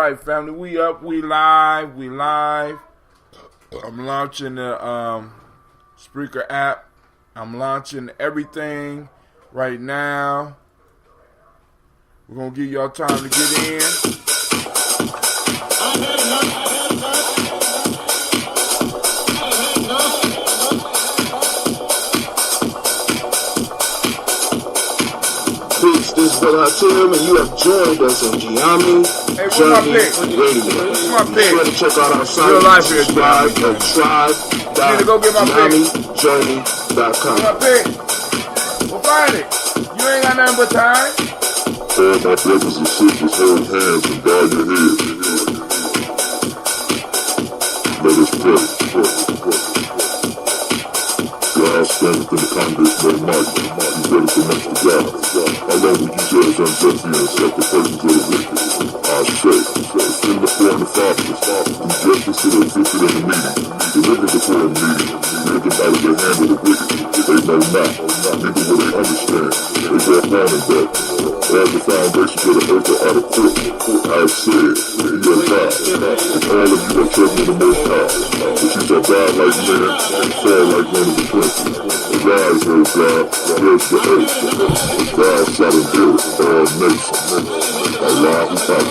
right, family. We up. We live. I'm launching the Spreaker app. I'm launching everything right now. We're going to give y'all time to get in. Peace, this is Brother Hatim, and you have joined us on Gye-Nyame Radio. Be sure to check out our site, subscribe at tribe.gye-nyame.com. My pick. We'll find it. You ain't got nothing but time. All my brothers and sisters, hold hands and bow your heads. Let us pray. God standeth in the congress no might. He ready for next to God. How long will you judge unjustly and accept the persons of the wicked? I say, in the four and the fatherless, do justice to the afflicted and the needy. Deliver the poor and needy. Rid them out of the hand of the wicked. They know not, neither will they understand. They go on and back. All the foundations of the earth are out of court. I have said, and ye are God, and all of you are children of the Most High. But you shall die like men, and fall like one of the princes. Arise, O God, judge the earth, and thou shalt inherit all nations. Allahu Akbar.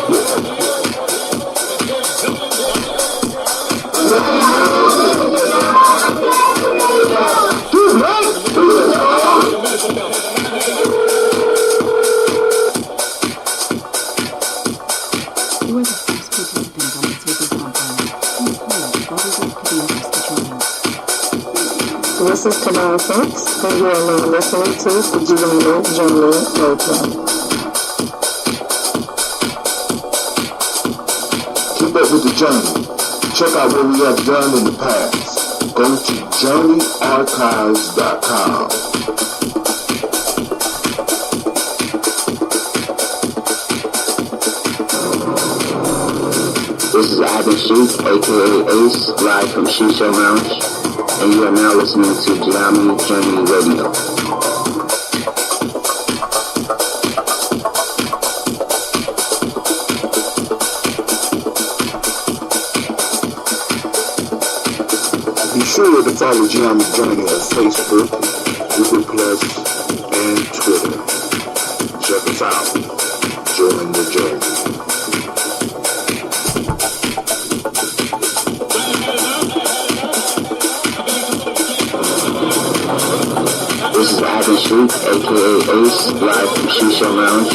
This is Canal 6, and you are now listening to the Gye-Nyame Journey Roadplay. Keep up with the journey. Check out what we have done in the past. Go to journeyarchives.com. This is Abby Sheik, aka Ace, live from Shisha Lounge, and you are now listening to Gye-Nyame Journey Radio. Be sure to follow Gye-Nyame Journey on Facebook, Google Plus, and Twitter. Check us out. Join the journey. This is Abby Sheik, aka Ace, live from Shisha Lounge,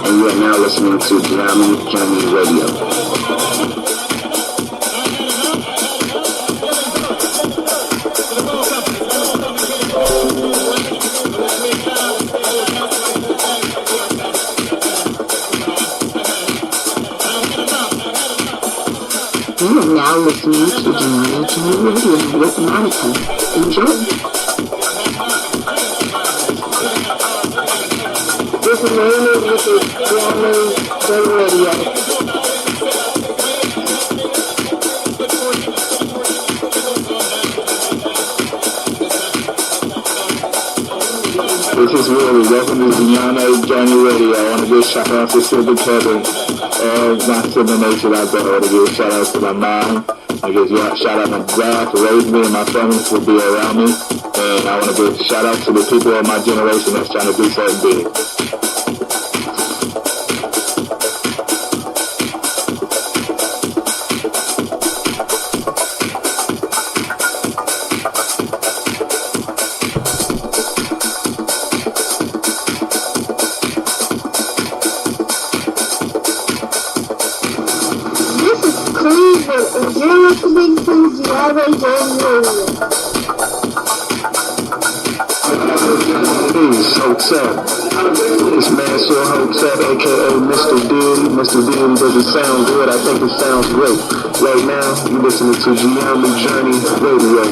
and you are now listening to Gye-Nyame Journey Radio. You are now listening to Gye-Nyame Journey Radio with Monica. Enjoy. This is Marina with the Gye-Nyame Journey Radio. This is Willie. Welcome to Gye-Nyame Journey Radio. I want to give shout out to Silver Kevin, my Silver Nation out there. I want to give shout out to my mom. I give shout out to my dad for raising me and my family for being around me. And I want to give shout out to the people of my generation that's trying to do something big. Peace, Hotel. This man sure Hotel, aka Mr. Deity. Mr. Deity, does it sound good? I think it sounds great. Right now, you're listening to Gye-Nyame Journey Radio.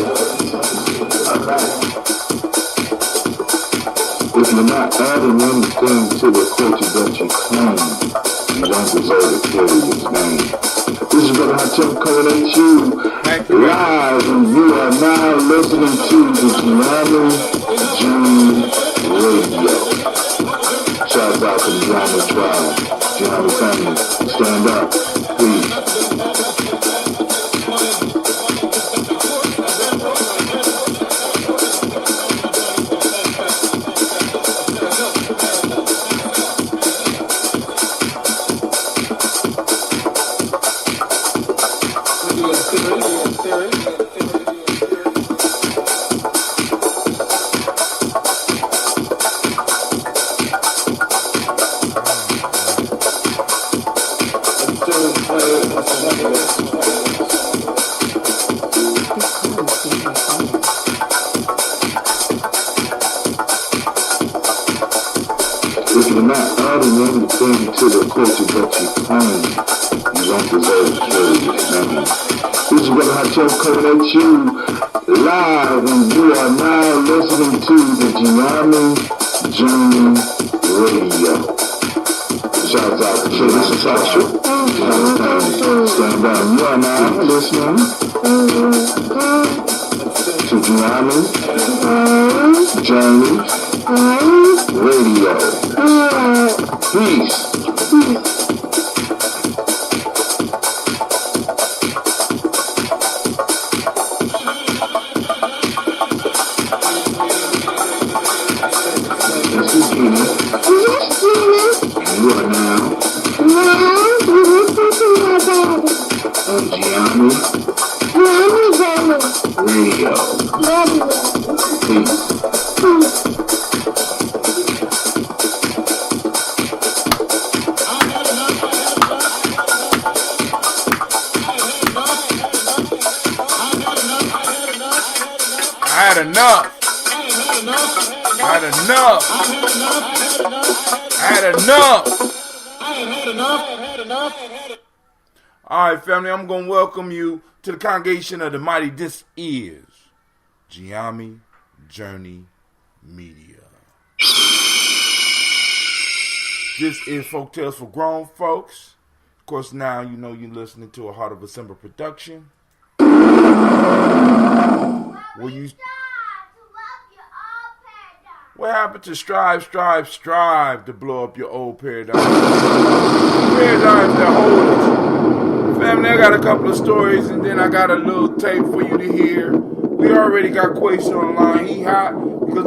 If you're not adding anything to the culture that you claim, you don't deserve to carry its name. This is Brother Hatim coming at you live, and you are now listening to the Gye-Nyame Journey Radio. Shout out to the Gye-Nyame tribe, Gye-Nyame family. Stand up. If you're not adding anything to the culture that you claim, you don't deserve to carry this name. This is what I tell coming at you live, and you are now listening to the Gye-Nyame Journey Radio. Shout out to Katie Sasha. Stand by. You are now listening to Gye-Nyame Journey Radio. Peace. This is Gina. And you are now on Gye-Nyame Radio. Peace. I had enough. All right, family, I'm going to welcome you to the congregation of the mighty. This is Gye-Nyame Journey Media. This is Folk Tales for Grown Folks. Of course, now you know you're listening to a Heart of December production. What happened to strive to blow up your old paradigm? Paradigms that hold us. Family, I got a couple of stories, and then I got a little tape for you to hear. We already got Quason on the line. He hot. Because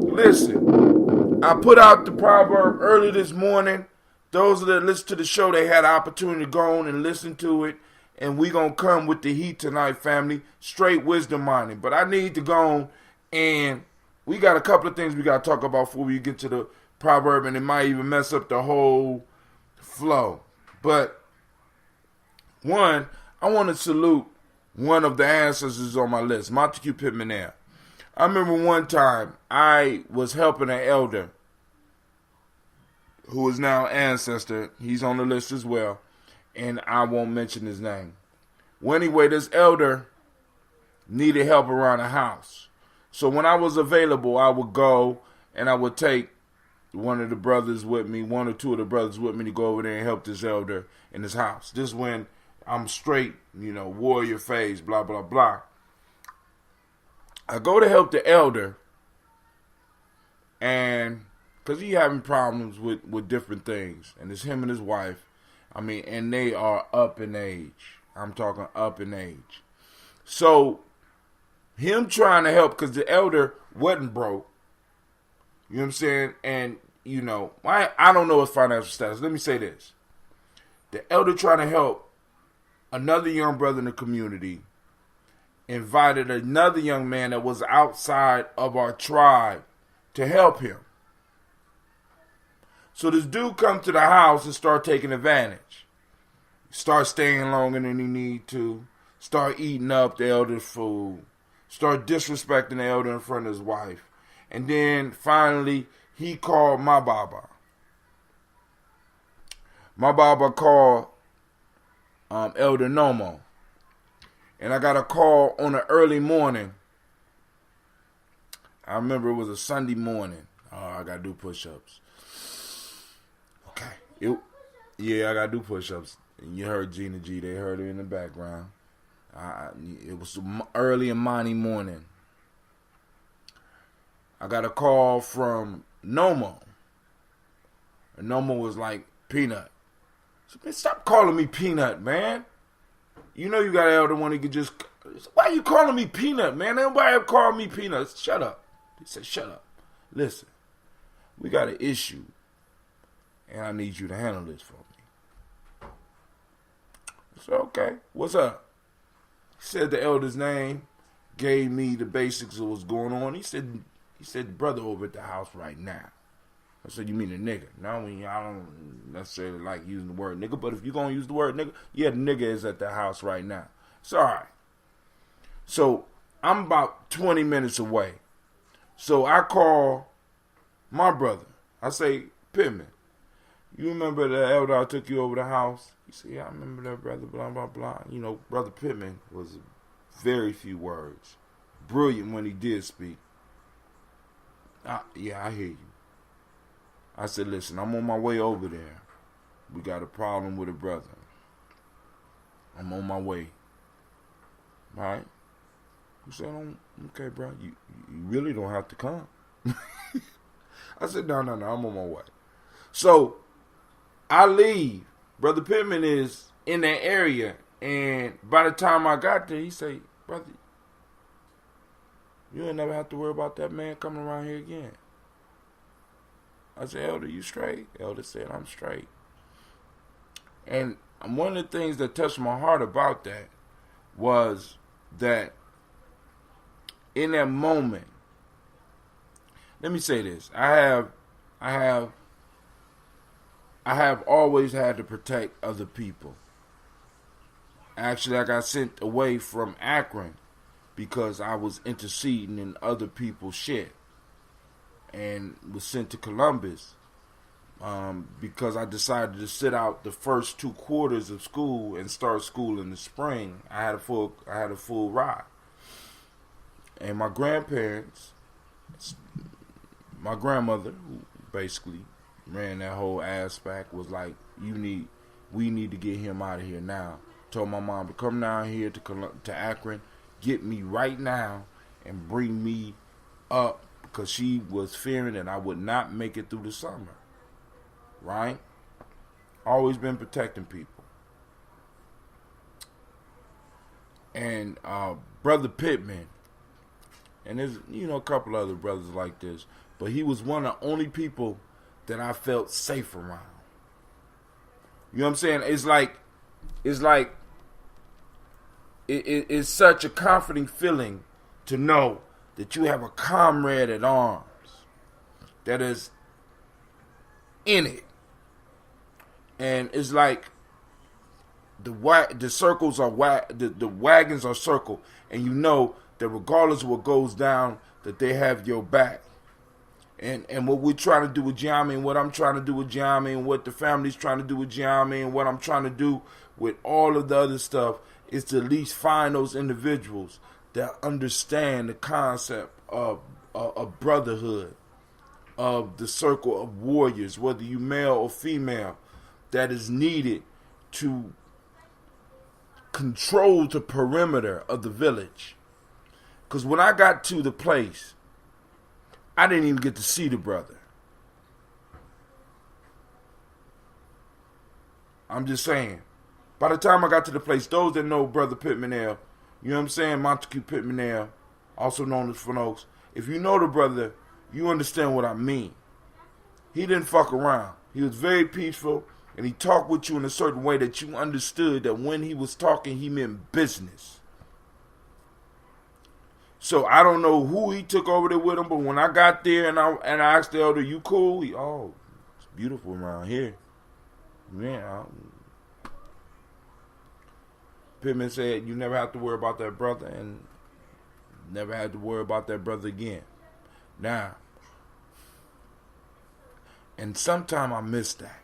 listen. I put out the proverb early this morning. Those that listen to the show, they had the opportunity to go on and listen to it. And we going to come with the heat tonight, family. Straight wisdom mining. But I need to go on, and we got a couple of things we got to talk about before we get to the proverb. And it might even mess up the whole flow. But one, I want to salute one of the ancestors on my list, Montague Pittman Air. I remember one time I was helping an elder who is now an ancestor. He's on the list as well. And I won't mention his name. Well, anyway, this elder needed help around the house. So when I was available, I would go and I would take one of the brothers with me, one or two of the brothers with me to go over there and help this elder in his house. This is when I'm straight, warrior phase, blah, blah, blah. I go to help the elder, and because he having problems with different things, and it's him and his wife. And they are up in age. I'm talking up in age. So, him trying to help, because the elder wasn't broke. You know what I'm saying? And, I don't know his financial status. Let me say this. The elder trying to help another young brother in the community invited another young man that was outside of our tribe to help him. So this dude come to the house and start taking advantage. Start staying longer than he need to. Start eating up the elder's food. Start disrespecting the elder in front of his wife. And then finally, he called my baba. My baba called Elder Nomo. And I got a call on an early morning. I remember it was a Sunday morning. Oh, I got to do push-ups. Okay. I got to do push-ups. And you heard Gina G. They heard her in the background. It was early and mighty morning. I got a call from Nomo. And Nomo was like, Peanut. So, man, stop calling me Peanut, man. You know you got an elder one who could just... Why are you calling me Peanut, man? Nobody ever called me Peanut. Shut up. He said, shut up. Listen, we got an issue. And I need you to handle this for me. I said, okay, what's up? He said the elder's name, gave me the basics of what's going on. He said the brother over at the house right now. I said, you mean a nigga? No, I don't necessarily like using the word nigga, but if you're going to use the word nigga, yeah, the nigga is at the house right now. It's all right. So I'm about 20 minutes away. So I call my brother. I say, Pittman, you remember the elder I took you over the house? He said, yeah, I remember that, brother, blah, blah, blah. You know, Brother Pittman was very few words. Brilliant when he did speak. Yeah, I hear you. I said, listen, I'm on my way over there. We got a problem with a brother. I'm on my way. All right? He said, okay, bro, you really don't have to come. I said, no, I'm on my way. So I leave. Brother Pittman is in that area. And by the time I got there, he said, brother, you ain't never have to worry about that man coming around here again. I said, Elder, you straight? Elder said, I'm straight. And one of the things that touched my heart about that was that in that moment, let me say this. I have always had to protect other people. Actually, I got sent away from Akron because I was interceding in other people's shit, and was sent to Columbus because I decided to sit out the first 2 quarters of school and start school in the spring. I had a full ride, and my grandparents, my grandmother, who basically ran that whole aspect, was like, we need to get him out of here now. Told my mom to come down here to Akron, get me right now, and bring me up, because she was fearing that I would not make it through the summer. Right? Always been protecting people. And Brother Pittman, and there's a couple other brothers like this, but he was one of the only people that I felt safe around. You know what I'm saying? It's such a comforting feeling to know that you have a comrade at arms that is in it. And it's like the circles are the wagons are circled, and you know that regardless of what goes down, that they have your back. And what we're trying to do with Gye-Nyame, and what I'm trying to do with Gye-Nyame, and what the family's trying to do with Gye-Nyame, and what I'm trying to do with all of the other stuff, is to at least find those individuals that understand the concept of brotherhood, of the circle of warriors, whether you male or female, that is needed to control the perimeter of the village. Because when I got to the place, I didn't even get to see the brother. I'm just saying. By the time I got to the place, those that know Brother Pittmanell, you know what I'm saying, Montague Pittmanell, also known as Fanoaks, if you know the brother, you understand what I mean. He didn't fuck around. He was very peaceful, and he talked with you in a certain way that you understood that when he was talking, he meant business. So I don't know who he took over there with him, but when I got there and I asked the elder, you cool? It's beautiful around here. Yeah. Pittman said, you never have to worry about that brother, and never had to worry about that brother again. Now, and sometimes I miss that,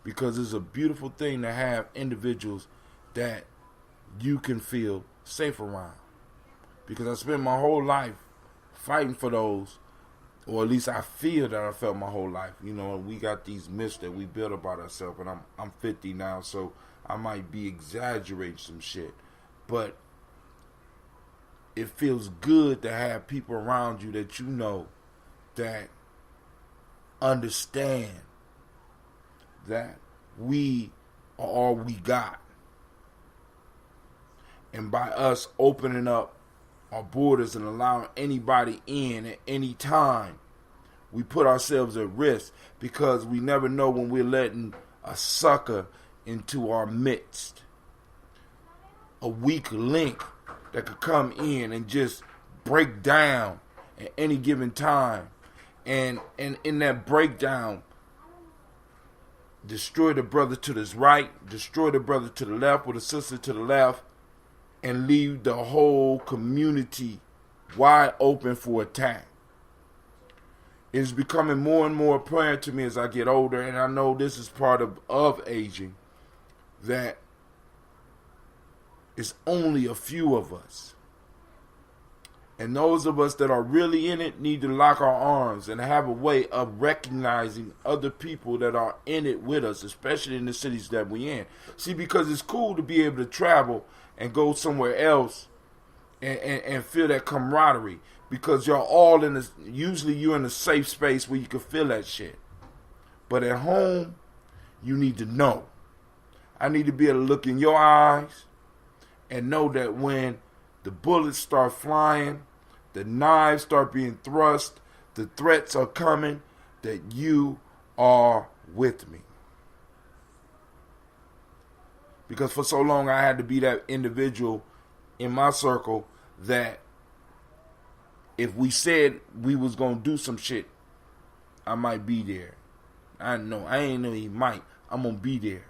because it's a beautiful thing to have individuals that you can feel safe around. Because I spent my whole life fighting for those, or at least I feel that I felt my whole life. You know, we got these myths that we build about ourselves, and I'm 50 now, so I might be exaggerating some shit. But it feels good to have people around you that you know that understand that we are all we got. And by us opening up our borders and allowing anybody in at any time, we put ourselves at risk, because we never know when we're letting a sucker into our midst, a weak link that could come in and just break down at any given time And in that breakdown, destroy the brother to his right, destroy the brother to the left, or the sister to the left, and leave the whole community wide open for attack. It is becoming more and more apparent to me as I get older, and I know this is part of aging, that it's only a few of us. And those of us that are really in it need to lock our arms and have a way of recognizing other people that are in it with us, especially in the cities that we're in. See, because it's cool to be able to travel and go somewhere else and feel that camaraderie, because you're all in this, usually you're in a safe space where you can feel that shit. But at home, you need to know. I need to be able to look in your eyes and know that when the bullets start flying, the knives start being thrust, the threats are coming, that you are with me. Because for so long I had to be that individual in my circle that if we said we was going to do some shit, I might be there. I ain't know he might. I'm going to be there.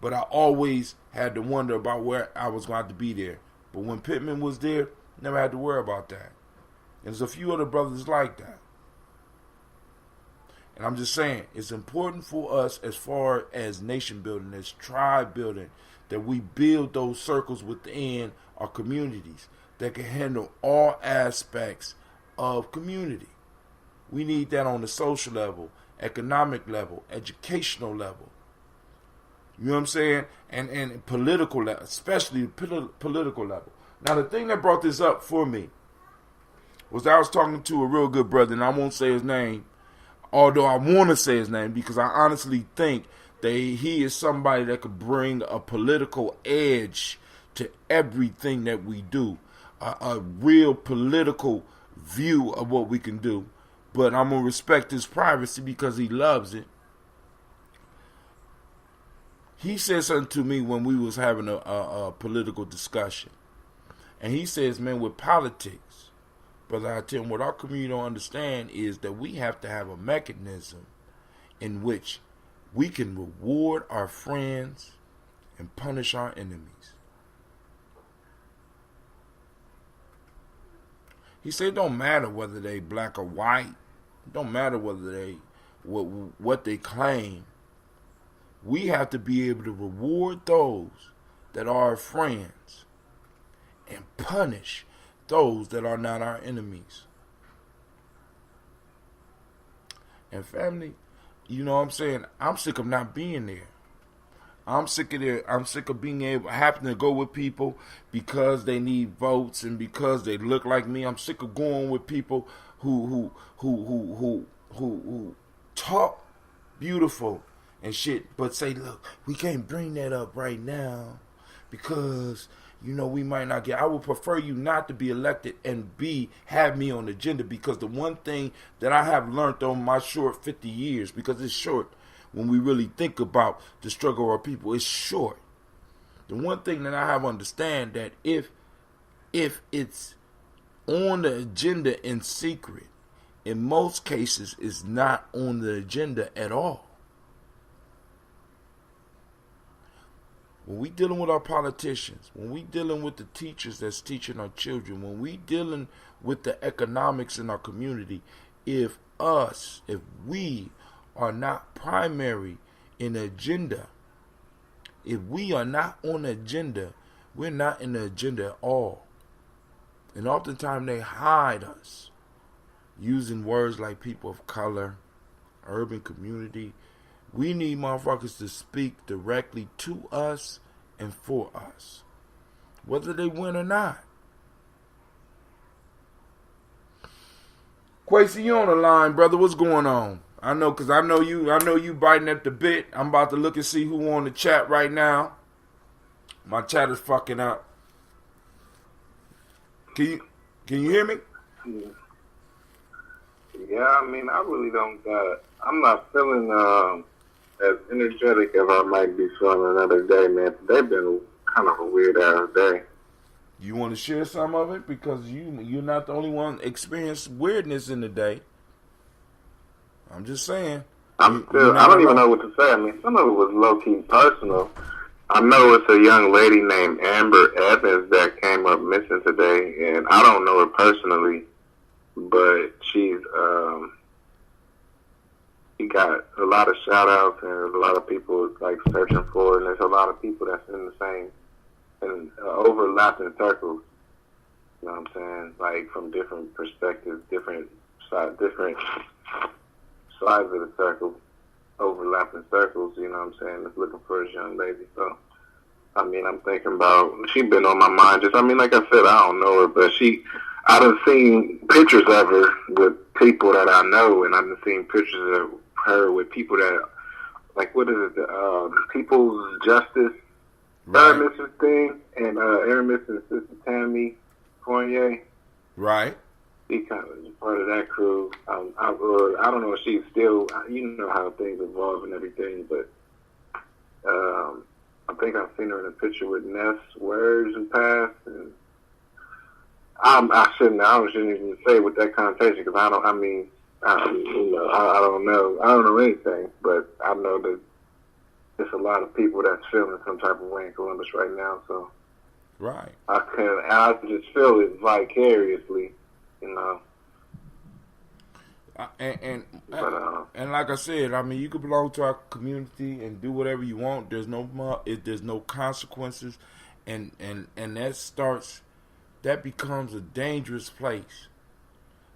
But I always had to wonder about where I was going to have to be there. But when Pittman was there, never had to worry about that. And there's a few other brothers like that. And I'm just saying, it's important for us as far as nation building, as tribe building, that we build those circles within our communities that can handle all aspects of community. We need that on the social level, economic level, educational level. You know what I'm saying? And political level, especially political level. Now, the thing that brought this up for me was I was talking to a real good brother, and I won't say his name, although I want to say his name, because I honestly think that he is somebody that could bring a political edge to everything that we do, a real political view of what we can do. But I'm going to respect his privacy because he loves it. He said something to me when we was having a political discussion. And he says, man, with politics, brother, I tell him, what our community don't understand is that we have to have a mechanism in which we can reward our friends and punish our enemies. He said it don't matter whether they black or white. It don't matter whether they what they claim. We have to be able to reward those that are our friends and punish those that are not our enemies. And family, you know what I'm saying? I'm sick of not being there. I'm sick of being able having to go with people because they need votes and because they look like me. I'm sick of going with people who talk beautiful and shit, but say, look, we can't bring that up right now because, you know, we might not get. I would prefer you not to be elected and have me on the agenda, because the one thing that I have learned on my short 50 years, because it's short when we really think about the struggle of our people, it's short. The one thing that I have understand that if it's on the agenda in secret, in most cases it's not on the agenda at all. When we dealing with our politicians, when we dealing with the teachers that's teaching our children, when we dealing with the economics in our community, if we are not primary in the agenda, if we are not on the agenda, we're not in the agenda at all. And oftentimes they hide us using words like people of color, urban community. We need motherfuckers to speak directly to us and for us, whether they win or not. Quasi, you on the line, brother? What's going on? I know you biting at the bit. I'm about to look and see who on the chat right now. My chat is fucking up. Can you hear me? Yeah, I mean, I really don't got. I'm not feeling as energetic as I might be feeling another day, man. They've been kind of a weird ass day. You want to share some of it? Because you're not the only one experiencing weirdness in the day. I'm just saying. I don't even know what to say. I mean, some of it was low-key personal. I know it's a young lady named Amber Evans that came up missing today, and I don't know her personally, but she got a lot of shout-outs, and a lot of people like searching for her, and there's a lot of people that's in the same and overlapping circles. You know what I'm saying? Like from different perspectives, different sides of the circle, overlapping circles. You know what I'm saying? Just looking for this young lady. So, I mean, I'm thinking about. She been on my mind. Just, I mean, like I said, I don't know her, but I done seen pictures of her with people that I know, and I've been seeing pictures of her with people that, like, what is it? The People's Justice Aramis thing, and Aramis and Sister Tammy Fournier. Right. She kind of part of that crew. I don't know if she's still, you know how things evolve and everything, but I think I've seen her in a picture with Ness Words who passed, and I shouldn't even say with that connotation because I don't know anything, but I know that there's a lot of people that's feeling some type of way in Columbus right now, so. Right. I just feel it vicariously, you know. And like I said, I mean, you can belong to our community and do whatever you want. There's no consequences, and that becomes a dangerous place.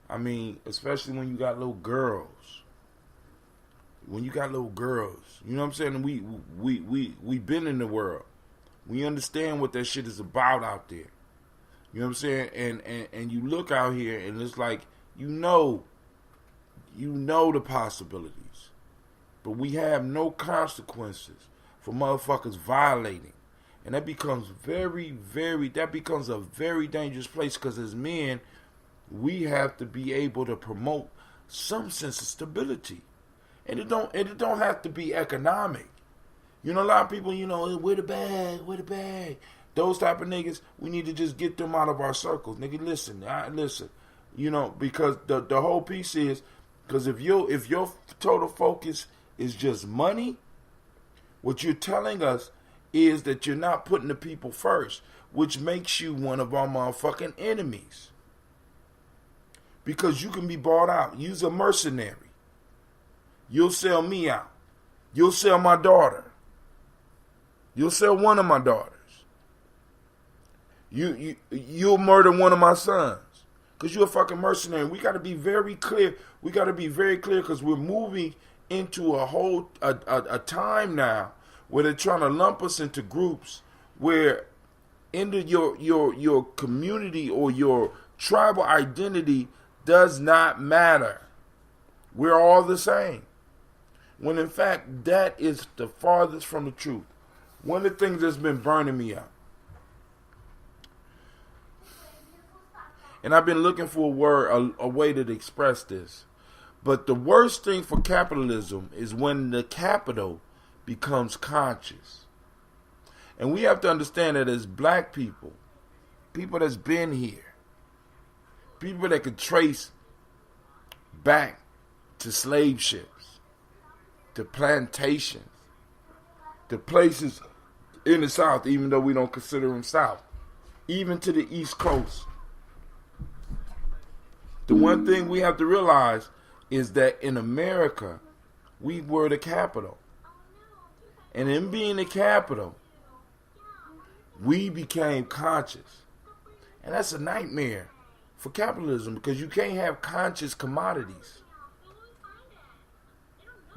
I mean, especially when you got little girls. When you got little girls, you know what I'm saying? We been in the world. We understand what that shit is about out there. You know what I'm saying? And you look out here and it's like, you know the possibilities. But we have no consequences for motherfuckers violating. And that becomes a very dangerous place because as men, we have to be able to promote some sense of stability. And it don't have to be economic. You know, a lot of people, you know, where the bag. Those type of niggas, we need to just get them out of our circles. Nigga, listen. You know, because the whole piece is, because if your total focus is just money, what you're telling us is that you're not putting the people first, which makes you one of our motherfucking enemies. Because you can be bought out. You's a mercenary. You'll sell me out. You'll sell my daughter. You'll sell one of my daughters. You'll murder one of my sons. Because you're a fucking mercenary. We got to be very clear. Because we're moving into a time now where they're trying to lump us into groups where into your community or your tribal identity does not matter. We're all the same. When in fact, that is the farthest from the truth. One of the things that's been burning me up, and I've been looking for a way to express this, but the worst thing for capitalism is when the capital becomes conscious. And we have to understand that as black people that's been here, people that could trace back to slave ships, to plantations, to places in the South, even though we don't consider them South, even to the East Coast. The one thing we have to realize is that in America, we were the capital. And in being the capital, we became conscious. And that's a nightmare for capitalism because you can't have conscious commodities.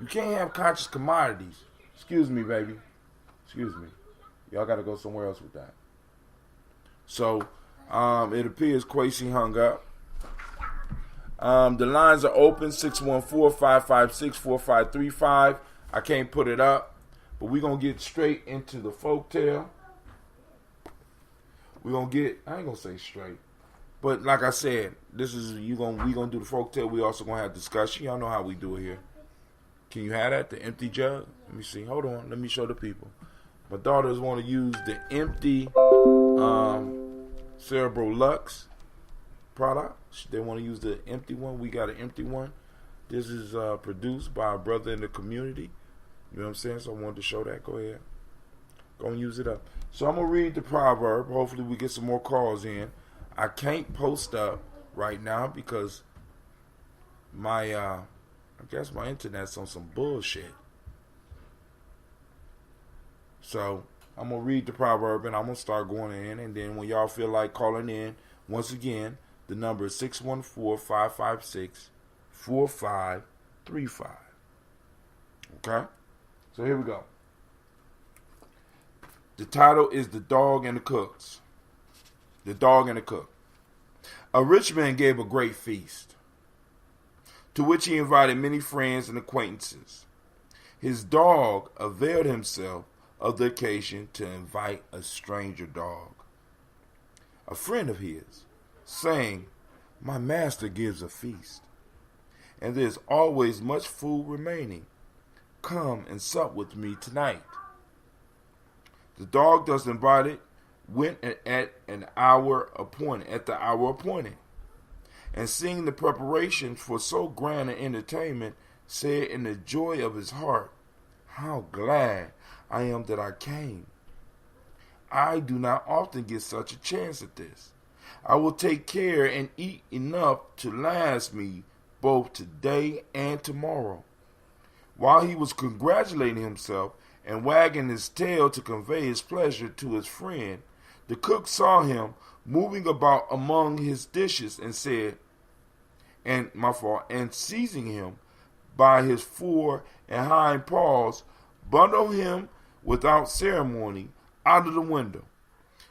You can't have conscious commodities. Excuse me, baby. Excuse me. Y'all got to go somewhere else with that. So, it appears Quasi hung up. The lines are open, 614-556-4535. I can't put it up, but we're going to get straight into the folktale. I ain't going to say straight, but like I said, we going to do the folktale. We also going to have discussion. Y'all know how we do it here. Can you have that, the empty jug? Let me see. Hold on. Let me show the people. My daughters want to use the empty Cerebral Lux product. They want to use the empty one. We got an empty one. This is produced by a brother in the community. You know what I'm saying? So I wanted to show that. Go ahead. Go and use it up. So I'm going to read the proverb. Hopefully we get some more calls in. I can't post up right now because my, I guess my internet's on some bullshit. So I'm going to read the proverb and I'm going to start going in. And then when y'all feel like calling in, once again, the number is 614-556-4535. Okay? So here we go. The title is The Dog and the Cooks. The Dog and the Cook. A rich man gave a great feast, to which he invited many friends and acquaintances. His dog availed himself of the occasion to invite a stranger dog, a friend of his, saying, "My master gives a feast, and there's always much food remaining. Come and sup with me tonight." The dog, thus invited, went at the hour appointed, and seeing the preparations for so grand an entertainment, said in the joy of his heart, "How glad I am that I came. I do not often get such a chance at this. I will take care and eat enough to last me both today and tomorrow." While he was congratulating himself and wagging his tail to convey his pleasure to his friend, the cook saw him moving about among his dishes and said, and seizing him by his fore and hind paws, bundled him without ceremony out of the window.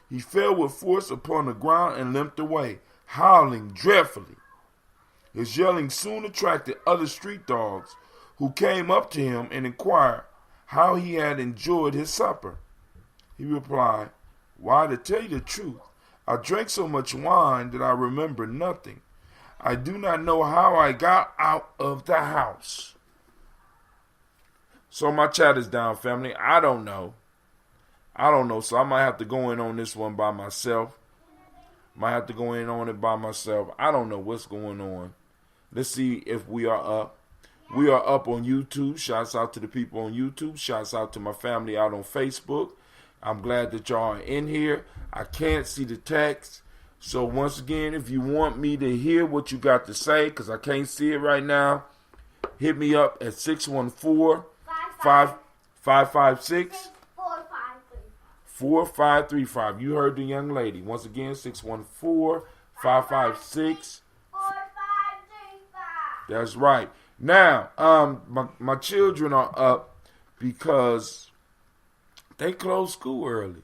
He fell with force upon the ground and limped away, howling dreadfully. His yelling soon attracted other street dogs, who came up to him and inquired how he had enjoyed his supper. He replied, "Why, to tell you the truth, I drank so much wine that I remember nothing. I do not know how I got out of the house." So my chat is down, family. I don't know. So I might have to go in on this one by myself. I don't know what's going on. Let's see if we are up. We are up on YouTube. Shouts out to the people on YouTube. Shouts out to my family out on Facebook. I'm glad that y'all are in here. I can't see the text. So once again, if you want me to hear what you got to say, because I can't see it right now, hit me up at 614-556-4535. You heard the young lady. Once again, 614-556-4535. That's right. Now, my children are up because they closed school early.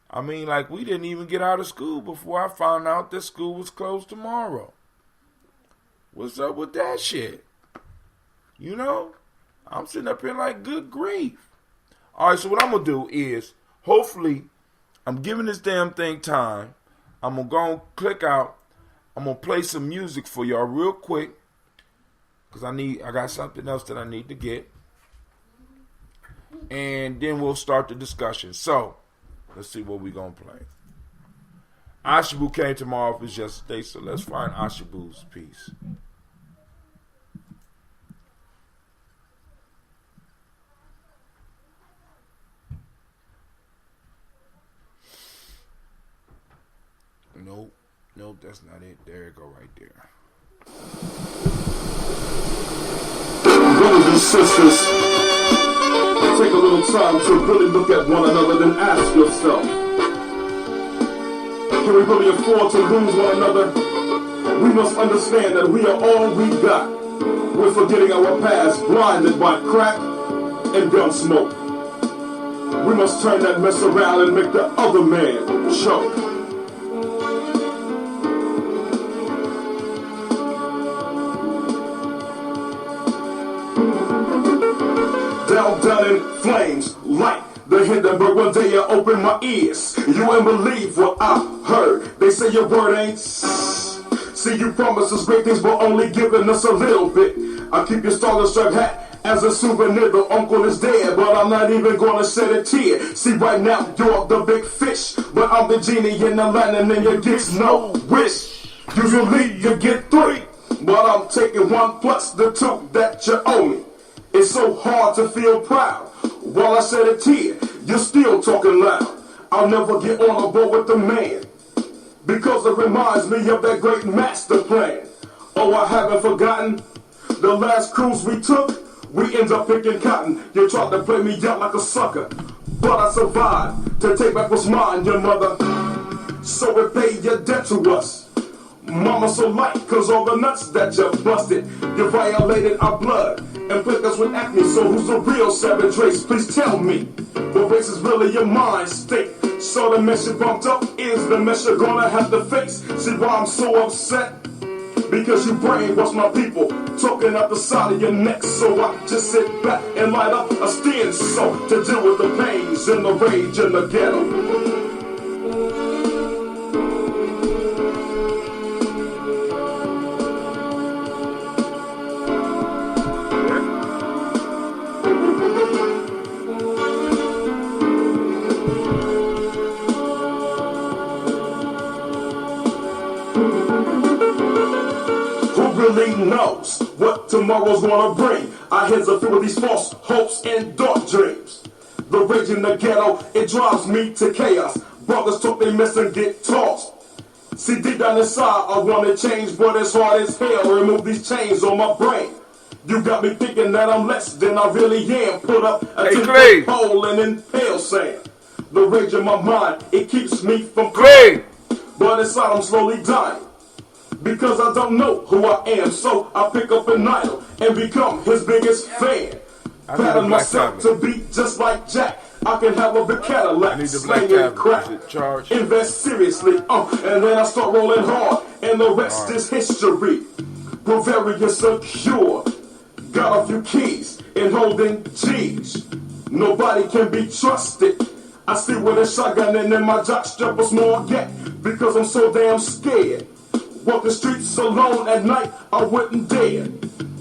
I mean, like, we didn't even get out of school before I found out that school was closed tomorrow. What's up with that shit? You know? I'm sitting up here like, good grief. All right, so what I'm going to do is, hopefully, I'm giving this damn thing time. I'm going to go and click out. I'm going to play some music for y'all real quick, because I got something else that I need to get. And then we'll start the discussion. So, let's see what we're going to play. Ashabu came to my office yesterday, so let's find Ashabu's piece. Nope, that's not it. There it go right there. Brothers and sisters, take a little time to really look at one another, then ask yourself, can we really afford to lose one another? We must understand that we are all we got. We're forgetting our past, blinded by crack and gun smoke. We must turn that mess around and make the other man choke. Down in flames, like the Hindenburg. One day you open my ears, you ain't believe what I heard. They say your word ain't. See, you promised us great things, but only giving us a little bit. I keep your Star Stripe hat as a souvenir. The uncle is dead, but I'm not even gonna shed a tear. See, right now you're the big fish, but I'm the genie in the land, and then you get no wish. Usually you get 3. but I'm taking 1 plus the 2 that you owe me. It's so hard to feel proud. While I shed a tear, you're still talking loud. I'll never get on a boat with the man, because it reminds me of that great master plan. Oh, I haven't forgotten the last cruise we took. We end up picking cotton. You tried to play me out like a sucker, but I survived to take back what's mine, your mother. So repay your debt to us. Mama so light, cause all the nuts that you busted, you violated our blood and put us with acne. So who's the real savage race? Please tell me, what race is really your mind state? So the mess you bumped up is the mess you're gonna have to face. See why I'm so upset? Because you brainwash my people, talking out the side of your neck. So I just sit back and light up a steam so to deal with the pains and the rage in the ghetto. Really knows what tomorrow's gonna bring. Our heads are filled with these false hopes and dark dreams. The rage in the ghetto, it drives me to chaos. Brothers talk they mess and get tossed. See, deep down inside, I wanna change, but it's hard as hell. Remove these chains on my brain. You got me thinking that I'm less than I really am. Put up a 10-foot pole and impale sand. The rage in my mind, it keeps me from crying. But inside I'm slowly dying, because I don't know who I am. So I pick up an idol and become his biggest fan. Pattern myself to be just like Jack. I can have a big Cadillac, slanging crack, invest seriously, and then I start rolling hard, and the rest is history. We're very insecure, got a few keys and holding G's. Nobody can be trusted. I see with a shotgun and in my jock strap a small yet, because I'm so damn scared. Walk the streets alone at night, I wouldn't dare.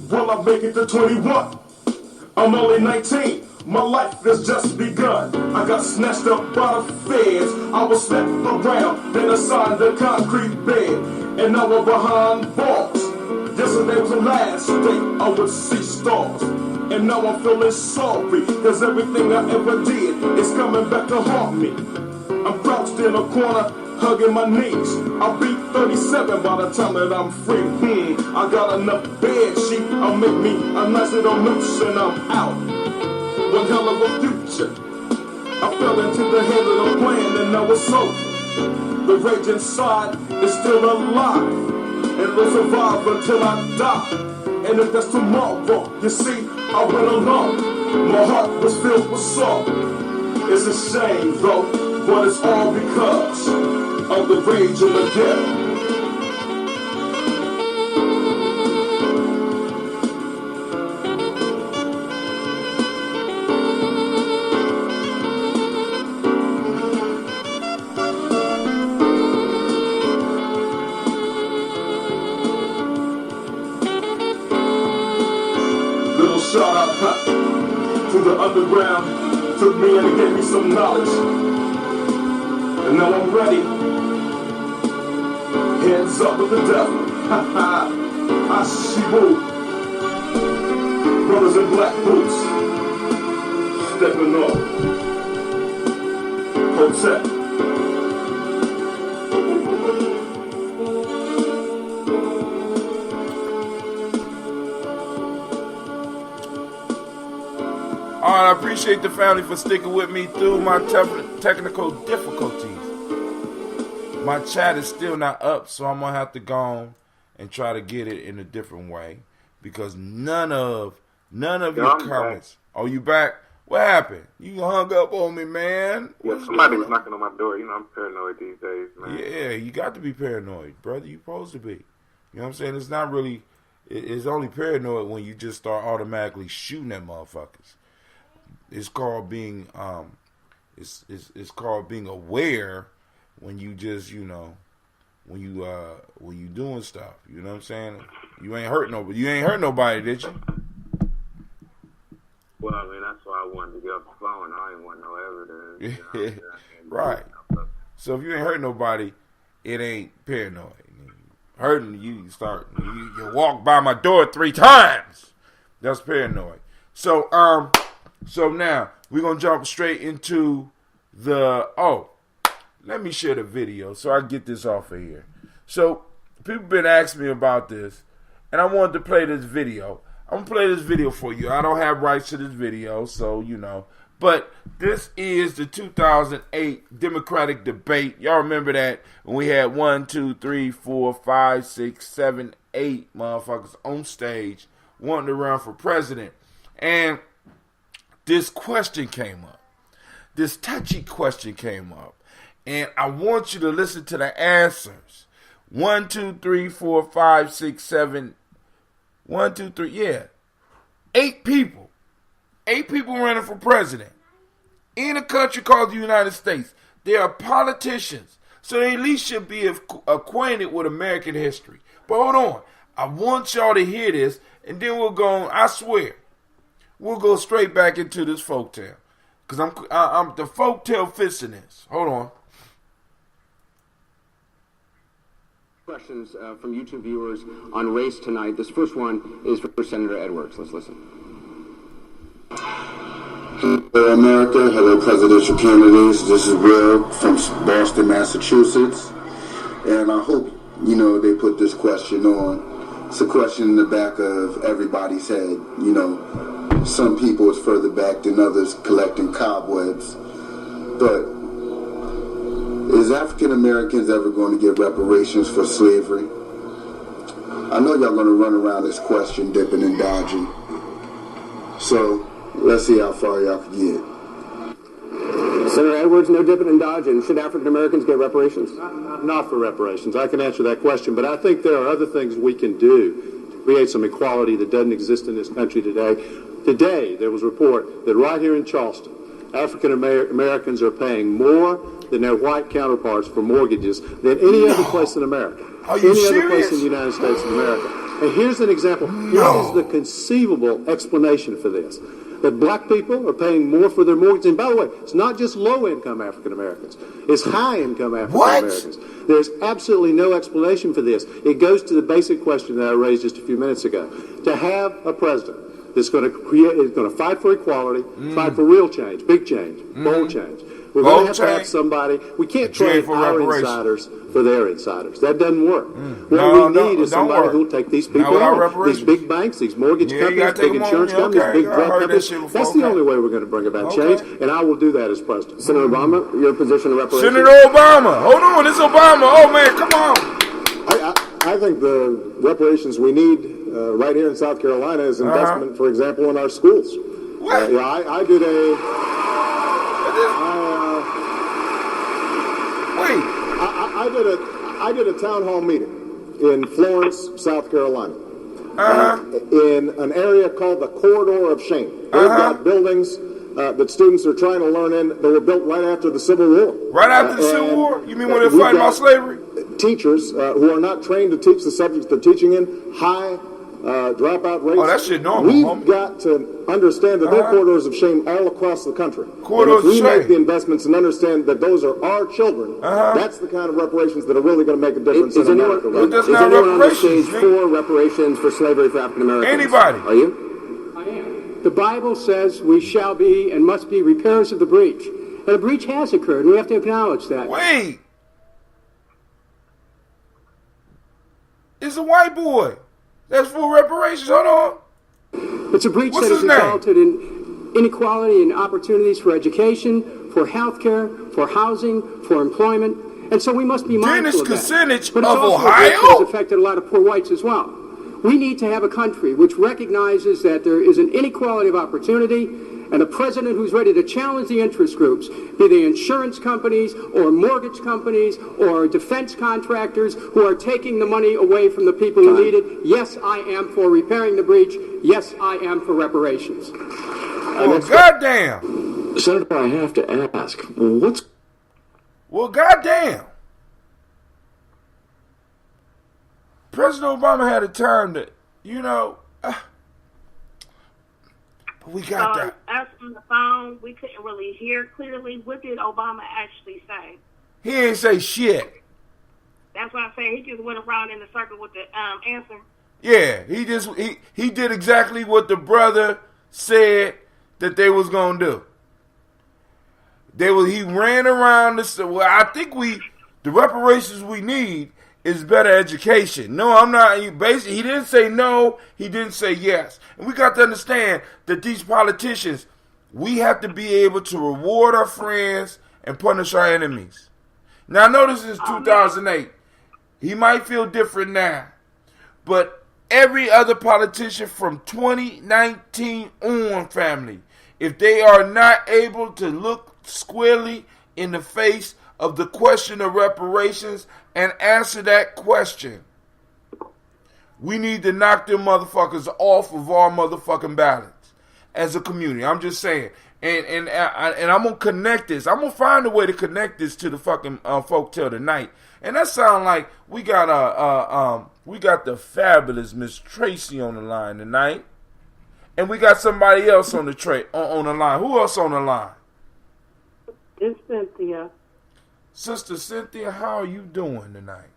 Will I make it to 21? I'm only 19, my life has just begun. I got snatched up by the feds, I was slapped around, then assigned a concrete bed, and now I'm behind bars. Yesterday was the last day I would see stars, and now I'm feeling sorry, cause everything I ever did is coming back to haunt me. I'm crouched in a corner, hugging my knees. I'll be 37 by the time that I'm free. I got enough bed sheet, I'll make me a nice little noose and I'm out. One hell of a future. I fell into the head of the plan and I was over. The rage inside is still alive, and will survive until I die. And if that's tomorrow, you see, I went alone. My heart was filled with sorrow. It's a shame though, but it's all because of the rage in the ghetto. Little shout out to the underground. Took me in and gave me some knowledge. And now I'm ready. Hands up with the devil. Ha ha. Ashibu. Brothers in black boots. Stepping up. Protect. I appreciate the family for sticking with me through my technical difficulties. My chat is still not up, so I'm going to have to go on and try to get it in a different way, because none of your comments. Back. Oh, you back? What happened? You hung up on me, man. Yeah, somebody was knocking on my door. You know, I'm paranoid these days, man. Yeah, you got to be paranoid, brother. You supposed to be. You know what I'm saying? It's not really, it's only paranoid when you just start automatically shooting at motherfuckers. It's called being it's called being aware when you just, you know, when you doing stuff. You know what I'm saying? You ain't hurt nobody. You ain't hurt nobody, did you? Well, I mean, that's why I wanted to get off the phone. I ain't want no evidence. You know, right. So if you ain't hurt nobody, it ain't paranoid. hurting you you walk by my door 3 times. That's paranoid. So now we're gonna jump straight into let me share the video so I get this off of here. So people been asking me about this, and I wanted to play this video. I'm gonna play this video for you. I don't have rights to this video, so but this is the 2008 Democratic debate. Y'all remember that when we had 1, 2, 3, 4, 5, 6, 7, 8 motherfuckers on stage wanting to run for president. And this question came up. This touchy question came up. And I want you to listen to the answers. 1, 2, 3, 4, 5, 6, 7. 1, 2, 3, yeah. 8 people. 8 people running for president in a country called the United States. They are politicians, so they at least should be acquainted with American history. But hold on. I want y'all to hear this, and then we'll go on. I swear, we'll go straight back into this folktale. Because I'm the folktale fits in this. Hold on. Questions from YouTube viewers on race tonight. This first one is for Senator Edwards. Let's listen. Hello, America. Hello, presidential candidates. This is Will from Boston, Massachusetts. And I hope, they put this question on. It's a question in the back of everybody's head. Some people is further back than others collecting cobwebs. But is African Americans ever going to get reparations for slavery? I know y'all going to run around this question dipping and dodging. So let's see how far y'all can get. Senator Edwards, no dipping and dodging. Should African Americans get reparations? Not for reparations. I can answer that question, but I think there are other things we can do to create some equality that doesn't exist in this country today. Today, there was a report that right here in Charleston, African Americans are paying more than their white counterparts for mortgages than any other place in America. Any other place in the United States of America. And here's an example. What is the conceivable explanation for this? That black people are paying more for their mortgages. And by the way, it's not just low-income African Americans. It's high-income African Americans. There's absolutely no explanation for this. It goes to the basic question that I raised just a few minutes ago. To have a president that's going to fight for equality, fight for real change, big change, bold change. We're going to have somebody. We can't trade our insiders for their insiders. That doesn't work. What we need is somebody who will take these people on. These big banks, these mortgage companies, big insurance companies, big drug companies. That's the only way we're going to bring about change, and I will do that as president. Senator Obama, your position on reparations? Senator Obama. Hold on. It's Obama. Oh, man, come on. I think the reparations we need right here in South Carolina is investment, for example, in our schools. What? I did a... I did a town hall meeting in Florence, South Carolina, in an area called the Corridor of Shame. They've got buildings that students are trying to learn in that were built right after the Civil War. Right after the Civil War? You mean when they're fighting about slavery? Teachers who are not trained to teach the subjects they're teaching in, high dropout rates. Oh, that shit normal. We've got to understand that there are corridors of shame all across the country. Corridors and if we make the investments and understand that those are our children, that's the kind of reparations that are really going to make a difference in America. Is anyone on the stage for reparations for slavery for African Americans? Anybody? Are you? I am. The Bible says we shall be and must be repairers of the breach. And a breach has occurred, and we have to acknowledge that. Wait. It's a white boy. That's for reparations. Hold on. It's a breach that has resulted in inequality in opportunities for education, for health care, for housing, for employment. And so we must be mindful of that. Kucinich but it's of also Ohio? a breach that has affected a lot of poor whites as well. We need to have a country which recognizes that there is an inequality of opportunity, and a president who's ready to challenge the interest groups, be they insurance companies or mortgage companies or defense contractors who are taking the money away from the people who need it. Yes, I am for repairing the breach. Yes, I am for reparations. Well, goddamn. Senator, I have to ask, what's... Well, goddamn. President Obama had a term that, we got that. Us on the phone, we couldn't really hear clearly. What did Obama actually say? He ain't say shit. That's what I'm saying. He just went around in the circle with the answer. Yeah, he did exactly what the brother said that they was gonna do. He ran around this. Well, I think the reparations we need is better education. No, I'm not. Basically, he didn't say no. He didn't say yes. And we got to understand that these politicians, we have to be able to reward our friends and punish our enemies. Now, I know this is 2008. He might feel different now, but every other politician from 2019 on, family, if they are not able to look squarely in the face of the question of reparations and answer that question, we need to knock them motherfuckers off of our motherfucking balance as a community. I'm just saying. And I'm going to connect this. I'm going to find a way to connect this to the fucking folktale tonight. And that sounds like we got the fabulous Miss Tracy on the line tonight. And we got somebody else on the line. Who else on the line? It's Cynthia. Sister Cynthia, how are you doing tonight?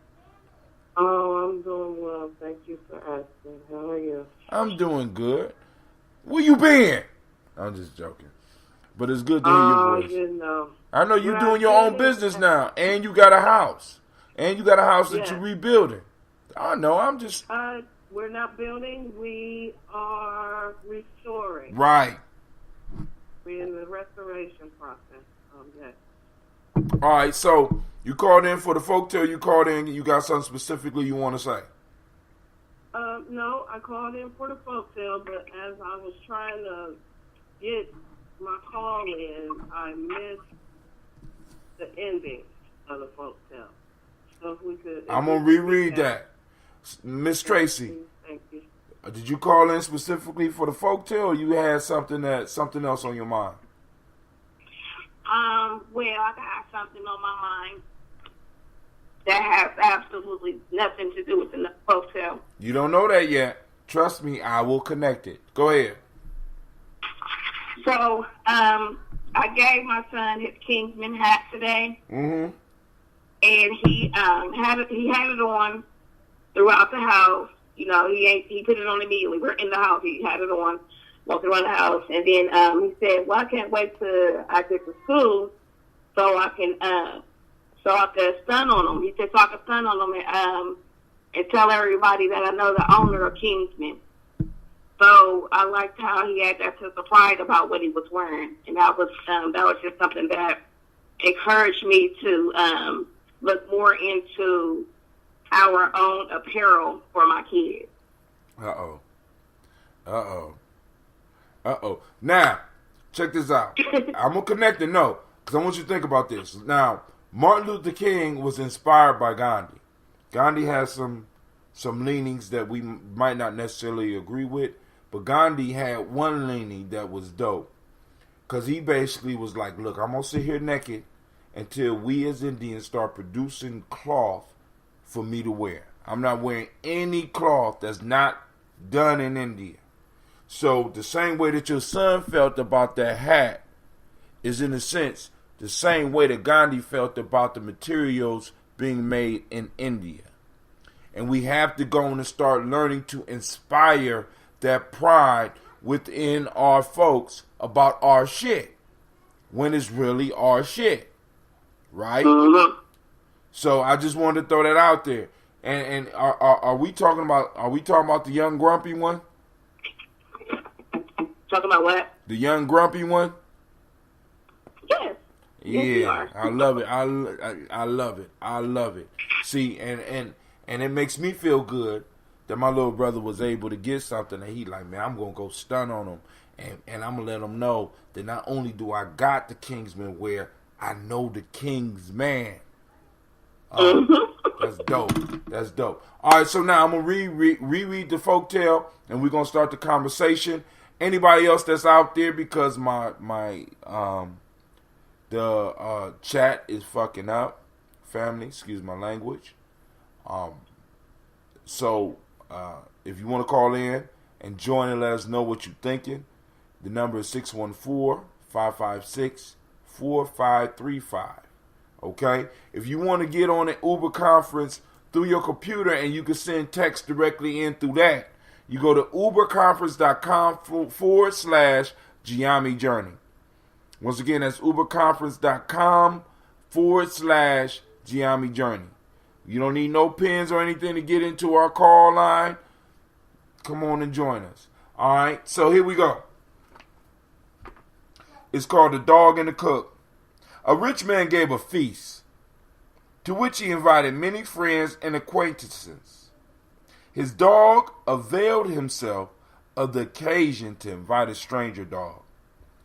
Oh, I'm doing well. Thank you for asking. How are you? I'm doing good. Where you been? I'm just joking. But it's good to hear your voice. You know. I know you're doing your own business now. And you got a house. And you got a house that you're rebuilding. I know. I'm just... we're not building. We are restoring. Right. We're in the restoration process. Yes. All right. So you called in for the folktale. You called in. You got something specifically you want to say? No, I called in for the folktale, but as I was trying to get my call in, I missed the ending of the folktale. So if we could... I'm going to reread that. Miss Tracy. Thank you. Did you call in specifically for the folktale, or you had something else on your mind? Well, I got something on my mind that has absolutely nothing to do with the folktale. You don't know that yet. Trust me, I will connect it. Go ahead. So, I gave my son his Kingsman hat today. Mm-hmm. And he had it on throughout the house. You know, he put it on immediately. We're in the house. He had it on, walked around the house, and then he said, "Well, I can't wait till I get to school so I can stun on him." He said, "So I can stun on him and tell everybody that I know the owner of Kingsman." So I liked how he had that sense of pride about what he was wearing, and that was just something that encouraged me to look more into our own apparel for my kids. Now, check this out. I'm going to connect the note because I want you to think about this. Now, Martin Luther King was inspired by Gandhi. Gandhi has some leanings that we might not necessarily agree with, but Gandhi had one leaning that was dope because he basically was like, look, I'm going to sit here naked until we as Indians start producing cloth for me to wear. I'm not wearing any cloth that's not done in India. So the same way that your son felt about that hat is, in a sense, the same way that Gandhi felt about the materials being made in India. And we have to go and start learning to inspire that pride within our folks about our shit when it's really our shit. Right? Mm-hmm. So I just wanted to throw that out there. And are we talking about the young grumpy one? Talking about what? The young grumpy one? Yes. Yeah, yes, I love it. I love it. I love it. See, and it makes me feel good that my little brother was able to get something that he like, man, I'm gonna go stun on him, and I'm gonna let him know that not only do I got the Kingsman wear, I know the King's man. That's dope. That's dope. All right, so now I'm going to reread the folktale, and we're going to start the conversation. Anybody else that's out there, because the chat is fucking up. Family, excuse my language. So if you want to call in and join and let us know what you're thinking, the number is 614-556-4535. Okay? If you want to get on an Uber conference through your computer, and you can send text directly in through that. You go to uberconference.com/Gye-Nyame Journey. Once again, that's uberconference.com/Gye-Nyame Journey. You don't need no pins or anything to get into our call line. Come on and join us. All right, so here we go. It's called The Dog and the Cook. A rich man gave a feast, to which he invited many friends and acquaintances. His dog availed himself of the occasion to invite a stranger dog,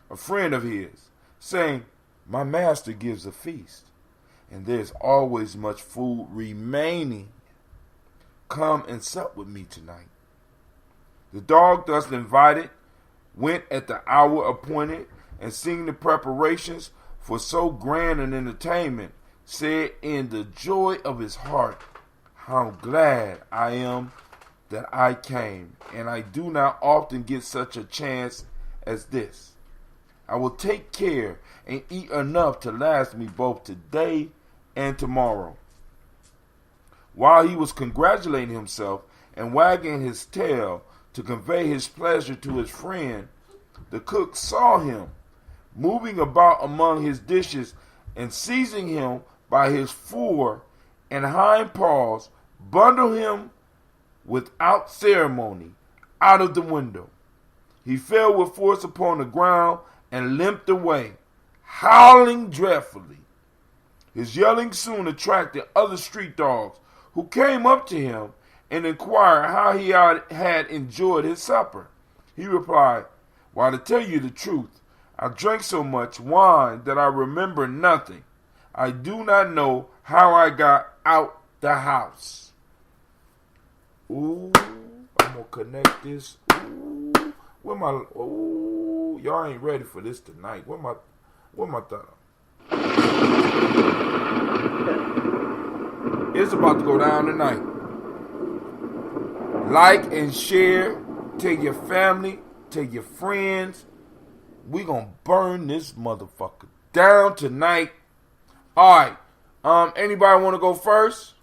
a friend of his, saying, "My master gives a feast, and there's always much food remaining. Come and sup with me tonight." The dog, thus invited, went at the hour appointed, and seeing the preparations for so grand an entertainment, said in the joy of his heart, "How glad I am that I came, and I do not often get such a chance as this. I will take care and eat enough to last me both today and tomorrow." While he was congratulating himself and wagging his tail to convey his pleasure to his friend, the cook saw him moving about among his dishes, and seizing him by his fore and hind paws, bundled him without ceremony out of the window. He fell with force upon the ground and limped away, howling dreadfully. His yelling soon attracted other street dogs, who came up to him and inquired how he had enjoyed his supper. He replied, "Why, to tell you the truth, I drank so much wine that I remember nothing. I do not know how I got out the house." Ooh, I'm gonna connect this. Ooh, y'all ain't ready for this tonight. Where my thumb? It's about to go down tonight. Like and share. Tell your family. Tell your friends. We gonna burn this motherfucker down tonight. All right. Anybody want to go first?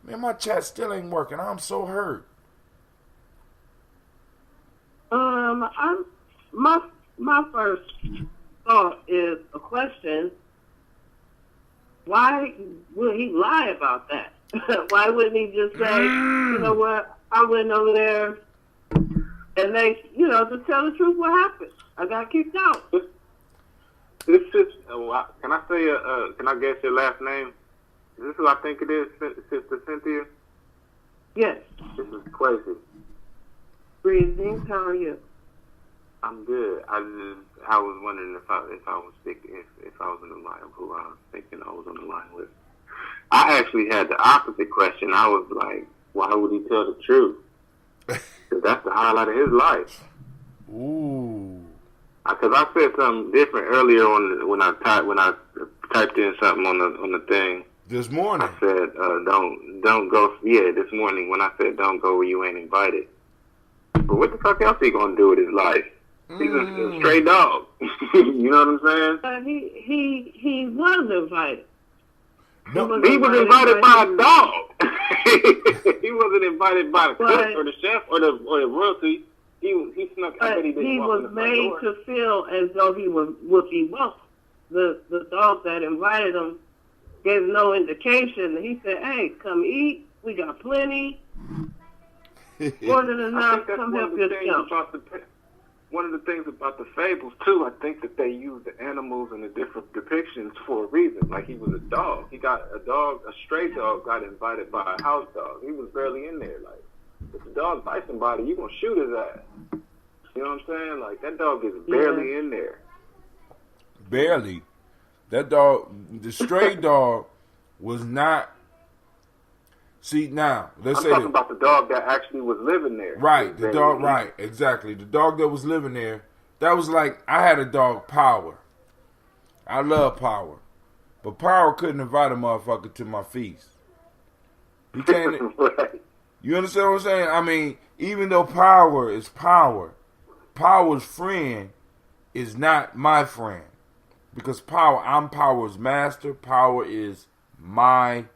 Man, my chat still ain't working. I'm so hurt. My first thought is a question. Why would he lie about that? Why wouldn't he just say, "You know what? I went over there," and they, just tell the truth what happened. I got kicked out. This is, can I say, can I guess your last name? Is this who I think it is, Sister Cynthia? Yes. This is Quasi. Greetings. How are you? I'm good. I was wondering if I was thinking if I was on the line, who I was thinking I was on the line with. I actually had the opposite question. I was like, why would he tell the truth? Because that's the highlight of his life. Ooh. Because I said something different earlier on when I typed in something on the thing. This morning. I said don't go. Yeah, this morning when I said don't go where you ain't invited. But what the fuck else he gonna do with his life? He's a stray dog. You know what I'm saying? He was invited. No, he was invited by a dog. He wasn't invited by the cook or the chef or the royalty. He snuck. He was made to feel as though he was Wookie Wolf. The dog that invited him gave no indication. He said, "Hey, come eat. We got plenty. More than enough. Come help yourself." One of the things about the fables too, I think that they use the animals and the different depictions for a reason. Like he was a dog. He got a stray dog got invited by a house dog. He was barely in there. Like if the dog bites somebody, you gonna shoot his ass. You know what I'm saying? Like that dog is barely in there. Barely. That dog, the stray dog, was not. See now, I'm talking about the dog that actually was living there. Right, the dog. Right, exactly. The dog that was living there. That was like I had a dog, Power. I love Power, but Power couldn't invite a motherfucker to my feast. He can't. Right. You understand what I'm saying? I mean, even though Power is Power, Power's friend is not my friend because I'm Power's master. Power is my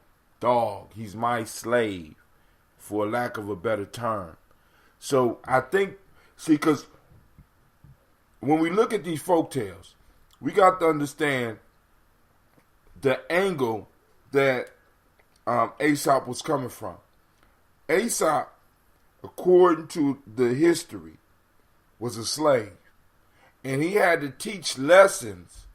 dog. He's my slave, for lack of a better term. So I think, see, because when we look at these folk tales, we got to understand the angle that Aesop was coming from. Aesop, according to the history, was a slave. And he had to teach lessons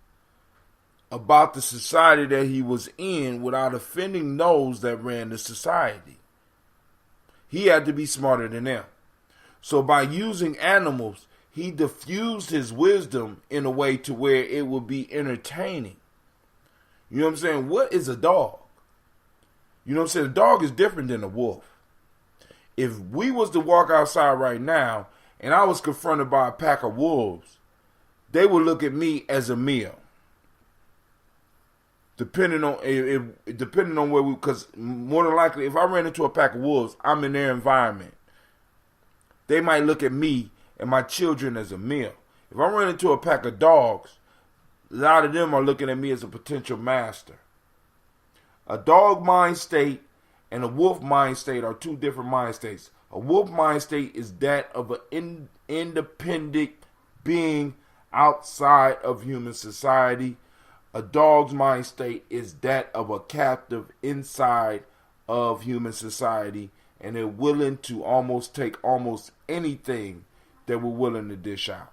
about the society that he was in without offending those that ran the society. He had to be smarter than them. So by using animals, he diffused his wisdom in a way to where it would be entertaining. You know what I'm saying? What is a dog? You know what I'm saying? A dog is different than a wolf. If we was to walk outside right now and I was confronted by a pack of wolves, they would look at me as a meal. Depending on where we, because more than likely, if I ran into a pack of wolves, I'm in their environment. They might look at me and my children as a meal. If I run into a pack of dogs, a lot of them are looking at me as a potential master. A dog mind state and a wolf mind state are two different mind states. A wolf mind state is that of an independent being outside of human society. A dog's mind state is that of a captive inside of human society, and they're willing to almost take almost anything that we're willing to dish out.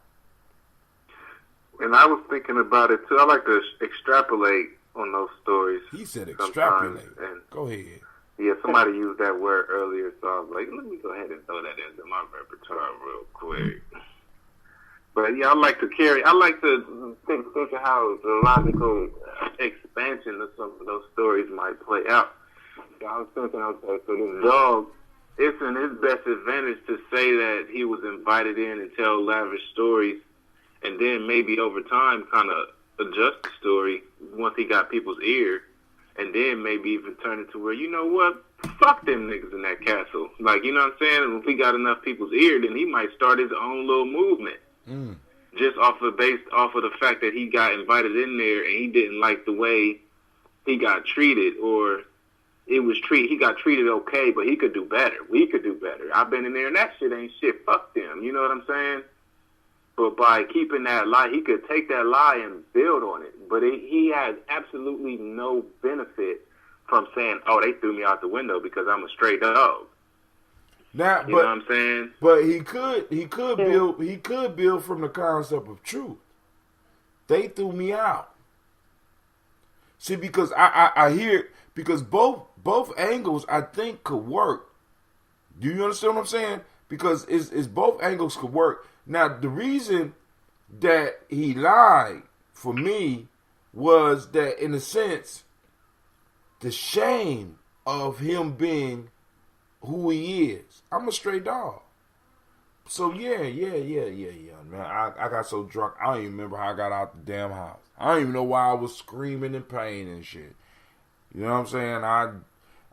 And I was thinking about it too. I like to extrapolate on those stories. He said extrapolate. And go ahead. Yeah, somebody used that word earlier, so I was like, let me go ahead and throw that into my repertoire real quick. But yeah, I like to think of how the logical expansion of some of those stories might play out. So I was thinking, okay, so this dog, it's in his best advantage to say that he was invited in and tell lavish stories, and then maybe over time kind of adjust the story once he got people's ear, and then maybe even turn it to where, you know what, fuck them niggas in that castle. Like, you know what I'm saying? If he got enough people's ear, then he might start his own little movement. Just based off of the fact that he got invited in there and he didn't like the way he got treated, or he got treated okay, but he could do better. We could do better. I've been in there and that shit ain't shit. Fuck them. You know what I'm saying? But by keeping that lie, he could take that lie and build on it. But he has absolutely no benefit from saying, oh, they threw me out the window because I'm a stray dog. Now, you know what I'm saying? But he could build from the concept of truth. They threw me out. See, because I hear, because both angles I think could work. Do you understand what I'm saying? Because it's both angles could work. Now, the reason that he lied for me was that, in a sense, the shame of him being who he is. I'm a stray dog. So yeah, man. I got so drunk, I don't even remember how I got out the damn house. I don't even know why I was screaming in pain and shit. You know what I'm saying?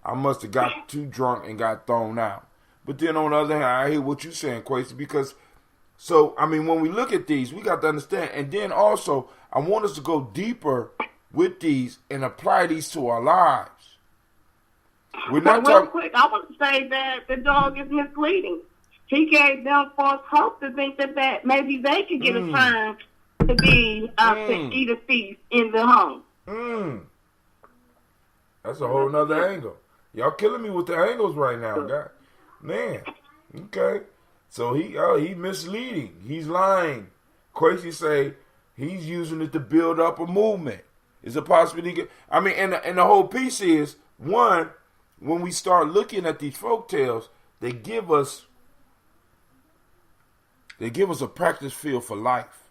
I must have got too drunk and got thrown out. But then on the other hand, I hear what you're saying, Quasi, because, so, I mean, when we look at these, we got to understand. And then also, I want us to go deeper with these and apply these to our lives. We're not real quick, I want to say that the dog is misleading. He gave them false hope to think that maybe they could get a turn to be to eat a feast in the home. That's a whole nother angle. Y'all killing me with the angles right now, guy. Man, okay. So he misleading. He's lying. Quasi say he's using it to build up a movement. Is a possibility? I mean, and the whole piece is, one, when we start looking at these folk tales, they give us a practice field for life.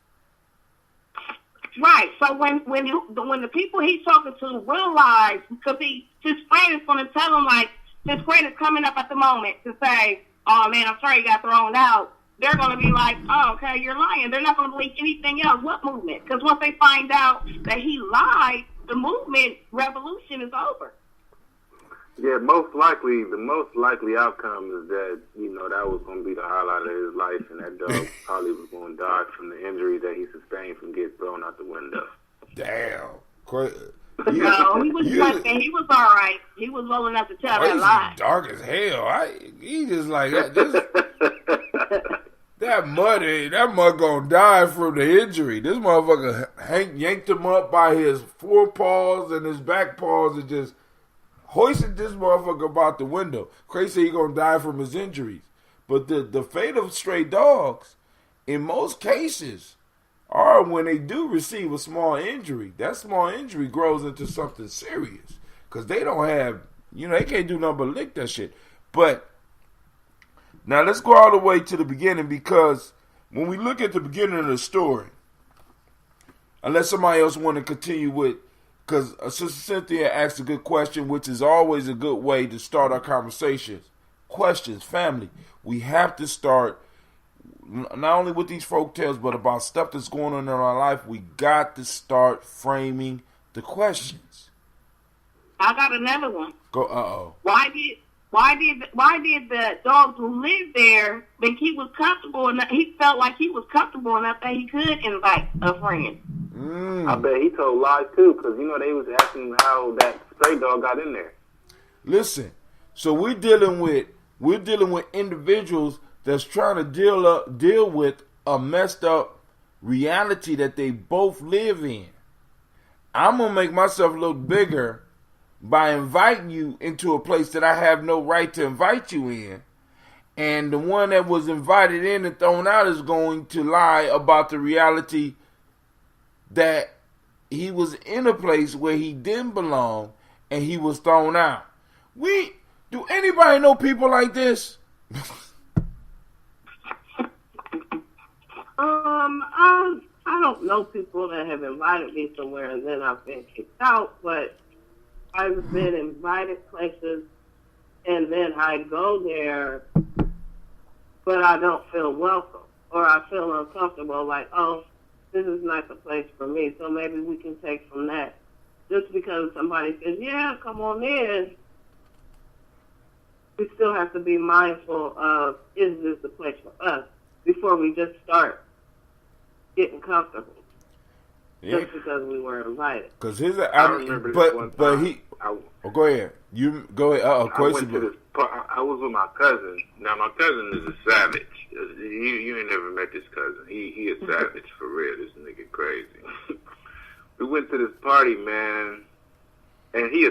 Right. So when the people he's talking to realize, because his friend is going to tell him, like, his friend is coming up at the moment to say, oh man, I'm sorry you got thrown out. They're going to be like, oh, okay, you're lying. They're not going to believe anything else. What movement? Because once they find out that he lied, the movement revolution is over. Yeah, the most likely outcome is that, you know, that was going to be the highlight of his life, and that dog probably was going to die from the injury that he sustained from getting thrown out the window. Damn. No, he was like that. He was all right. He was well enough to tell that lie. Dark as hell. He just like that. That mud gonna die from the injury. This motherfucker yanked him up by his forepaws and his back paws and just hoisted this motherfucker about the window. Crazy, he gonna die from his injuries. But the fate of stray dogs, in most cases, are when they do receive a small injury. That small injury grows into something serious because they don't have, they can't do nothing but lick that shit. But now let's go all the way to the beginning, because when we look at the beginning of the story, unless somebody else want to continue with, because Sister Cynthia asked a good question, which is always a good way to start our conversations. Questions, family. We have to start not only with these folk tales, but about stuff that's going on in our life. We got to start framing the questions. I got another one. Go. Why did the dogs who lived there think he was comfortable enough? He felt like he was comfortable enough that he could invite a friend. I bet he told lies too, because they was asking how that stray dog got in there. Listen, so we're dealing with individuals that's trying to deal with a messed up reality that they both live in. I'm gonna make myself look bigger by inviting you into a place that I have no right to invite you in, and the one that was invited in and thrown out is going to lie about the reality that he was in a place where he didn't belong and he was thrown out. Do anybody know people like this? I don't know people that have invited me somewhere and then I've been kicked out, but I've been invited places and then I go there, but I don't feel welcome, or I feel uncomfortable, like, oh, this is not the place for me, so maybe we can take from that. Just because somebody says, yeah, come on in, we still have to be mindful of, is this the place for us, before we just start getting comfortable. Yeah. Just because we were invited. Because I remember this one time. Go ahead. You go ahead. I went to this I was with my cousin. Now my cousin is a savage. You ain't never met this cousin. He a savage for real. This nigga crazy. We went to this party, man, and he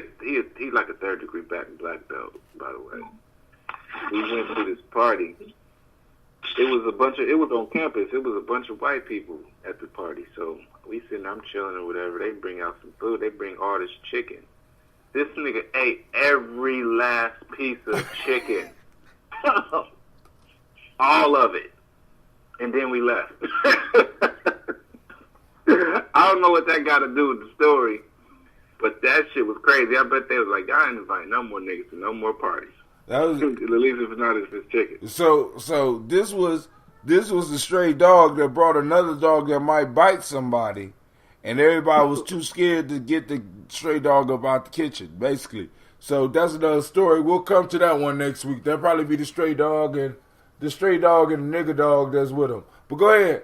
like a third degree black belt, by the way. We went to this party. It was on campus. It was a bunch of white people at the party. So we sitting, I'm chilling or whatever. They bring out some food. They bring all this chicken. This nigga ate every last piece of chicken. All of it. And then we left. I don't know what that got to do with the story, but that shit was crazy. I bet they was like, I ain't inviting no more niggas to no more parties. That was at least if it's not as chicken. So this was the stray dog that brought another dog that might bite somebody, and everybody was too scared to get the stray dog up out the kitchen, basically. So that's another story. We'll come to that one next week. That'll probably be the stray dog and the nigger dog that's with him. But go ahead.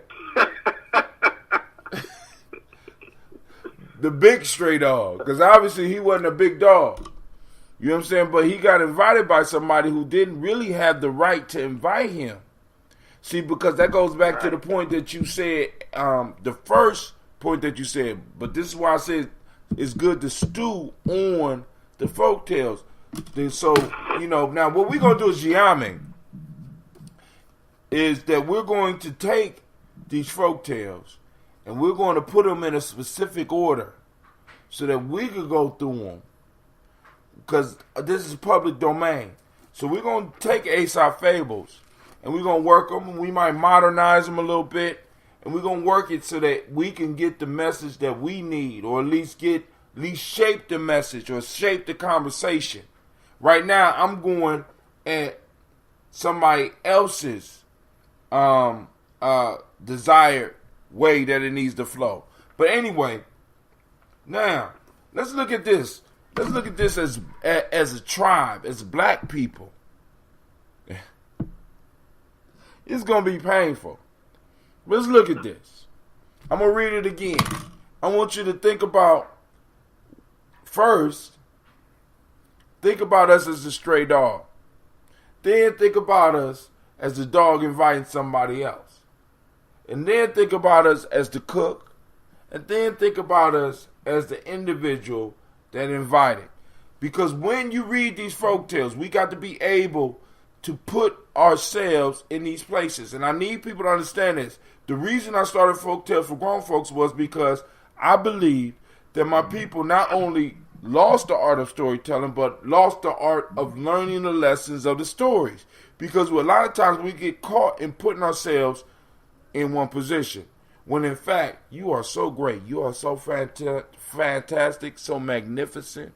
The big stray dog, because obviously he wasn't a big dog. You know what I'm saying? But he got invited by somebody who didn't really have the right to invite him. See, because that goes back to the point that you said, the first point that you said. But this is why I said it's good to stew on the folk tales. So, now what we're going to do is Gye-Nyame. Is that we're going to take these folk tales and we're going to put them in a specific order so that we could go through them. Because this is public domain. So we're going to take Aesop fables and we're going to work them, and we might modernize them a little bit, and we're going to work it so that we can get the message that we need, or at least shape the message or shape the conversation. Right now, I'm going at somebody else's desired way that it needs to flow. But anyway, now let's look at this. Let's look at this as a tribe, as black people. It's going to be painful. Let's look at this. I'm going to read it again. I want you to think about First, think about us as a stray dog. Then think about us as the dog inviting somebody else. And then think about us as the cook. And then think about us as the individual that invited. Because when you read these folk tales, we got to be able to put ourselves in these places. And I need people to understand this. The reason I started folk tales for grown folks was because I believe that my people not only lost the art of storytelling, but lost the art of learning the lessons of the stories. Because a lot of times we get caught in putting ourselves in one position, when in fact, you are so great, you are so fantastic, so magnificent,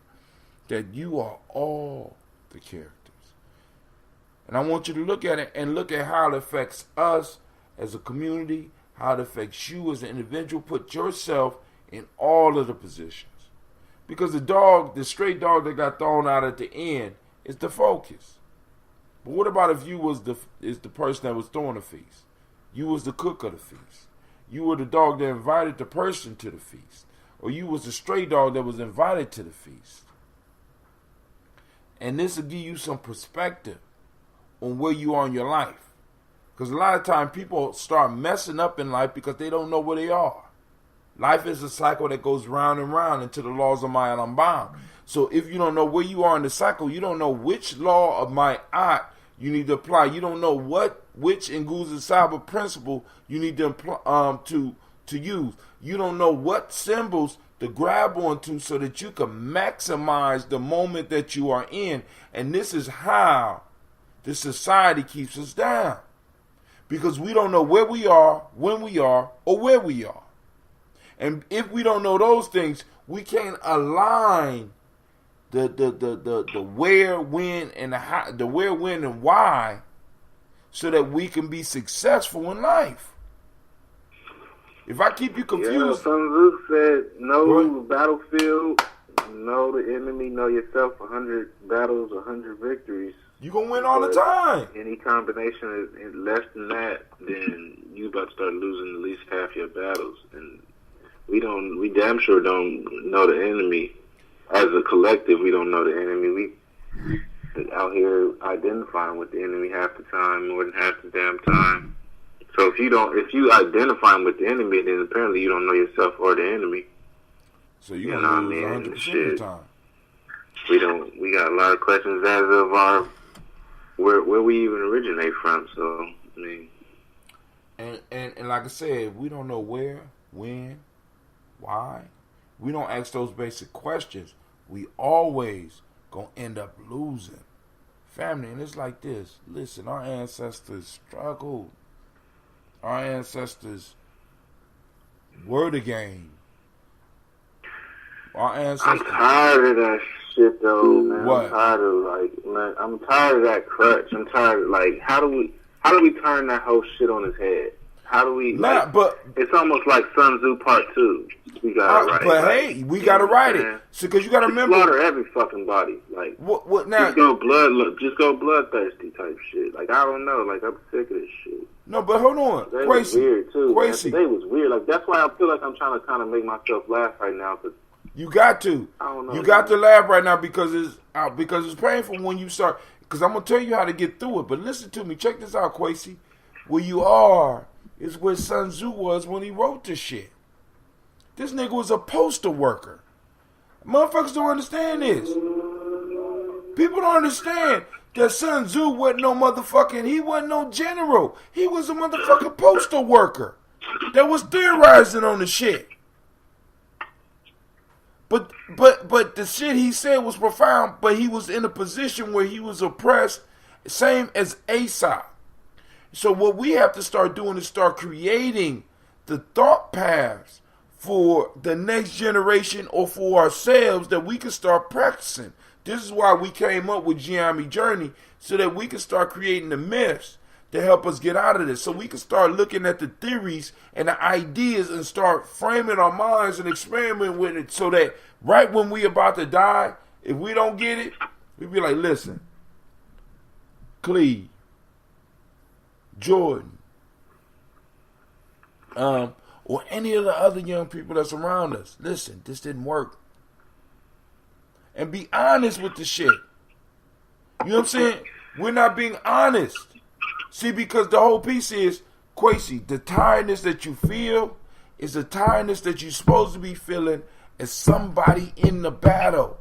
that you are all the characters. And I want you to look at it and look at how it affects us as a community, how it affects you as an individual. Put yourself in all of the positions. Because the stray dog that got thrown out at the end is the focus. But what about if you was the person that was throwing the feast? You was the cook of the feast. You were the dog that invited the person to the feast. Or you was the stray dog that was invited to the feast. And this will give you some perspective on where you are in your life. Because a lot of times people start messing up in life because they don't know where they are. Life is a cycle that goes round and round until the laws of Ma'at unbound. So if you don't know where you are in the cycle, you don't know which law of Ma'at you need to apply. You don't know which Nguzo Saba principle you need to use. You don't know what symbols to grab onto so that you can maximize the moment that you are in. And this is how this society keeps us down. Because we don't know where we are, when we are, or where we are. And if we don't know those things, we can't align the where, when, and the where, when, and why, so that we can be successful in life. If I keep you confused, Sun Tzu said, "Know the battlefield, know the enemy, know yourself. 100 battles, 100 victories. You gonna win all the time. Any combination is less than that, then you about to start losing at least half your battles. And we damn sure don't know the enemy. As a collective, we don't know the enemy. We out here identifying with the enemy half the time, more than half the damn time. So if you identify with the enemy, then apparently you don't know yourself or the enemy. So you know what I mean? 100% of the time. We got a lot of questions as of our where we even originate from. So I mean, and like I said, we don't know where, when, why. We don't ask those basic questions. We always gonna end up losing, family. And it's like this. Listen, our ancestors struggled. Our ancestors were the game. Our ancestors. I'm tired of that shit, though, man. What? I'm tired of that crutch. I'm tired of, how do we turn that whole shit on his head? How do we? But it's almost like Sun Tzu Part 2. We got to write it. But hey, we got to write it. So, because you got to remember, slaughter every fucking body. What now? Just go bloodthirsty type shit. I don't know. I'm sick of this shit. No, but hold on. They was weird too. They was weird. That's why I feel like I'm trying to kind of make myself laugh right now. Cause you got to. I don't know. You got to laugh right now because it's painful when you start. Because I'm gonna tell you how to get through it. But listen to me. Check this out, Kwesi. Where you are is where Sun Tzu was when he wrote this shit. This nigga was a postal worker. Motherfuckers don't understand this. People don't understand that Sun Tzu wasn't no motherfucking, he wasn't no general. He was a motherfucking postal worker that was theorizing on the shit. But the shit he said was profound, but he was in a position where he was oppressed, same as Aesop. So what we have to start doing is start creating the thought paths for the next generation or for ourselves that we can start practicing. This is why we came up with Gye-Nyame Journey, so that we can start creating the myths to help us get out of this. So we can start looking at the theories and the ideas and start framing our minds and experiment with it, so that right when we about to die, if we don't get it, we be like, listen, Cleve, Jordan, or any of the other young people that's around us, listen, this didn't work. and be honest with the shit. You know what I'm saying? We're not being honest. See, because the whole piece is, Quasi, the tiredness that you feel is the tiredness that you're supposed to be feeling as somebody in the battle.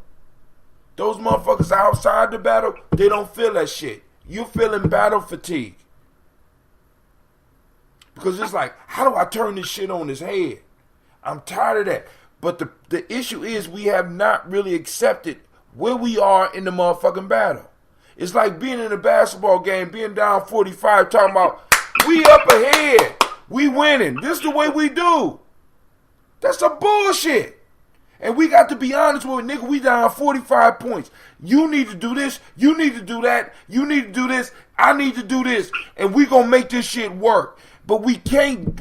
Those motherfuckers outside the battle, they don't feel that shit. You're feeling battle fatigue. Because it's like, how do I turn this shit on his head? I'm tired of that. But the issue is we have not really accepted where we are in the motherfucking battle. It's like being in a basketball game, being down 45, talking about, we up ahead, we winning. This is the way we do. That's some bullshit. And we got to be honest with it, nigga, we down 45 points. You need to do this, you need to do that, you need to do this, I need to do this, and we gonna make this shit work. But we can't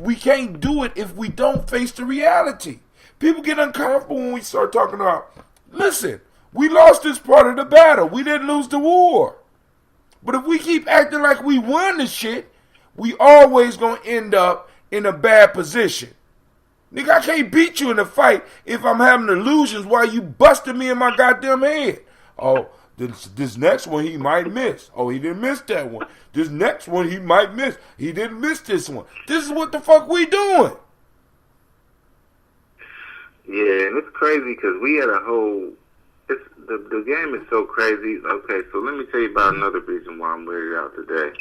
do it if we don't face the reality. People get uncomfortable when we start talking about, listen, we lost this part of the battle. We didn't lose the war. But if we keep acting like we won this shit, we always gonna end up in a bad position. Nigga, I can't beat you in a fight if I'm having illusions while you busting me in my goddamn head. Oh, this next one he might miss. Oh, he didn't miss that one. This next one he might miss. He didn't miss this one. This is what the fuck we doing. Yeah, and it's crazy because we had a whole... The game is so crazy. Okay, so let me tell you about another reason why I'm weirded out today.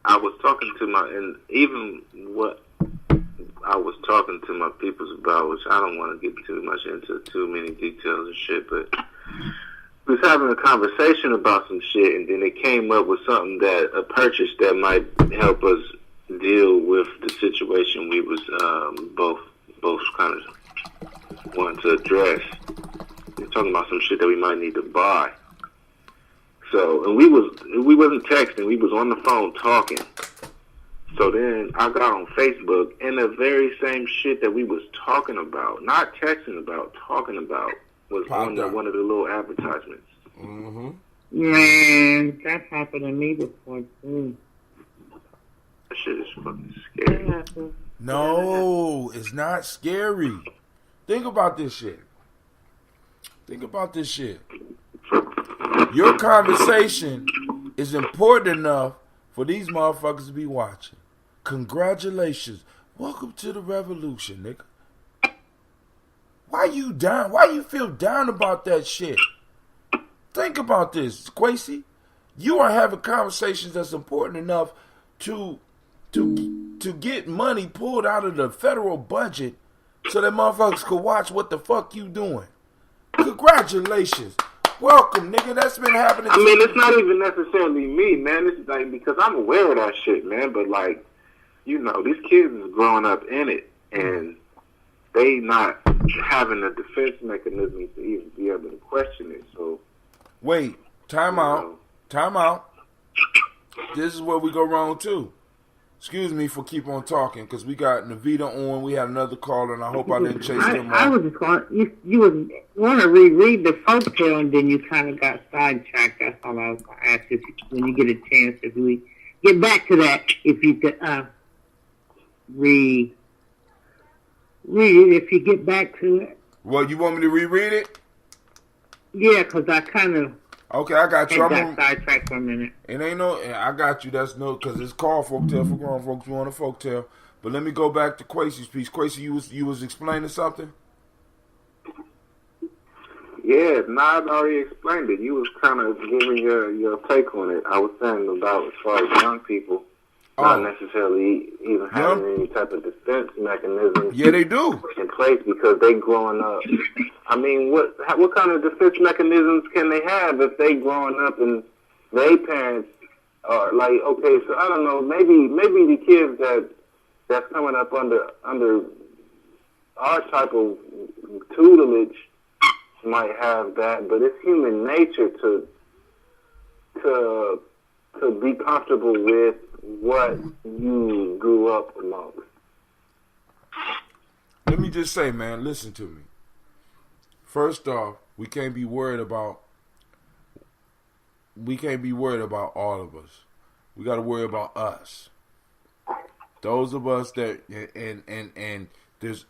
I was talking to and even what I was talking to my peoples about, which I don't want to get too much into too many details and shit, but we was having a conversation about some shit, and then it came up with something a purchase that might help us deal with the situation we was both kind of wanting to address. We're talking about some shit that we might need to buy. So, and we wasn't texting, we was on the phone talking. So then I got on Facebook, and the very same shit that we was talking about, not texting about, talking about, was on one of the little advertisements. Mm-hmm. Man, that's happened to me before, too. That shit is fucking scary. No, it's not scary. Think about this shit. Your conversation is important enough for these motherfuckers to be watching. Congratulations. Welcome to the revolution, nigga. Why you down? Why you feel down about that shit? Think about this, Quasi. You are having conversations that's important enough to get money pulled out of the federal budget so that motherfuckers could watch what the fuck you doing. Congratulations. Welcome, nigga. That's been happening. I mean, it's not even necessarily me, man. It's like, because I'm aware of that shit, man. But, like, you know, these kids is growing up in it, and they not having a defense mechanism to even be able to question it. So, wait, time out. This is where we go wrong too. Excuse me for keep on talking, because we got Navita on. We had another caller, and I hope I didn't chase them off. I was just going. You was want to reread the folk tale, and then you kind of got sidetracked. That's all I was going to ask you when you get a chance. If we get back to that, if you could read it, if you get back to it. Well, you want me to reread it? Yeah, because I kind of. Okay, I got you. I got sidetracked for a minute. It ain't no. I got you. That's no, because it's called folktale for grown folks. We want a folktale. But let me go back to Quasi's piece. Quasi, you was explaining something. Yeah, I'd already explained it. You was kind of giving your take on it. I was saying about as far as young people not necessarily even having any type of defense mechanism. Yeah, they do in place because they growing up. I mean, what kind of defense mechanisms can they have if they growing up and their parents are like, okay, so I don't know, maybe the kids that's coming up under our type of tutelage might have that, but it's human nature to be comfortable with what you grew up amongst. Let me just say, man, listen to me. First off, we can't be worried about all of us. We got to worry about us. Those of us that and there's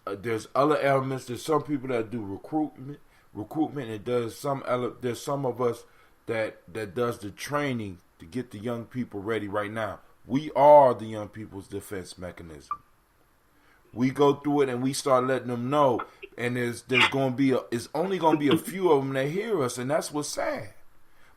other elements. There's some people that do recruitment, recruitment, and there's some of us that does the training to get the young people ready right now. We are the young people's defense mechanism. We go through it and we start letting them know, and there's only going to be a few of them that hear us, and that's what's sad.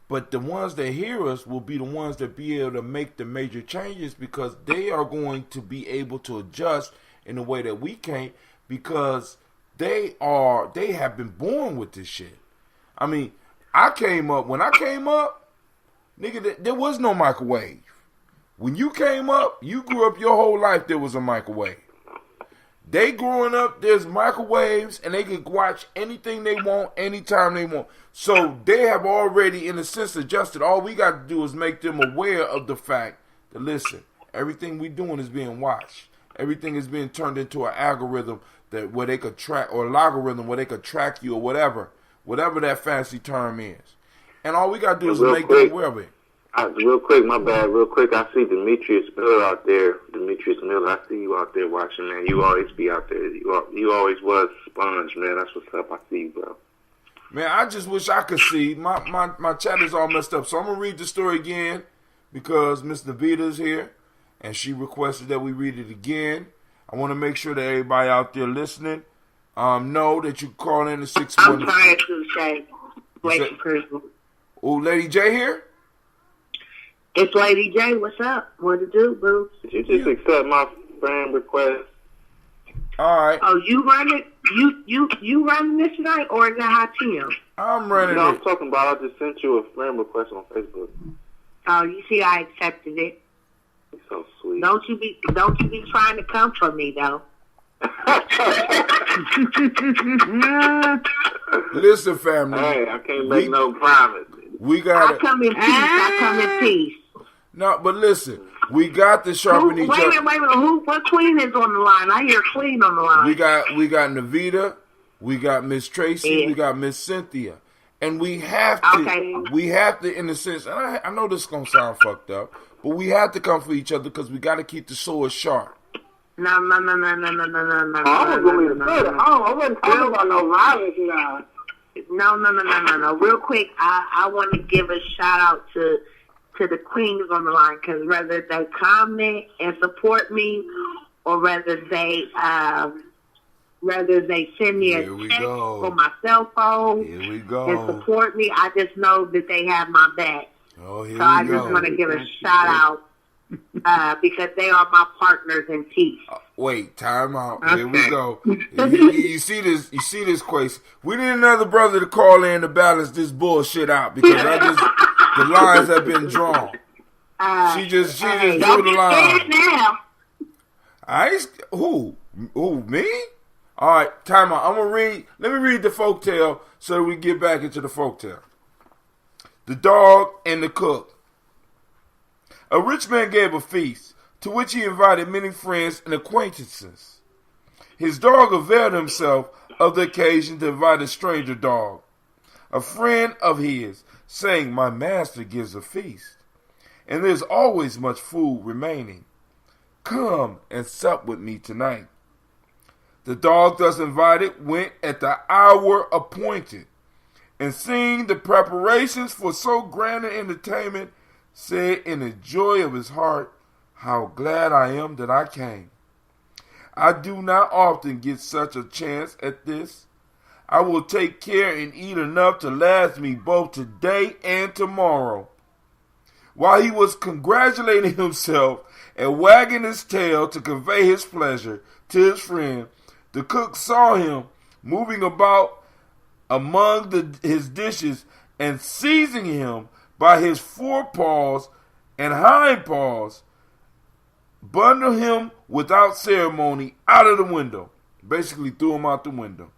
But the ones that hear us will be the ones that be able to make the major changes, because they are going to be able to adjust in a way that we can't, because they have been born with this shit. I mean, when I came up, nigga, there was no microwave. When you came up, you grew up your whole life, there was a microwave. They growing up, there's microwaves, and they can watch anything they want, anytime they want. So they have already, in a sense, adjusted. All we got to do is make them aware of the fact that, listen, everything we doing is being watched. Everything is being turned into an algorithm where they could track, or a logarithm where they could track you, or whatever that fancy term is. And all we got to do is make them aware of it. Real quick, my bad. Real quick, I see Demetrius Miller out there. Demetrius Miller, I see you out there watching, man. You always be out there. You always was Sponge, man. That's what's up. I see you, bro. Man, I just wish I could see. My chat is all messed up. So I'm going to read the story again because Miss Navita is here, and she requested that we read it again. I want to make sure that everybody out there listening know that you call in the 614. I'm trying to say, Lady Crystal. Oh, Lady J here? It's Lady J. What's up? What to do, boo? Did you just accept my friend request? All right. Oh, you running? You running this tonight, or is that Hot Tim? I'm running. No, I'm talking about. I just sent you a friend request on Facebook. Oh, you see, I accepted it. You're so sweet. Don't you be trying to come for me though. Listen, family. Hey, I can't make no promise. I come in peace. I come in peace. No, but listen, we got to sharpen each other. Wait a minute. What queen is on the line? I hear queen on the line. We got Navita, we got Miss Tracy, we got Miss Cynthia, and we have to, in a sense. And I know this is gonna sound fucked up, but we have to come for each other because we got to keep the sword sharp. No. I wasn't talking about no violence now. No. Real quick, I want to give a shout out to the queens on the line, because whether they comment and support me, or whether they send me a text on my cell phone and support me, I just know that they have my back. I just want to give a shout out because they are my partners in peace. Wait, time out. Okay. Here we go. You see this? You see this, Quace? We need another brother to call in to balance this bullshit out, because the lines have been drawn. She just drew the line. Now. Who me? All right, time out. Let me read the folktale so that we get back into the folktale. The Dog and the Cook. A rich man gave a feast, to which he invited many friends and acquaintances. His dog availed himself of the occasion to invite a stranger dog, a friend of his, saying, "My master gives a feast, and there's always much food remaining. Come and sup with me tonight." The dog, thus invited, went at the hour appointed, and seeing the preparations for so grand an entertainment, said in the joy of his heart, "How glad I am that I came. I do not often get such a chance at this. I will take care and eat enough to last me both today and tomorrow." While he was congratulating himself and wagging his tail to convey his pleasure to his friend, the cook saw him moving about among his dishes, and seizing him by his forepaws and hind paws, bundled him without ceremony out of the window. Basically threw him out the window.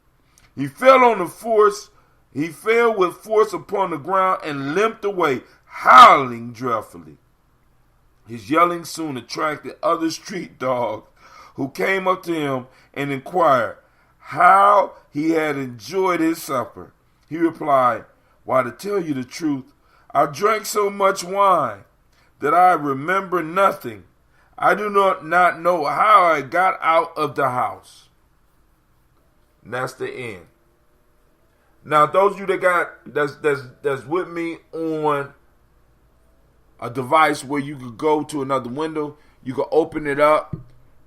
He fell with force upon the ground and limped away, howling dreadfully. His yelling soon attracted other street dogs, who came up to him and inquired how he had enjoyed his supper. He replied, "Why, to tell you the truth, I drank so much wine that I remember nothing. I do not know how I got out of the house." And that's the end. Now, those of you that's with me on a device where you could go to another window, you can open it up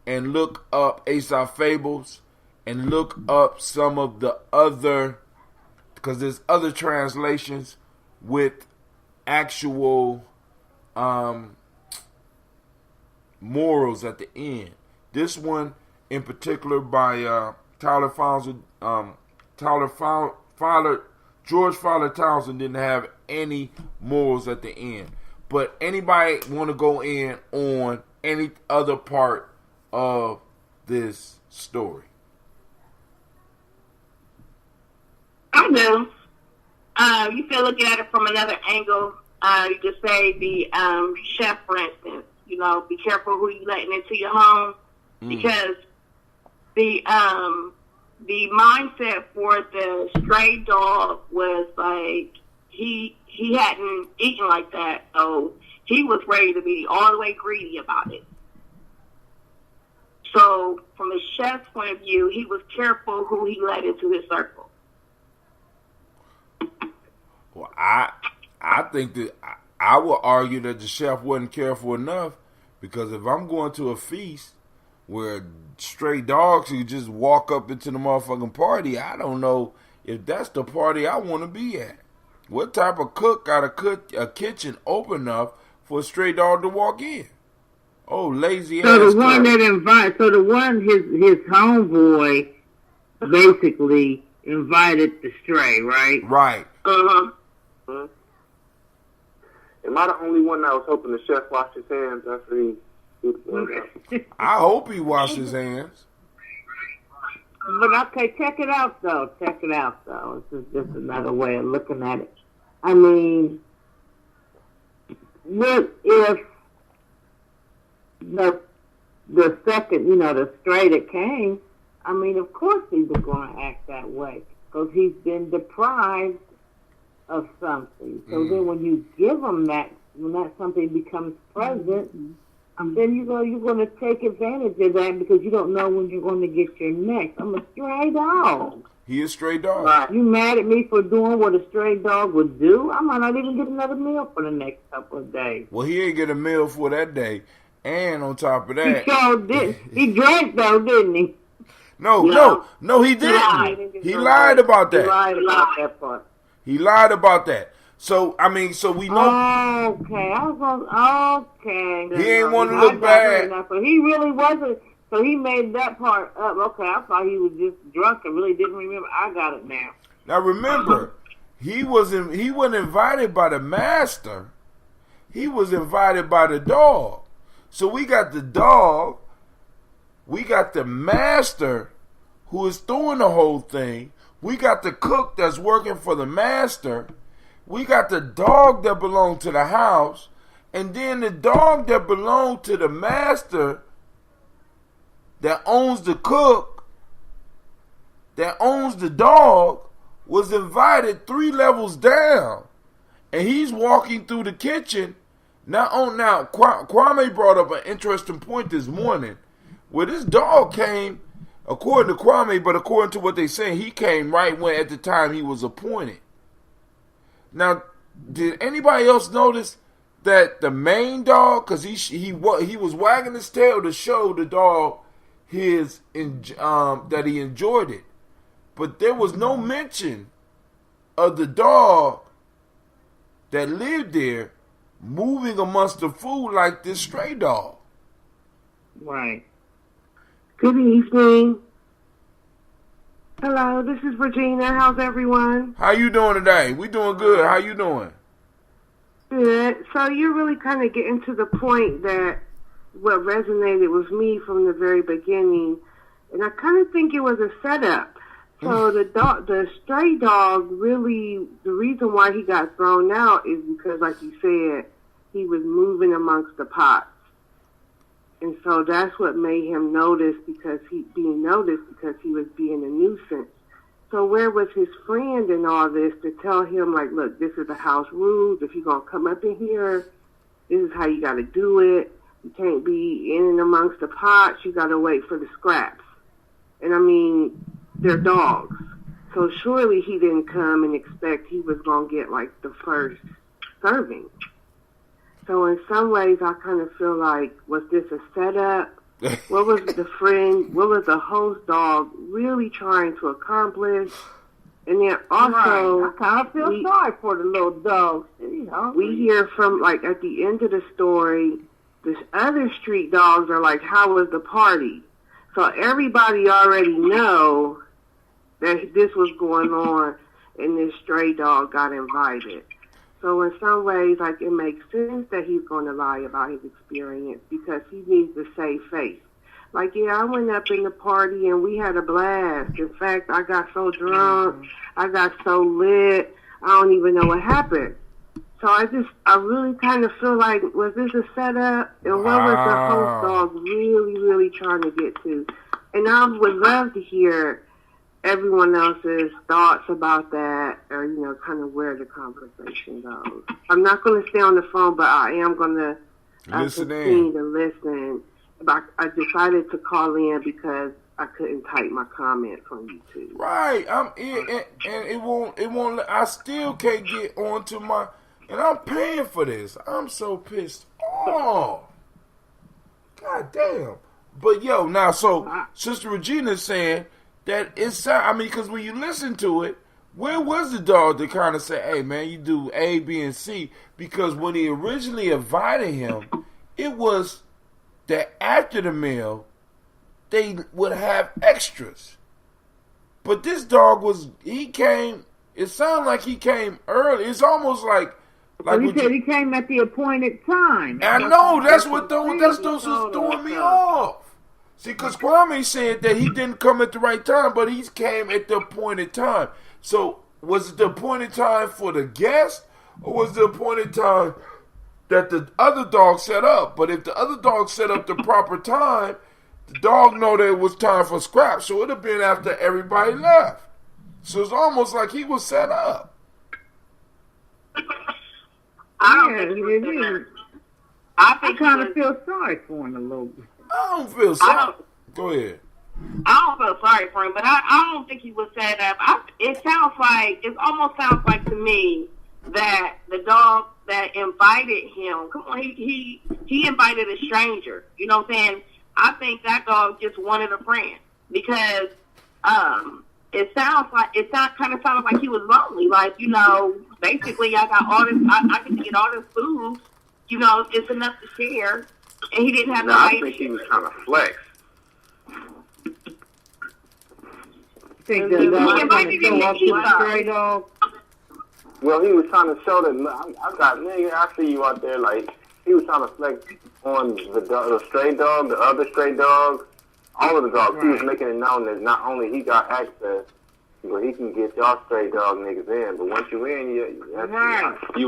and look up Aesop Fables and look up some of the other, because there's other translations with actual morals at the end. This one in particular by George Fowler Townsend didn't have any morals at the end. But anybody want to go in on any other part of this story? I do. You can look at it from another angle. You could say the chef, for instance. You know, be careful who you letting into your home, because the mindset for the stray dog was like he hadn't eaten like that, so he was ready to be all the way greedy about it. So from the chef's point of view, he was careful who he let into his circle. Well, I think that I would argue that the chef wasn't careful enough, because if I'm going to a feast where stray dogs can just walk up into the motherfucking party, I don't know if that's the party I want to be at. What type of cook got a kitchen open enough for a stray dog to walk in? Oh, lazy ass. So the one that his homeboy basically invited the stray, right? Right. Uh-huh. Am I the only one that was hoping the chef washed his hands after he I hope he washed his hands. But okay, check it out though. This is just another way of looking at it. I mean, what if the second, the stray that came, I mean, of course he was going to act that way, because he's been deprived of something. So then when you give him that, when that something becomes present, then you're going to take advantage of that, because you don't know when you're going to get your next. I'm a stray dog. He a stray dog. Right. You mad at me for doing what a stray dog would do? I might not even get another meal for the next couple of days. Well, he ain't get a meal for that day. And on top of that, he sure did. He drank though, didn't he? No, he didn't. He lied about that. He lied about that part. He lied about that. So, I mean, so we know. Okay, okay. He ain't want to look bad. So he really wasn't. So he made that part up. Okay, I thought he was just drunk and really didn't remember. I got it now. Now remember, he wasn't invited by the master. He was invited by the dog. So we got the dog. We got the master who is doing the whole thing. We got the cook that's working for the master. We got the dog that belonged to the house. And then the dog that belonged to the master, that owns the cook, that owns the dog, was invited 3 levels down. And he's walking through the kitchen. Now, Kwame brought up an interesting point this morning, where this dog came, according to Kwame, but according to what they say, he came right when at the time he was appointed. Now, did anybody else notice that the main dog, because he was wagging his tail to show the dog that he enjoyed it, but there was no mention of the dog that lived there moving amongst the food like this stray dog. Right. Good evening. Hello, this is Regina. How's everyone? How you doing today? We doing good. How you doing? Good. So you're really kind of getting to the point that what resonated with me from the very beginning, and I kind of think it was a setup. So the stray dog, really, the reason why he got thrown out is because, like you said, he was moving amongst the pots. And so that's what made him notice, because he was being a nuisance. So where was his friend in all this to tell him, like, look, this is the house rules. If you're going to come up in here, this is how you got to do it. You can't be in and amongst the pots. You got to wait for the scraps. And I mean, they're dogs. So surely he didn't come and expect he was going to get like the first serving. So in some ways, I kind of feel like, was this a setup? What was the host dog really trying to accomplish? And then also, I kind of feel sorry for the little dogs. We hear from, like, at the end of the story, the other street dogs are like, how was the party? So everybody already know that this was going on and this stray dog got invited. So in some ways, like, it makes sense that he's going to lie about his experience because he needs to save face. Like, yeah, I went up in the party and we had a blast. In fact, I got so drunk, I got so lit, I don't even know what happened. So I really kind of feel like, was this a setup? And what was the host dog really, really trying to get to? And I would love to hear everyone else's thoughts about that, or, kind of where the conversation goes. I'm not going to stay on the phone, but I am going to continue to listen. But I decided to call in because I couldn't type my comments on YouTube. Right. And it won't, I still can't get onto my, and I'm paying for this. I'm so pissed off. God damn. But yo, now, so Sister Regina's saying that it's, because when you listen to it, where was the dog to kind of say, hey, man, you do A, B, and C? Because when he originally invited him, it was that after the meal, they would have extras. But this dog it sounded like he came early. It's almost like he said he came at the appointed time. I know, that's what's throwing me off. See, because Kwame said that he didn't come at the right time, but he came at the appointed time. So, was it the appointed time for the guest, or was it the appointed time that the other dog set up? But if the other dog set up the proper time, the dog know that it was time for scrap, so it would have been after everybody left. So it's almost like he was set up. I kind of feel sorry for him a little bit. I don't feel sorry. Go ahead. I don't feel sorry for him, but I don't think he was set up. It almost sounds like to me that the dog that invited him, come on, he invited a stranger. You know what I'm saying? I think that dog just wanted a friend because it kind of sounded like he was lonely. Like, basically I got all this, I get to get all this food. It's enough to share. And he didn't have I think he was trying to flex. Well, he was trying to show that I got nigga. I see you out there. Like, he was trying to flex on the stray dog, the other stray dogs, all of the dogs. Right. He was making it known that not only he got access, but he can get y'all stray dog niggas in. But once you in, you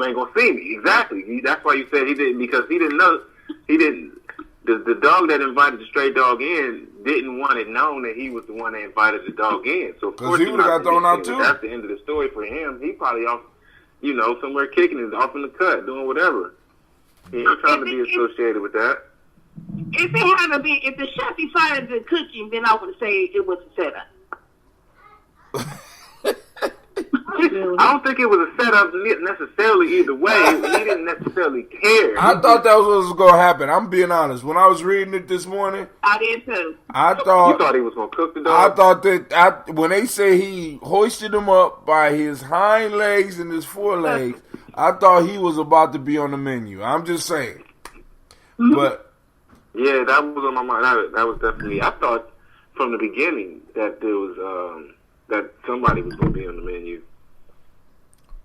ain't gonna see me. Exactly. That's why you said he didn't, because he didn't know. He didn't. The dog that invited the stray dog in didn't want it known that he was the one that invited the dog in. So of course he would have got thrown out too. That's the end of the story for him. He probably off, somewhere kicking it, off in the cut, doing whatever. He ain't trying to be associated with that. If the chef decided to cook him, then I would say it was a setup. I don't think it was a setup necessarily either way. He didn't necessarily care. I thought that was what was going to happen. I'm being honest. When I was reading it this morning, I did too. You thought he was going to cook the dog? I thought that when they say he hoisted him up by his hind legs and his forelegs, I thought he was about to be on the menu. I'm just saying. Mm-hmm. But yeah, that was on my mind. That was definitely. I thought from the beginning that there was that somebody was going to be on the menu.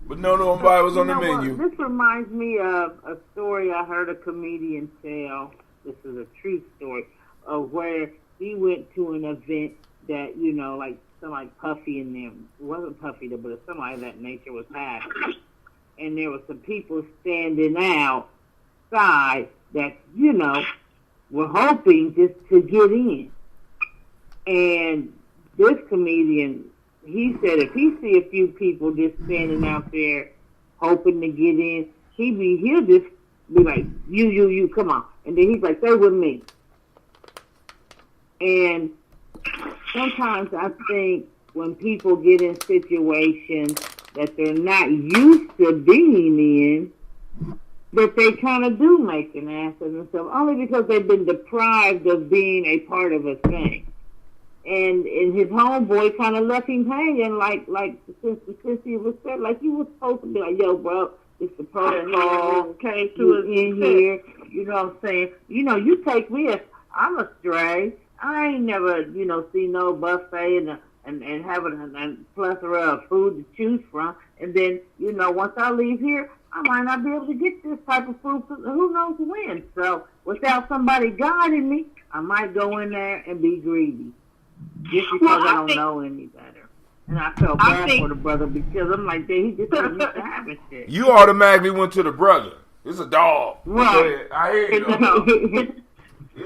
But nobody was on the menu. This reminds me of a story I heard a comedian tell. This is a true story of where he went to an event that, like somebody Puffy and them, it wasn't Puffy, but somebody of that nature was having. And there were some people standing outside that, were hoping just to get in. And this comedian, he said if he see a few people just standing out there hoping to get in, he'll just be like, you, come on. And then he's like, stay with me. And sometimes I think when people get in situations that they're not used to being in, that they kind of do make an ass of themselves, only because they've been deprived of being a part of a thing. And his homeboy kind of left him hanging, like since he was said, like he was supposed to be like, yo, bro, it's the protocol, came to us in here, you know what I'm saying? You know, you take risks. I'm a stray. I ain't never, you know, seen no buffet and having a plethora of food to choose from. And then, you know, once I leave here, I might not be able to get this type of food, who knows when. So without somebody guiding me, I might go in there and be greedy. Just because I don't know any better. And I felt bad for the brother because I'm like, he just ain't used to having shit. You automatically went to the brother. It's a dog. Right. I hear you.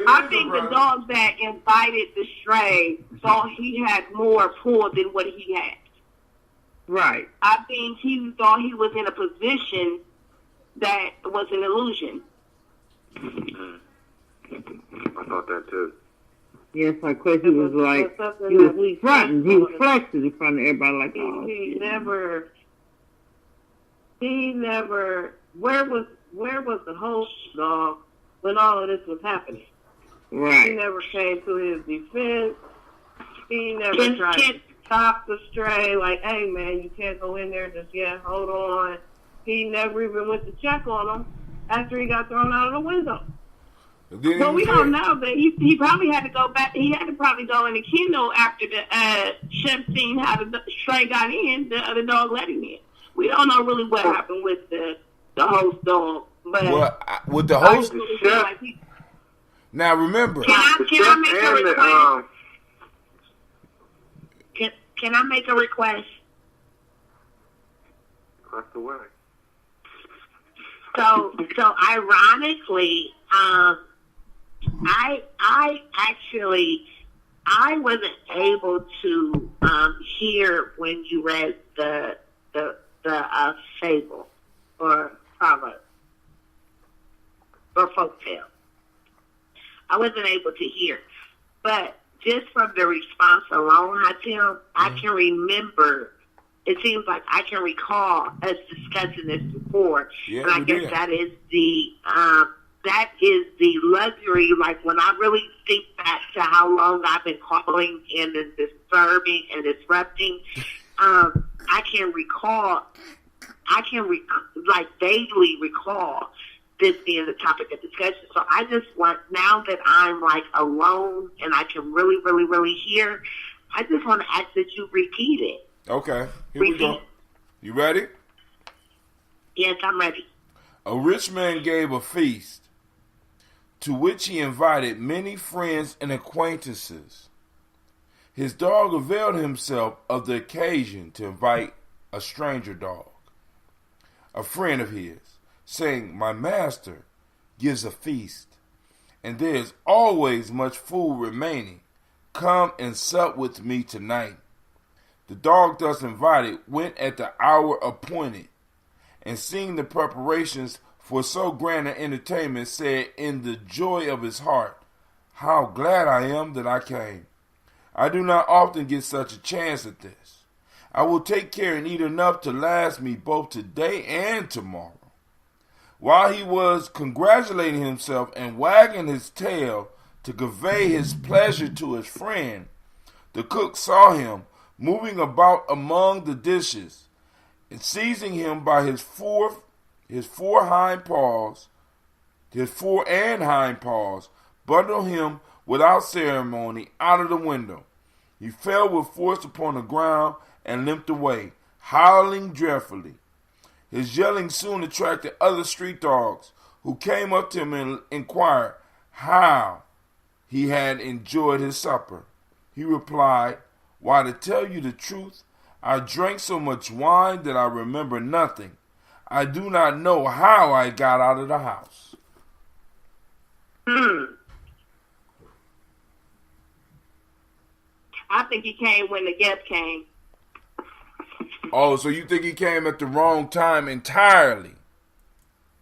I think the dog that invited the stray thought he had more pull than what he had. Right. I think he thought he was in a position that was an illusion. I thought that too. Yes, my question was like, he was fronting, he was flexing in front of everybody like, oh. He never, where was the host dog when all of this was happening? Right. He never came to his defense. He never tried to stop the stray, like, hey man, you can't go in there just yet, hold on. He never even went to check on him after he got thrown out of the window. Well, we don't know, but he probably had to go back. He had to probably go in the kennel after the chef seen how the stray got in. The other dog let him in. We don't know really what happened with the host dog. But with the host, now remember. Can I make a request? Can I make a request? Request away. So ironically, I wasn't able to hear when you read the fable or proverb or folktale. I wasn't able to hear, but just from the response alone, I can remember. It seems like I can recall us discussing this before, and I guess that is the luxury. Like when I really think back to how long I've been calling and disturbing and disrupting, I can vaguely recall this being the topic of discussion. So I just want, now that I'm like alone and I can really, really, really hear, I just want to ask that you repeat it. Okay, here we go. You ready? Yes, I'm ready. A rich man gave a feast, to which he invited many friends and acquaintances. His dog availed himself of the occasion to invite a stranger dog, a friend of his, saying, "My master gives a feast, and there is always much food remaining. Come and sup with me tonight." The dog thus invited went at the hour appointed, and seeing the preparations for so grand an entertainment, said in the joy of his heart, "How glad I am that I came. I do not often get such a chance at this. I will take care and eat enough to last me both today and tomorrow." While he was congratulating himself and wagging his tail to convey his pleasure to his friend, the cook saw him moving about among the dishes, and seizing him by his fore and hind paws, bundled him without ceremony out of the window. He fell with force upon the ground and limped away, howling dreadfully. His yelling soon attracted other street dogs, who came up to him and inquired how he had enjoyed his supper. He replied, "Why, to tell you the truth, I drank so much wine that I remember nothing. I do not know how I got out of the house." I think he came when the guest came. Oh, so you think he came at the wrong time entirely?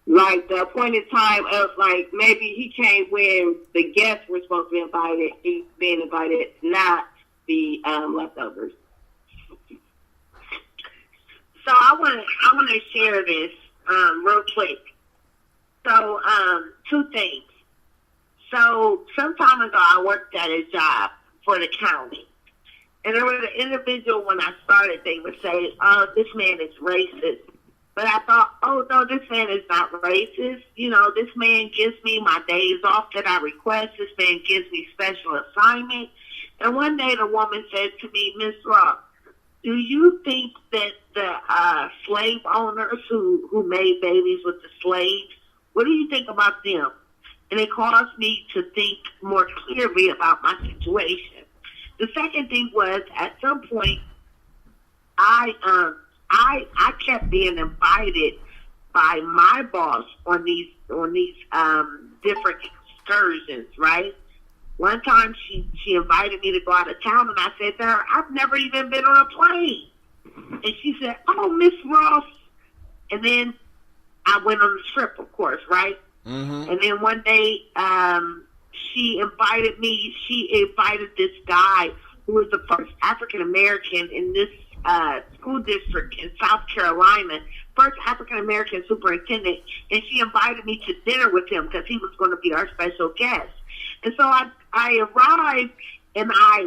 Like the appointed time of, like, maybe he came when the guests were supposed to be invited. He's being invited, not the leftovers. want to share this real quick. So, two things. So, some time ago, I worked at a job for the county. And there was an individual, when I started, they would say, oh, this man is racist. But I thought, oh, no, this man is not racist. You know, this man gives me my days off that I request. This man gives me special assignment. And one day the woman said to me, Miss Ross, do you think that the slave owners who made babies with the slaves, what do you think about them? And it caused me to think more clearly about my situation. The second thing was, at some point, I kept being invited by my boss on these different excursions, right? One time she invited me to go out of town, and I said to her, I've never even been on a plane. And she said, oh, Miss Ross. And then I went on the trip, of course, right? Mm-hmm. And then one day she invited this guy who was the first African-American in this school district in South Carolina, first African-American superintendent, and she invited me to dinner with him because he was going to be our special guest. And so I arrived and I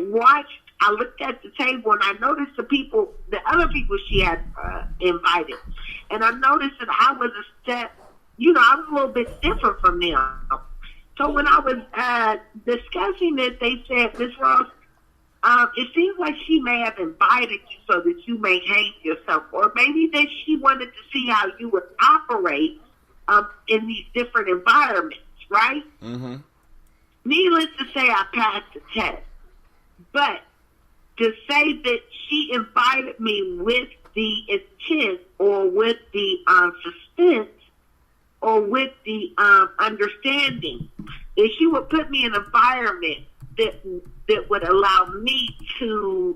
looked at the table and I noticed the other people she had invited. And I noticed that I was I was a little bit different from them. So when I was discussing it, they said, Ms. Ross, it seems like she may have invited you so that you may hang yourself, or maybe that she wanted to see how you would operate in these different environments, right? Mm-hmm. Needless to say, I passed the test. But to say that she invited me with the intent or with the suspense or with the understanding that she would put me in an environment that would allow me to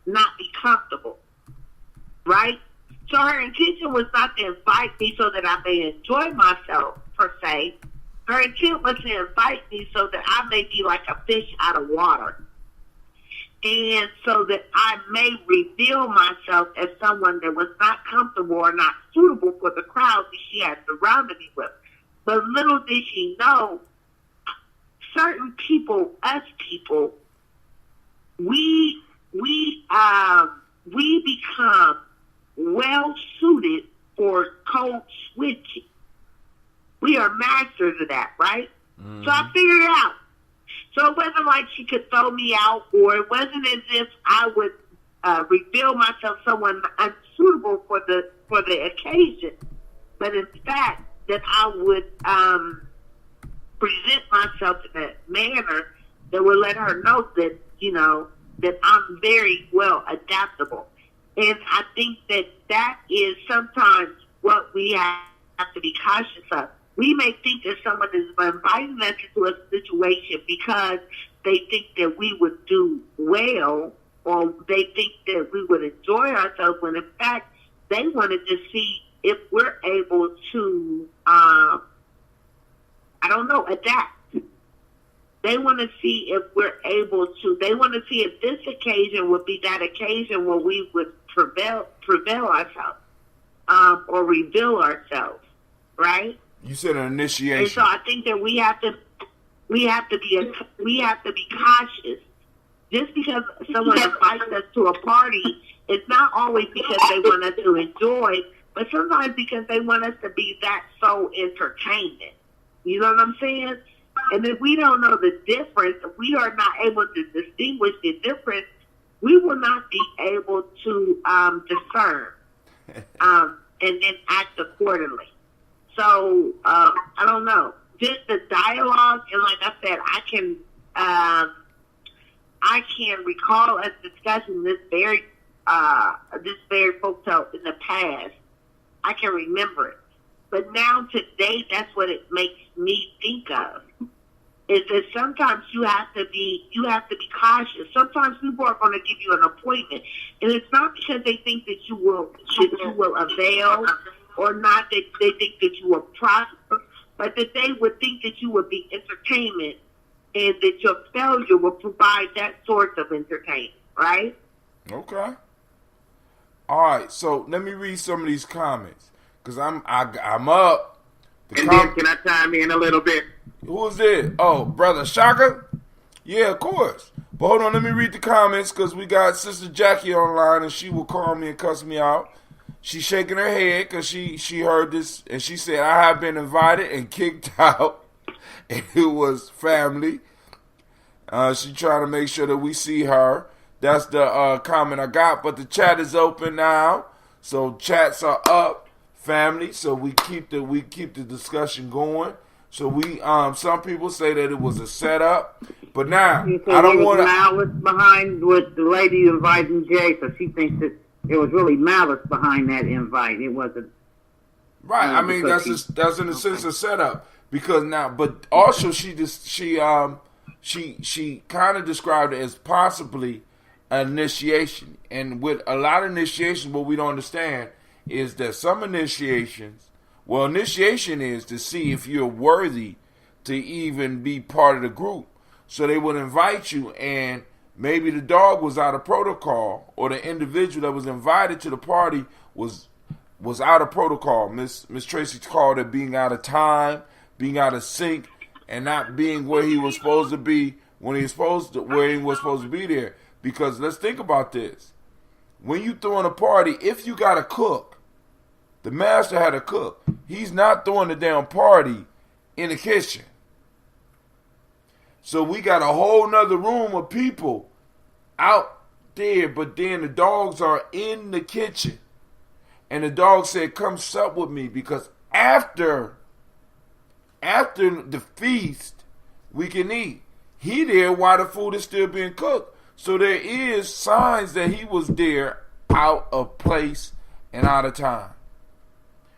not be comfortable, right? So her intention was not to invite me so that I may enjoy myself, per se. Her intent was to invite me so that I may be like a fish out of water. And so that I may reveal myself as someone that was not comfortable or not suitable for the crowd that she had surrounded me with. But little did she know, certain people, us people, we become well suited for code switching. We are masters of that, right? Mm-hmm. So I figured it out. So it wasn't like she could throw me out, or it wasn't as if I would reveal myself someone unsuitable for the occasion. But in fact, that I would present myself in a manner that would let her know that, that I'm very well adaptable. And I think that is sometimes what we have to be cautious of. We may think that someone is inviting us into a situation because they think that we would do well, or they think that we would enjoy ourselves, when in fact they wanted to see if we're able to, adapt. They want to see if we're able to, they want to see if this occasion would be that occasion where we would prevail ourselves, or reveal ourselves, right? You said an initiation. And so I think that we have to be cautious. Just because someone invites us to a party, it's not always because they want us to enjoy, but sometimes because they want us to be that so entertainment. You know what I'm saying? And if we don't know the difference, if we are not able to distinguish the difference, we will not be able to discern and then act accordingly. So, I don't know. Just the dialogue, and like I said, I can recall us discussing this very folktale in the past. I can remember it. But now today, that's what it makes me think of. Is that sometimes you have to be cautious. Sometimes people are going to give you an appointment, and it's not because they think that you will avail, or not that they think that you will prosper, but that they would think that you would be entertainment, and that your failure will provide that source of entertainment, right? Okay. All right, so let me read some of these comments because I'm up. Then can I chime in a little bit? Who is it? Oh, Brother Shaka? Yeah, of course. But hold on, let me read the comments because we got Sister Jackie online and she will call me and cuss me out. She's shaking her head because she heard this and she said, I have been invited and kicked out. And it was family. She trying to make sure that we see her. That's the comment I got. But the chat is open now. So chats are up, family. So we keep the discussion going. So we some people say that it was a setup, but now I don't want to. Malice behind with the lady inviting Jay, so she thinks that there was really malice behind that invite. It wasn't. Right. I mean that's in a sense a setup because now, but also she kind of described it as possibly an initiation, and with a lot of initiation, what we don't understand is that some initiations. Well, initiation is to see if you're worthy to even be part of the group. So they would invite you, and maybe the dog was out of protocol, or the individual that was invited to the party was out of protocol. Miss Tracy called it being out of time, being out of sync, and not being where he was supposed to be where he was supposed to be there. Because let's think about this: when you throwing a party, if you got a cook. The master had a cook. He's not throwing the damn party in the kitchen. So we got a whole nother room of people out there, but then the dogs are in the kitchen. And the dog said, come sup with me because after the feast, we can eat. He there while the food is still being cooked. So there is signs that he was there out of place and out of time.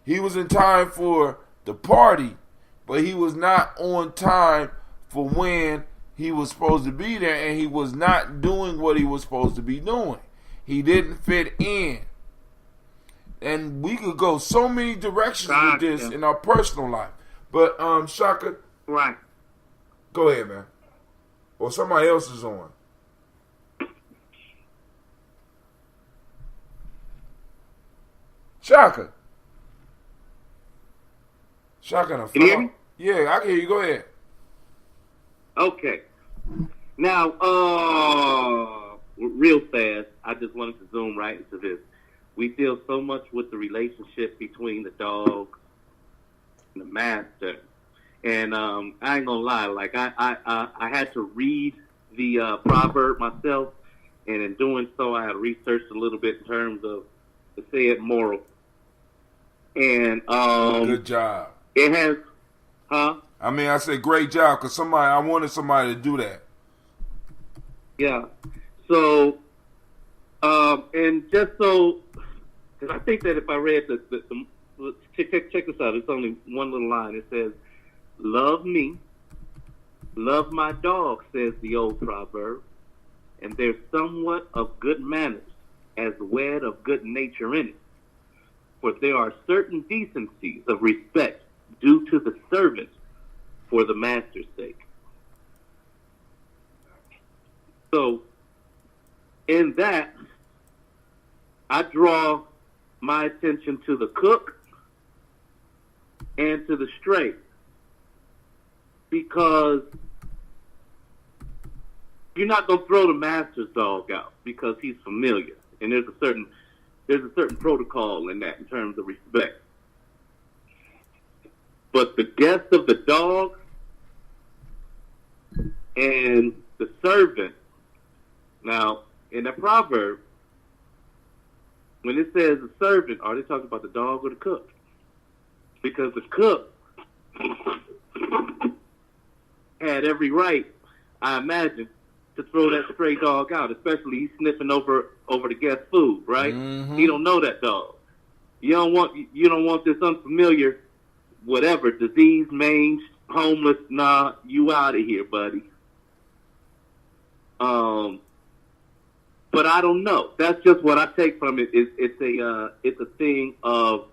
He was in time for the party, but he was not on time for when he was supposed to be there, and he was not doing what he was supposed to be doing. He didn't fit in. And we could go so many directions with this in our personal life. But, Shaka. Right. Go ahead, man. Or somebody else is on. Shaka. Shotgun. Can you hear me? Yeah, I can hear you. Go ahead. Okay. Now, real fast, I just wanted to zoom right into this. We deal so much with the relationship between the dog and the master. And I ain't gonna lie, like I had to read the proverb myself, and in doing so, I had researched a little bit in terms of the said moral. And good job. It has, huh? I mean, I said great job because I wanted somebody to do that. Yeah. So, and just so, because I think that if I read check this out. It's only one little line. It says, "Love me, love my dog," says the old proverb, and there's somewhat of good manners as wed of good nature in it. For there are certain decencies of respect due to the servant for the master's sake. So, in that, I draw my attention to the cook and to the stray, because you're not going to throw the master's dog out because he's familiar, and there's a certain protocol in that in terms of respect. But the guest of the dog and the servant. Now, in the proverb, when it says the servant, are they talking about the dog or the cook? Because the cook had every right, I imagine, to throw that stray dog out, especially he's sniffing over the guest food, right? Mm-hmm. He don't know that dog. You don't want this unfamiliar, whatever, disease, mange, homeless. Nah, you out of here, buddy. But I don't know. That's just what I take from it. It's a thing of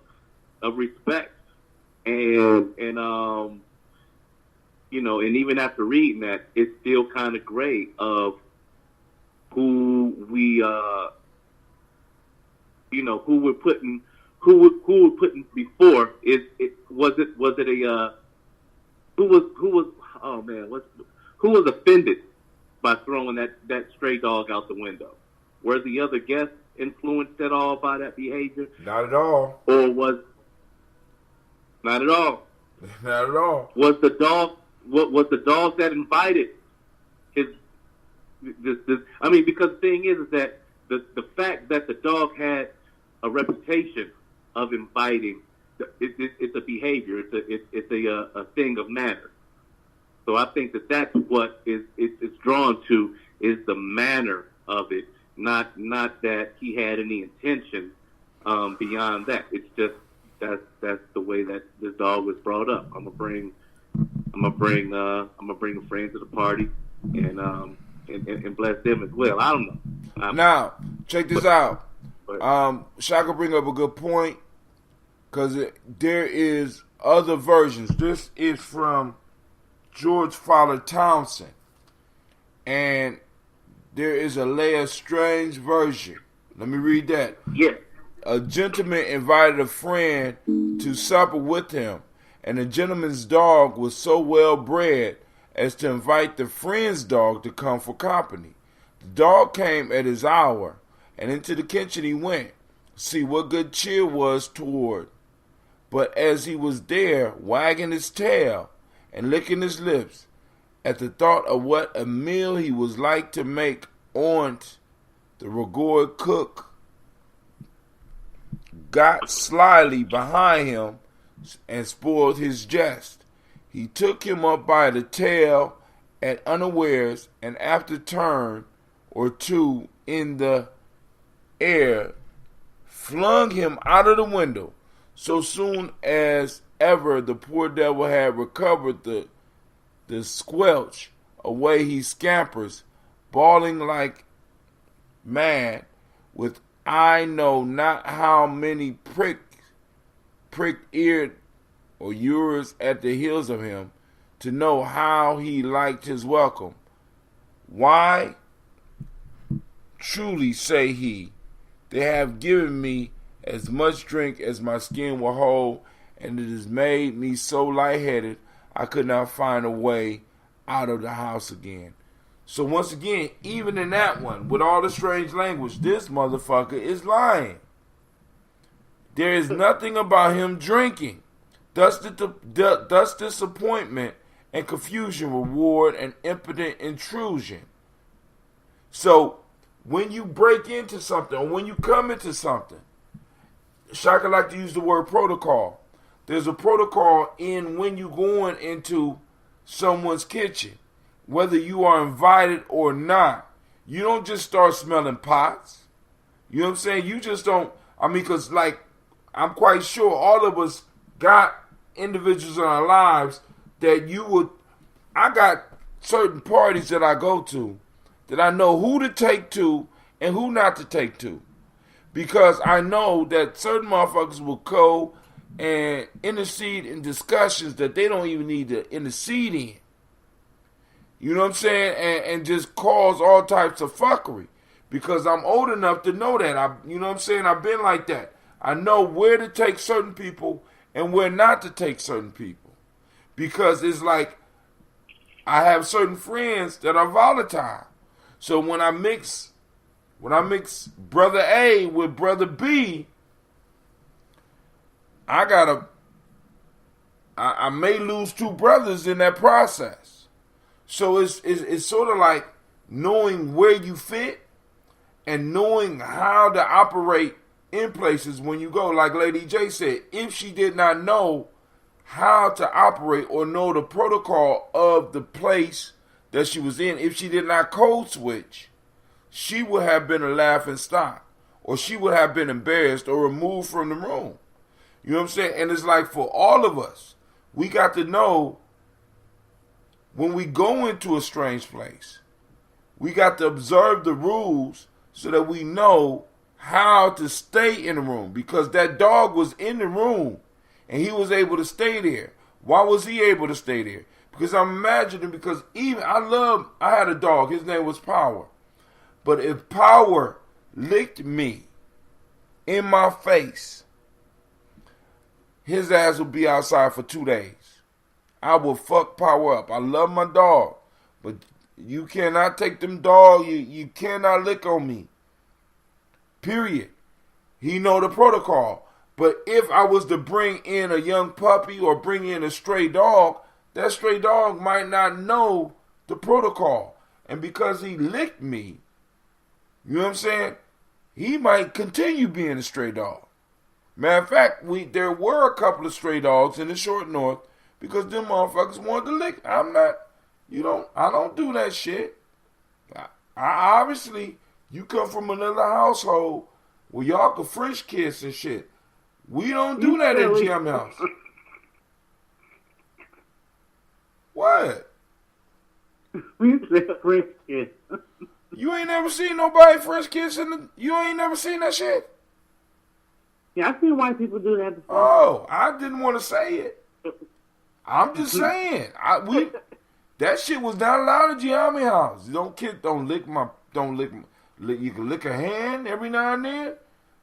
respect, and and even after reading that, it's still kind of gray of who we who we're putting before who was offended by throwing that stray dog out the window? Were the other guests influenced at all by that behavior? Not at all. Or was not at all? Not at all. Was the dog the dog that invited his? I mean, because the thing is that the fact that the dog had a reputation of inviting, it's a behavior. It's a thing of manner. So I think that's what it's drawn to, is the manner of it, not that he had any intention beyond that. It's just that's the way that this dog was brought up. I'm gonna bring a friend to the party and bless them as well. I don't know. Now check this out. Shaka bring up a good point, because there is other versions. This is from George Fowler Townsend, and there is a Leah Strange version. Let me read that. Yeah. A gentleman invited a friend to supper with him, and the gentleman's dog was so well bred as to invite the friend's dog to come for company. The dog came at his hour, and into the kitchen he went, see what good cheer was toward. But as he was there, wagging his tail and licking his lips, at the thought of what a meal he was like to make on't, the regard cook got slyly behind him and spoiled his jest. He took him up by the tail at unawares, and after turn or two in the air, flung him out of the window. So soon as ever the poor devil had recovered the squelch, away he scampers, bawling like mad, with I know not how many prick-eared or ears at the heels of him, to know how he liked his welcome. Why, truly, say he, they have given me as much drink as my skin will hold, and it has made me so lightheaded I could not find a way out of the house again. So once again, even in that one, with all the strange language, this motherfucker is lying. There is nothing about him drinking. Thus disappointment and confusion reward an impotent intrusion. So when you break into something, or when you come into something, Shaka like to use the word protocol. There's a protocol in when you going into someone's kitchen, whether you are invited or not. You don't just start smelling pots. You know what I'm saying? You just don't. I mean, because like, I'm quite sure all of us got individuals in our lives that you would. I got certain parties that I go to that I know who to take to and who not to take to, because I know that certain motherfuckers will go and intercede in discussions that they don't even need to intercede in. You know what I'm saying? And just cause all types of fuckery, because I'm old enough to know that. You know what I'm saying? I've been like that. I know where to take certain people and where not to take certain people, because it's like I have certain friends that are volatile. So when I mix brother A with brother B, I may lose two brothers in that process. So it's sort of like knowing where you fit and knowing how to operate in places when you go. Like Lady J said, if she did not know how to operate or know the protocol of the place that she was in, if she did not code switch, she would have been a laughing stock, or she would have been embarrassed or removed from the room. You know what I'm saying? And it's like, for all of us, we got to know when we go into a strange place, we got to observe the rules so that we know how to stay in the room, because that dog was in the room and he was able to stay there. Why was he able to stay there? Because I'm imagining, because I had a dog, his name was Power. But if Power licked me in my face, his ass will be outside for 2 days. I will fuck Power up. I love my dog, but you cannot take them dog. You cannot lick on me. Period. He know the protocol. But if I was to bring in a young puppy or bring in a stray dog, that stray dog might not know the protocol. And because he licked me, you know what I'm saying? He might continue being a stray dog. Matter of fact, there were a couple of stray dogs in the short north because them motherfuckers wanted to lick. I don't do that shit. I obviously, you come from another household where y'all can French kiss and shit. We don't do that at Gye-Nyame house. What? You said French kiss. You ain't never seen nobody French kiss you ain't never seen that shit? Yeah, I've seen white people do that before. Oh, I didn't want to say it. I'm just saying. That shit was not allowed at Gye-Nyame house. You can lick a hand every now and then.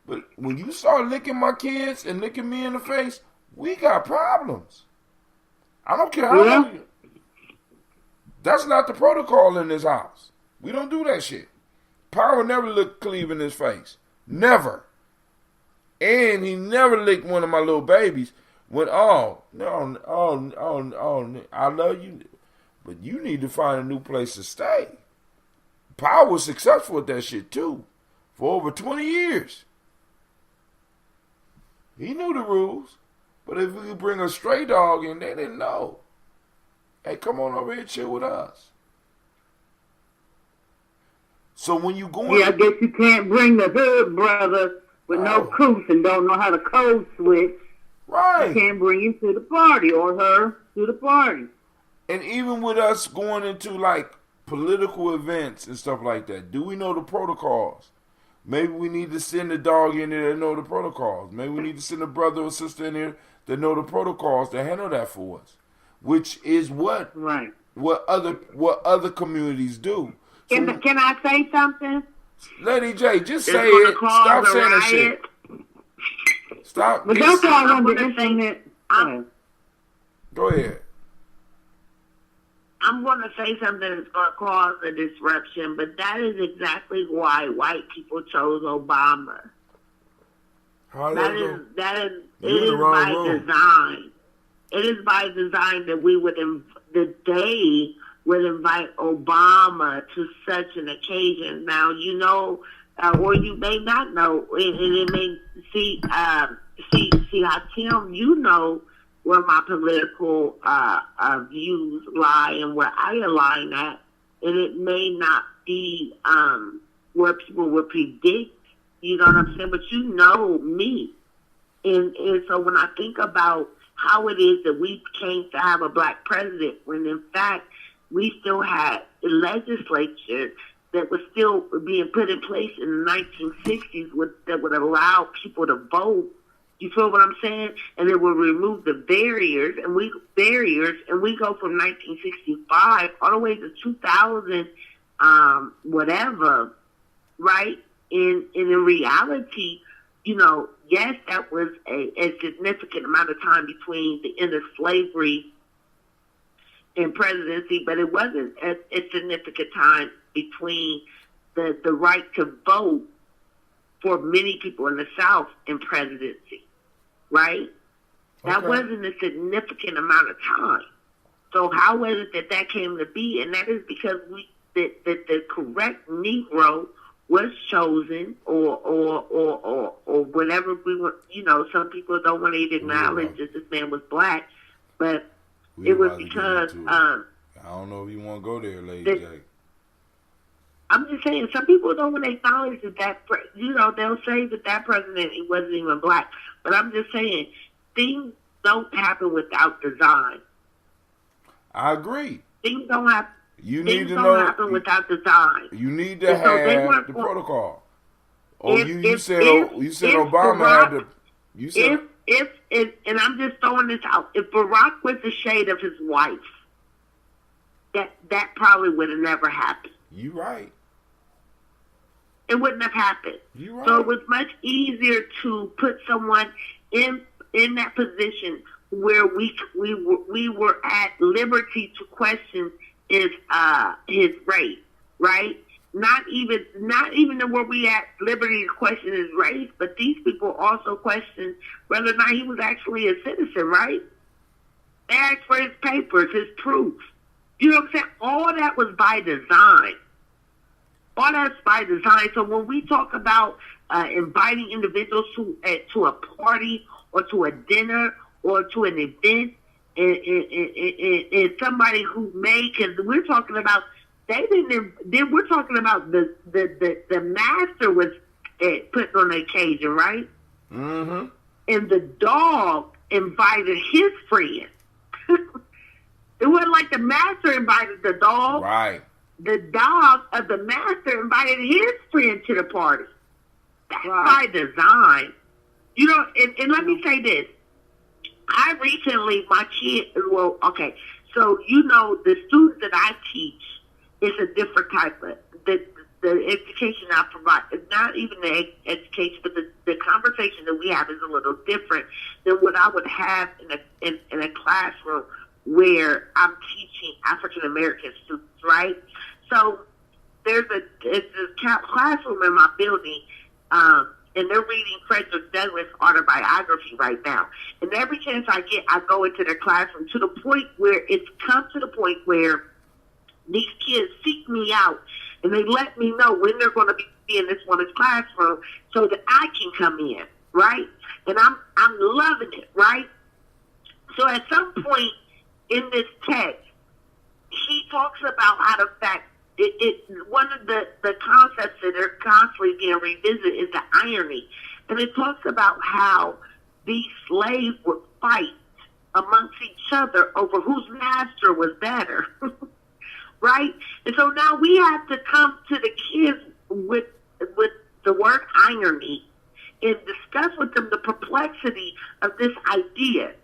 But when you start licking my kids and licking me in the face, we got problems. I don't care how long. That's not the protocol in this house. We don't do that shit. Power never licked Cleve in his face. Never. And he never licked one of my little babies. I love you, but you need to find a new place to stay. Power was successful at that shit too, for over 20 years. He knew the rules, but if we could bring a stray dog in, they didn't know. Hey, come on over here and chill with us. So when you go I guess you can't bring the hood brother with no proof and don't know how to code switch. Right. You can't bring him to the party or her to the party. And even with us going into like political events and stuff like that, do we know the protocols? Maybe we need to send a dog in there that know the protocols. Maybe we need to send a brother or sister in there that know the protocols to handle that for us. Which is what other communities do. Can I say something? Lady J, just say it. Stop saying that shit. Stop. But that's why I wanted to implement. Go ahead. I'm going to say something that's going to cause a disruption, but that is exactly why white people chose Obama. It is by design. It is by design that we would invite Obama to such an occasion. Now, you know, or you may not know, and it may see how Tim, you know where my political views lie and where I align at, and it may not be where people would predict. You know what I'm saying? But you know me, and so when I think about how it is that we came to have a black president, when in fact we still had a legislature that was still being put in place in the 1960s that would allow people to vote. You feel what I'm saying? And it will remove the barriers, and we go from 1965 all the way to 2000, whatever, right? And in reality, you know, yes, that was a significant amount of time between the end of slavery and presidency, but it wasn't a significant time between the right to vote for many people in the South and presidency, right? That wasn't a significant amount of time. So how is it that came to be? And that is because the correct Negro was chosen, or whatever we were. You know, some people don't want to acknowledge that this man was black, but it was because I don't know if you want to go there, Lady J. I'm just saying, some people don't want to acknowledge that you know, they'll say that president, he wasn't even black. But I'm just saying, things don't happen without design. I agree. Things don't happen. Things don't happen without design. You need to have the protocol. You said Obama had to. You said and I'm just throwing this out. If Barack was the shade of his wife, that probably would have never happened. You right. it wouldn't have happened. Right. So it was much easier to put someone in that position where we were at liberty to question his race, right? Not even where we at liberty to question his race, but these people also questioned whether or not he was actually a citizen, right? They asked for his papers, his proof. You know what I'm saying? All that was by design. All that's by design. So when we talk about inviting individuals to a party or to a dinner or to an event, and somebody who may, because we're talking about, we're talking about the master was put on the occasion, right? Mm-hmm. And the dog invited his friend. It wasn't like the master invited the dog. Right. The dog of the master invited his friend to the party. That's by design. You know, and let me say this. I recently, so you know, the students that I teach is a different type of, the education I provide, not even the education, but the conversation that we have is a little different than what I would have in a classroom where I'm teaching African American students, right? So it's a classroom in my building, and they're reading Frederick Douglass' autobiography right now. And every chance I get, I go into their classroom to the point where it's come to the point where these kids seek me out and they let me know when they're going to be in this woman's classroom so that I can come in, right? And I'm loving it, right? So at some point in this text, he talks about how the fact one of the concepts that are constantly being revisited is the irony. And it talks about how these slaves would fight amongst each other over whose master was better. Right? And so now we have to come to the kids with the word irony and discuss with them the perplexity of this idea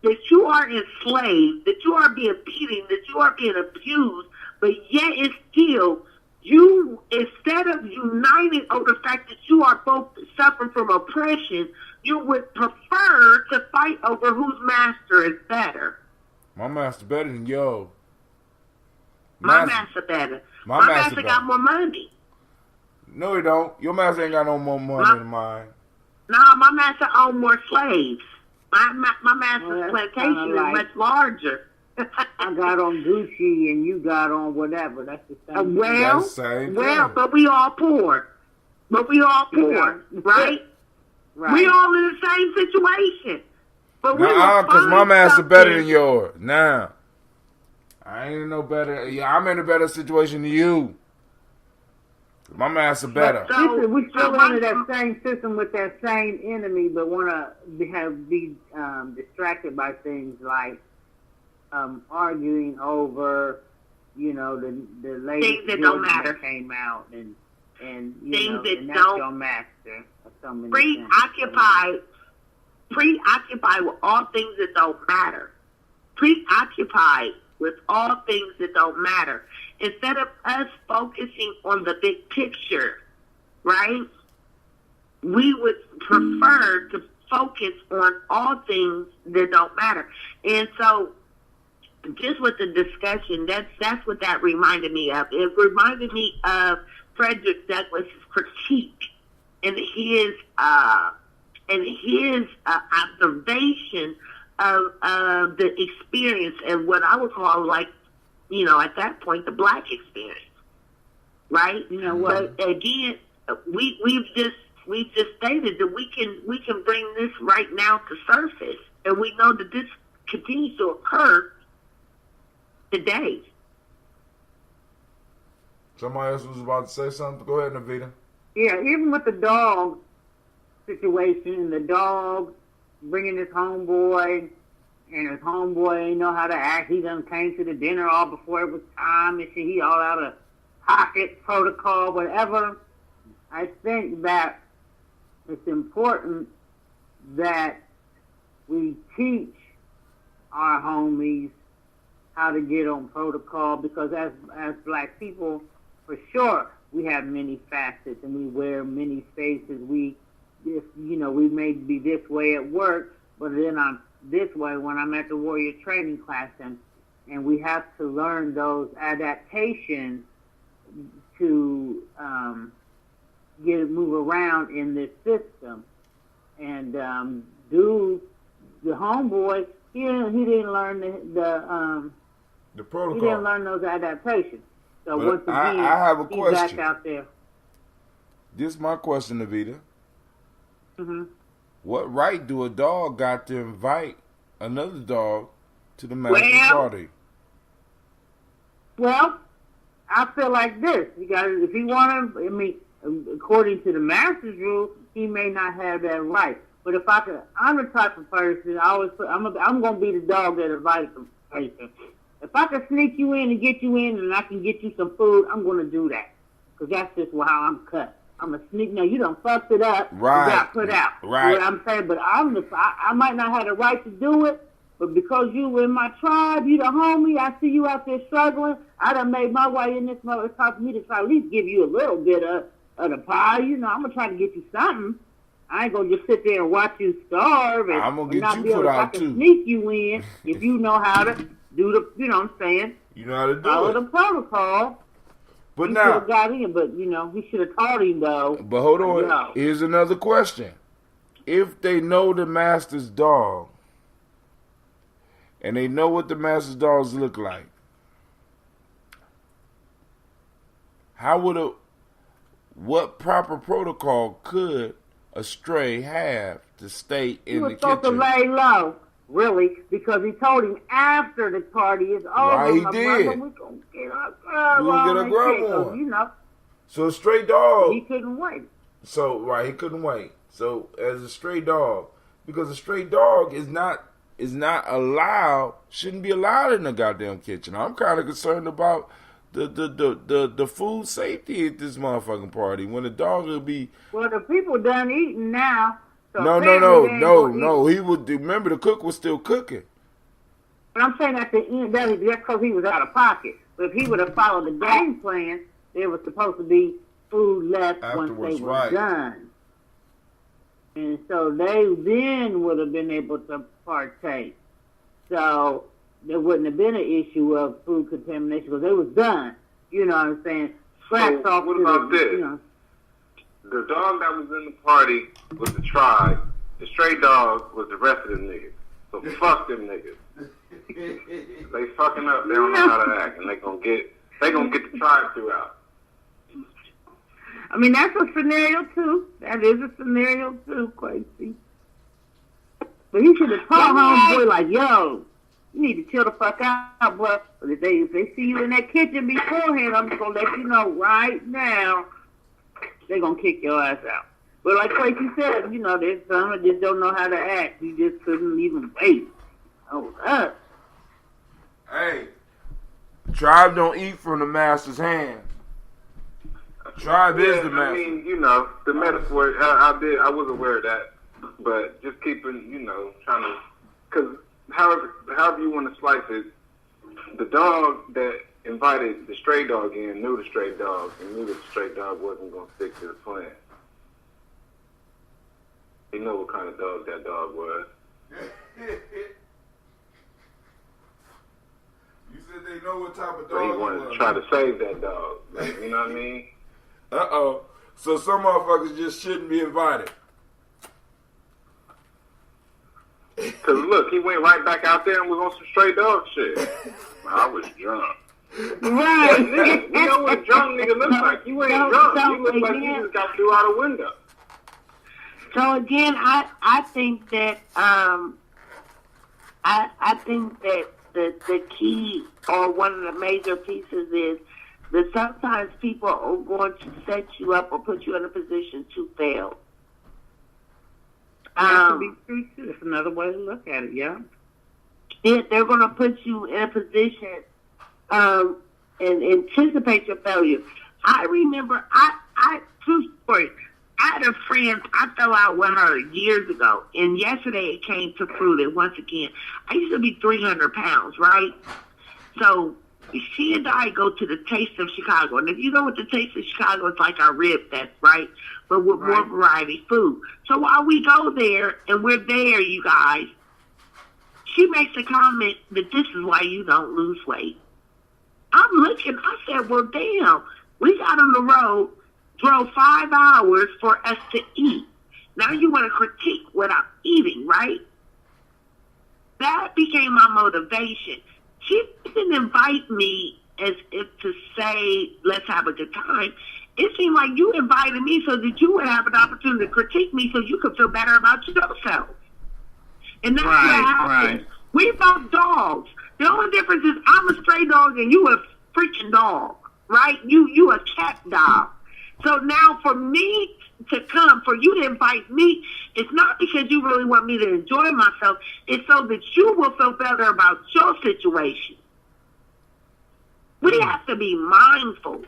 that you are enslaved, that you are being beaten, that you are being abused, but yet it's still you, instead of uniting over the fact that you are both suffering from oppression, you would prefer to fight over whose master is better. My master better than yours. My master better. My master got more money. No, he don't. Your master ain't got no more money than mine. No, my master owned more slaves. My master's plantation is much larger. I got on Gucci and you got on whatever. That's the same. That's the same thing. But we all poor. Right? Right. We all in the same situation. But because my master better than yours. Nah. I ain't no better. Yeah, I'm in a better situation than you. My master better. Listen, we still under that same system with that same enemy, but want to be distracted by things like arguing over, you know, the latest things that that came out, and you things know, that and that's your master. Preoccupied with all things that don't matter. Preoccupied with all things that don't matter. Instead of us focusing on the big picture, right? We would prefer to focus on all things that don't matter. And so, just with the discussion, that's what that reminded me of. It reminded me of Frederick Douglass' critique and his observation of the experience and what I would call, like, you know, at that point, the black experience, right? You know what? But again, we've just stated that we can bring this right now to surface, and we know that this continues to occur today. Somebody else was about to say something. Go ahead, Navita. Yeah, even with the dog situation, the dog bringing his homeboy, and his homeboy ain't know how to act. He done came to the dinner all before it was time, and shit, he all out of pocket, protocol, whatever. I think that it's important that we teach our homies how to get on protocol, because as black people, for sure, we have many facets and we wear many faces. We may be this way at work, but then I'm this way when I'm at the warrior training class, and we have to learn those adaptations to move around in this system. And dude, the homeboy, he didn't learn the protocol. He didn't learn those adaptations. So but once again, I have a he's question. back out there. This is my question, Navita. Mm-hmm. What right do a dog got to invite another dog to the master's party? Well, I feel like this. If he want to, I mean, according to the master's rule, he may not have that right. But if I could, I'm the type of person, I'm going to be the dog that invites the person. If I can sneak you in and get you in and I can get you some food, I'm going to do that. Because that's just how I'm cut. I'm a sneak. No, you done fucked it up. Right. You got put out. Right. You know what I'm saying? But I might not have the right to do it, but because you in my tribe, you the homie, I see you out there struggling, I done made my way in this mother. It's time for me to try at least give you a little bit of the pie. You know, I'm going to try to get you something. I ain't going to just sit there and watch you starve and, I'm gonna get not you be able put to out, I can too. sneak you in if you know how to do the, you know what I'm saying? You know how to do Follow it. the protocol. But he now, should have got in, but, you know, he should have taught him, though. but hold on. No. Here's another question. If they know the master's dog, and they know what the master's dogs look like, what proper protocol could a stray have to stay in He the was supposed to kitchen? lay low, really, because he told him after the party is over, Right, he my did. brother, we gonna get our grub We gonna get on our and grub shit. So, on. you know, So a stray dog. he couldn't wait. So he couldn't wait. So as a stray dog, because a stray dog is not allowed, shouldn't be allowed in the goddamn kitchen. I'm kind of concerned about the food safety at this motherfucking party when the dog will be. Well, the people done eating now. So No. He would remember the cook was still cooking. But I'm saying at the end, that's because he was out of pocket. But if he would have followed the game plan, there was supposed to be food left once they were right. done. And so they then would have been able to partake. So there wouldn't have been an issue of food contamination because they was done. You know what I'm saying? Scraps off what to about the, this? You know. The dog that was in the party was the tribe. The stray dog was the rest of them niggas. So fuck them niggas. They fucking up. They don't know how to act, and they gonna get the tribe throughout. I mean, that's a scenario, too. That is a scenario, too, Quincy. But he should have told homeboy, like, yo, you need to chill the fuck out, bro. But if they see you in that kitchen beforehand, I'm just going to let you know right now, they're going to kick your ass out. But like Quincy said, you know, there's some that just don't know how to act. You just couldn't even wait. Oh, Hey, tribe don't eat from the master's hand. Tribe is the master. I mean, you know, the metaphor, I was aware of that. But just keeping, you know, trying to, because however you want to slice it, the dog that invited the stray dog in knew the stray dog and knew that the stray dog wasn't going to stick to the plan. He knew what kind of dog that dog was. You said they know what type of dog So he wanted to try to save that dog. Like, you know what I mean? Uh-oh. So some motherfuckers just shouldn't be invited. Because look, he went right back out there and was on some straight dog shit. I was drunk. Right. You know what a drunk nigga looks like? You ain't drunk. You look like you just got through out a window. So again, I think that I think that the key or one of the major pieces is that sometimes people are going to set you up or put you in a position to fail. That could be true too. That's another way to look at it, yeah. They're going to put you in a position and anticipate your failure. I remember, true story, I had a friend, I fell out with her years ago, and yesterday it came to fruit. And once again, I used to be 300 pounds, right? So she and I go to the Taste of Chicago. And if you know what the Taste of Chicago is, like our rib fest, right? But with more variety food. So while we go there, and we're there, you guys, she makes a comment that this is why you don't lose weight. I'm looking, I said, well, damn, we got on the road, drove 5 hours for us to eat. Now you want to critique what I'm eating, right? That became my motivation. She didn't invite me as if to say, let's have a good time. It seemed like you invited me so that you would have an opportunity to critique me so you could feel better about yourself. And that's what happened. We both dogs. The only difference is I'm a stray dog and you a freaking dog, right? You a cat dog. So now for me to come, for you to invite me, it's not because you really want me to enjoy myself. It's so that you will feel better about your situation. We have to be mindful.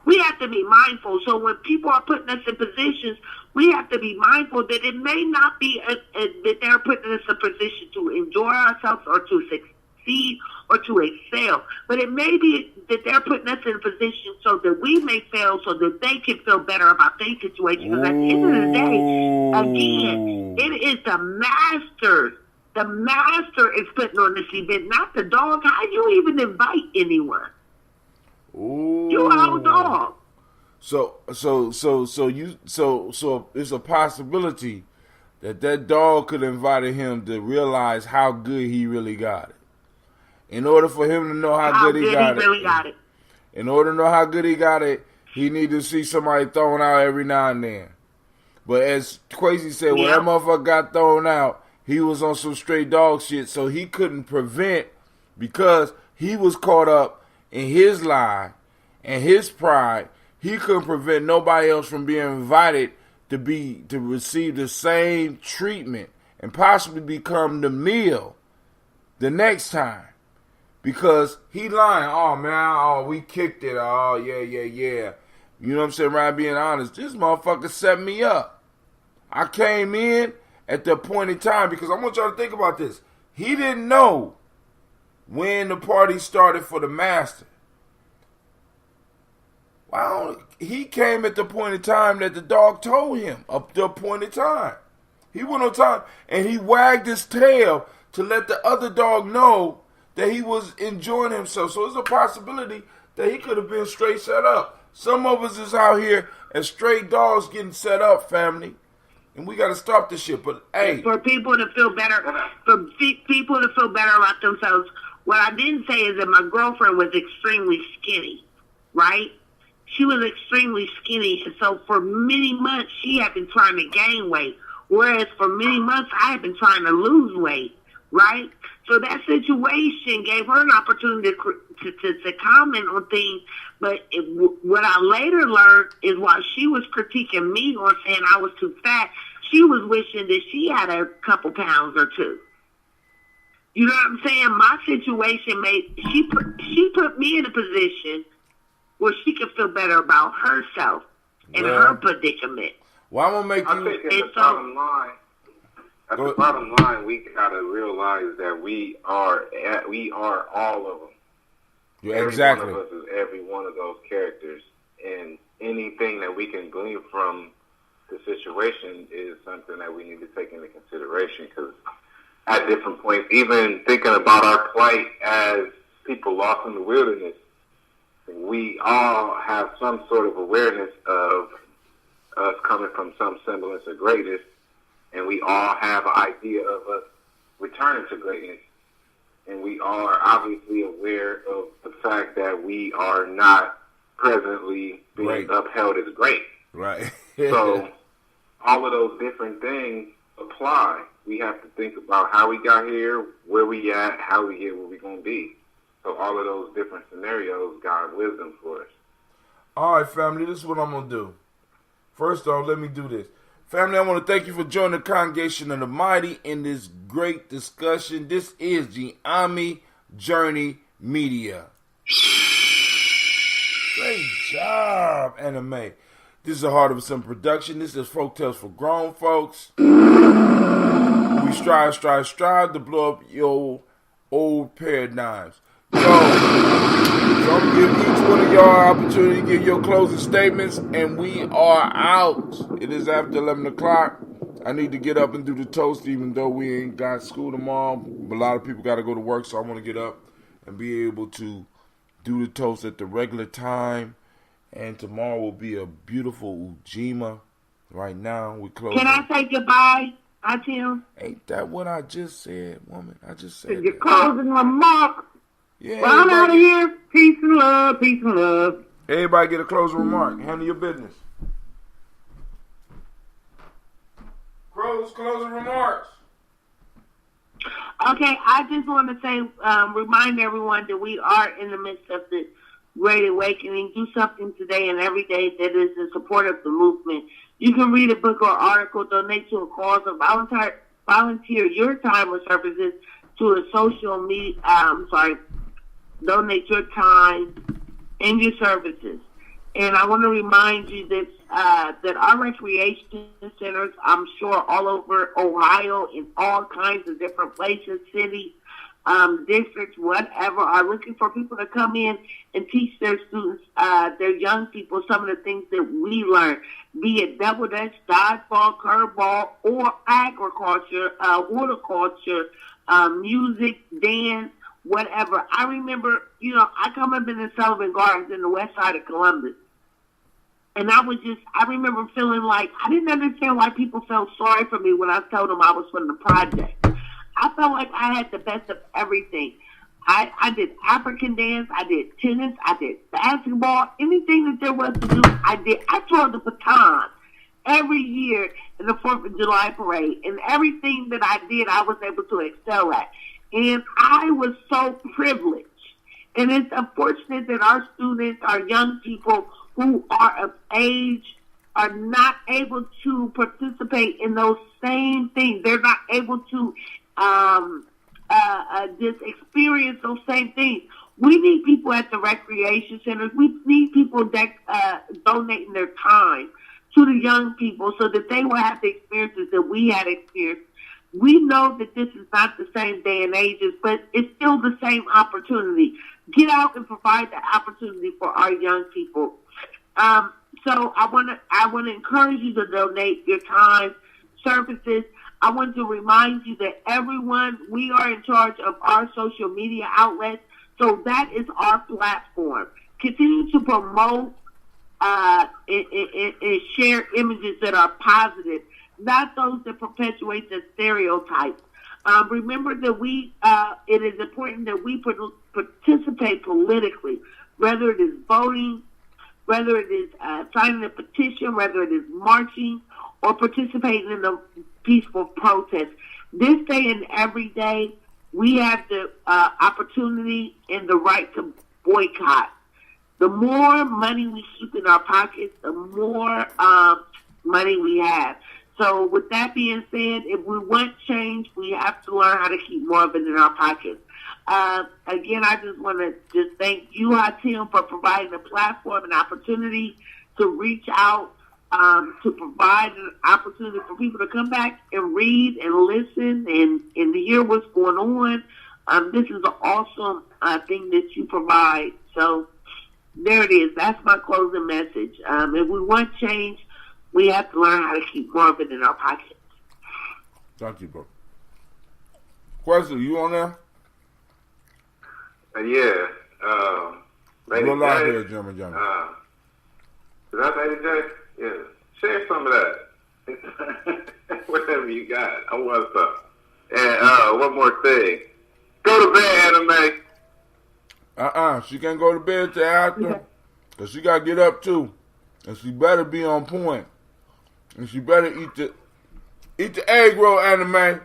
We have to be mindful. So when people are putting us in positions, we have to be mindful that it may not be that they're putting us in a position to enjoy ourselves or to succeed or to excel. But it may be that they're putting us in a position so that we may fail so that they can feel better about their situation. Because at the end of the day, again, it is the master. The master is putting on this event, not the dog. How you even invite anyone? You our dog. So it's a possibility that dog could have invited him to realize how good he really got it. In order for him to know how good he got it. In order to know how good he got it, he need to see somebody thrown out every now and then. But as Quasi said, when that motherfucker got thrown out, he was on some straight dog shit, so he couldn't prevent, because he was caught up in his lie and his pride. He couldn't prevent nobody else from being invited to receive the same treatment and possibly become the meal the next time. Because he lying, oh man, we kicked it, oh yeah. You know what I'm saying, right? Being honest, this motherfucker set me up. I came in at the appointed time, because I want y'all to think about this. He didn't know when the party started for the master. Well, he came at the appointed time that the dog told him, up the appointed time. He went on time, and he wagged his tail to let the other dog know that he was enjoying himself. So it's a possibility that he could have been straight set up. Some of us is out here as straight dogs getting set up, family. And we got to stop this shit. But hey, for people to feel better, about themselves, what I didn't say is that my girlfriend was extremely skinny, right? She was extremely skinny, and so for many months she had been trying to gain weight, whereas for many months I had been trying to lose weight, right? So that situation gave her an opportunity to comment on things. But what I later learned is while she was critiquing me or saying I was too fat, she was wishing that she had a couple pounds or two. You know what I'm saying? My situation she put me in a position where she could feel better about herself and her predicament. Well, I'm gonna make you. I think at the bottom line, we gotta realize that we are all of them. Yeah, exactly. Every one of us is every one of those characters, and anything that we can glean from the situation is something that we need to take into consideration. Because at different points, even thinking about our plight as people lost in the wilderness, we all have some sort of awareness of us coming from some semblance of greatness, and we all have an idea of us returning to greatness. And we are obviously aware of the fact that we are not presently being upheld as great. Right. So all of those different things apply. We have to think about how we got here, where we at, how we get where we're going to be. So all of those different scenarios got wisdom for us. All right, family, this is what I'm going to do. First off, let me do this. Family, I want to thank you for joining the Congregation of the Mighty in this great discussion. This is Gye-Nyame Journey Media. Great job, Anime. This is a Heart of a Simple production. This is Folk Tales for Grown Folks. We strive to blow up your old paradigms. So I'm going to give each one of y'all an opportunity to give your closing statements, and we are out. It is after 11 o'clock. I need to get up and do the toast, even though we ain't got school tomorrow. A lot of people got to go to work, so I want to get up and be able to do the toast at the regular time. And tomorrow will be a beautiful Ujima. Right now, we close. Can I say goodbye, Tim? Ain't that what I just said, woman? I just said your closing remark. Yeah. Well, I'm out of here. Peace and love. Peace and love. Everybody get a closing remark. Handle your business. Closing remarks. Okay, I just want to say, remind everyone that we are in the midst of the Great Awakening. Do something today and every day that is in support of the movement. You can read a book or article, donate to a cause, or volunteer your time or services to a social media. Donate your time and your services. And I want to remind you that our recreation centers, I'm sure all over Ohio, in all kinds of different places, cities, districts, whatever, are looking for people to come in and teach their students, their young people, some of the things that we learn, be it double dutch, dodgeball, curveball, or agriculture, horticulture, music, dance, whatever. I remember, I come up in the Sullivan Gardens in the west side of Columbus. And I remember feeling like I didn't understand why people felt sorry for me when I told them I was from the project. I felt like I had the best of everything. I did African dance, I did tennis, I did basketball, anything that there was to do, I did. I twirled the baton every year in the 4th of July parade. And everything that I did, I was able to excel at. And I was so privileged. And it's unfortunate that our students, our young people who are of age, are not able to participate in those same things. They're not able to just experience those same things. We need people at the recreation centers. We need people that donating their time to the young people so that they will have the experiences that we had experienced. We know that this is not the same day and ages, but it's still the same opportunity. Get out and provide the opportunity for our young people. So I want to encourage you to donate your time, services. I want to remind you that we are in charge of our social media outlets. So that is our platform. Continue to promote and share images that are positive, not those that perpetuate the stereotypes. Remember that it is important that we participate politically, whether it is voting, whether it is signing a petition, whether it is marching, or participating in the peaceful protest. This day and every day, we have the opportunity and the right to boycott. The more money we keep in our pockets, the more money we have. So with that being said, if we want change, we have to learn how to keep more of it in our pockets. Again, I just want to thank you, Hatim, for providing a platform and opportunity to reach out, to provide an opportunity for people to come back and read and listen and hear what's going on. This is an awesome thing that you provide. So there it is. That's my closing message. If we want change, we have to learn how to keep more of it in our pockets. Thank you, bro. Question, you on there? Yeah. Lady Roll out J. here, German Johnny. Is that Lady J? Yeah. Share some of that. Whatever you got. I want some. And one more thing. Go to bed, Anime. She can't go to bed till after. Because she got to get up, too. And she better be on point. And she better eat the egg roll, Anime.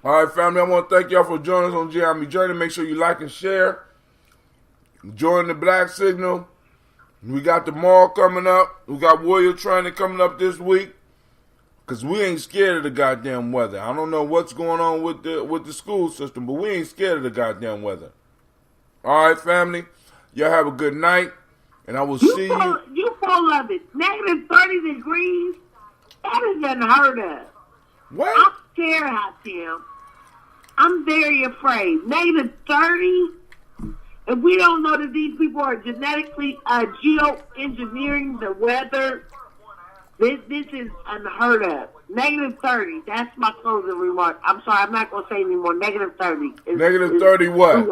All right, family, I want to thank y'all for joining us on Gye-Nyame Journey. Make sure you like and share. Join the Black Signal. We got the mall coming up. We got warrior training coming up this week. Because we ain't scared of the goddamn weather. I don't know what's going on with the school system, but we ain't scared of the goddamn weather. All right, family. Y'all have a good night. And I will see you. You full of it. -30 degrees. That is unheard of. What? I'm scared, Hatim. I'm very afraid. -30. And we don't know that these people are genetically geoengineering the weather. This is unheard of. -30. That's my closing remark. I'm sorry, I'm not going to say anymore. -30. -30 what?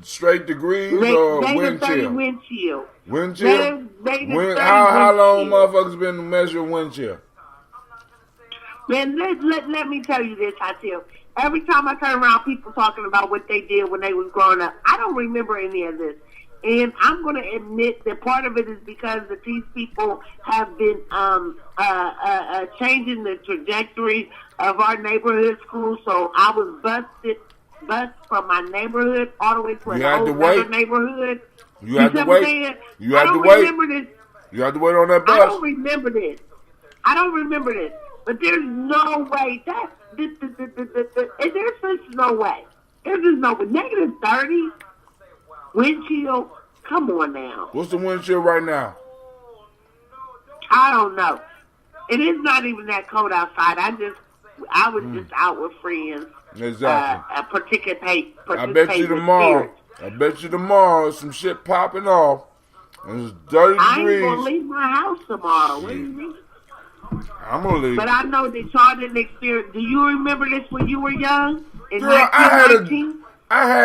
Straight degrees or wind chill? Wind chill. Wind chill? How long motherfuckers been measuring wind chill? Man, let me tell you this, Hatim. Every time I turn around, people talking about what they did when they was growing up. I don't remember any of this. And I'm going to admit that part of it is because that these people have been changing the trajectory of our neighborhood school. So I was bused from my neighborhood all the way to another neighborhood. You had to wait. You had to wait. Remember this. You had to wait on that bus. I don't remember this. But there's no way that there's just no way. There's just no way. -30 wind chill. Come on now. What's the wind chill right now? I don't know. It is not even that cold outside. I was just out with friends. Exactly. Participate. I bet you tomorrow some shit popping off. And it's 30 degrees. I ain't gonna leave my house tomorrow. What do you mean? I'm gonna leave. But I know that y'all didn't experience. Do you remember this when you were young? Girl, I had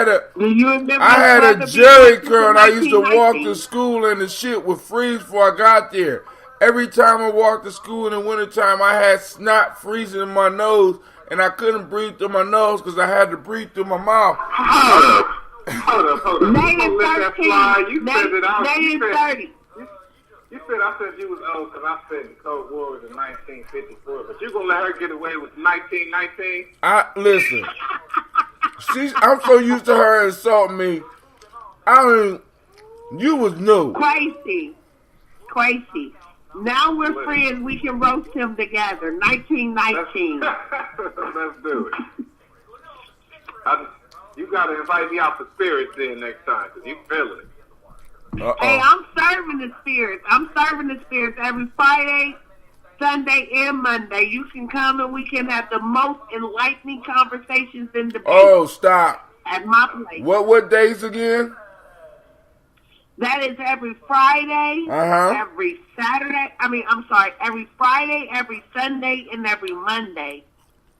a Do you remember I had a jerry curl and I used to walk to school and the shit would freeze before I got there. Every time I walked to school in the wintertime, I had snot freezing in my nose and I couldn't breathe through my nose because I had to breathe through my mouth. Hold up. Don't let that fly. You said that I was... You said I said you was old because I said the Cold War was in 1954, but you gonna let her get away with 1919? Listen, I'm so used to her insulting me. You was new. Crazy. Now we're friends. We can roast him together. 1919. Let's do it. You gotta invite me out for spirits then next time because you feeling it. Hey, I'm serving the spirits. Every Friday, Sunday, and Monday. You can come and we can have the most enlightening conversations and debates. Oh, stop. At my place. What days again? That is every Friday, every Saturday. Every Friday, every Sunday, and every Monday.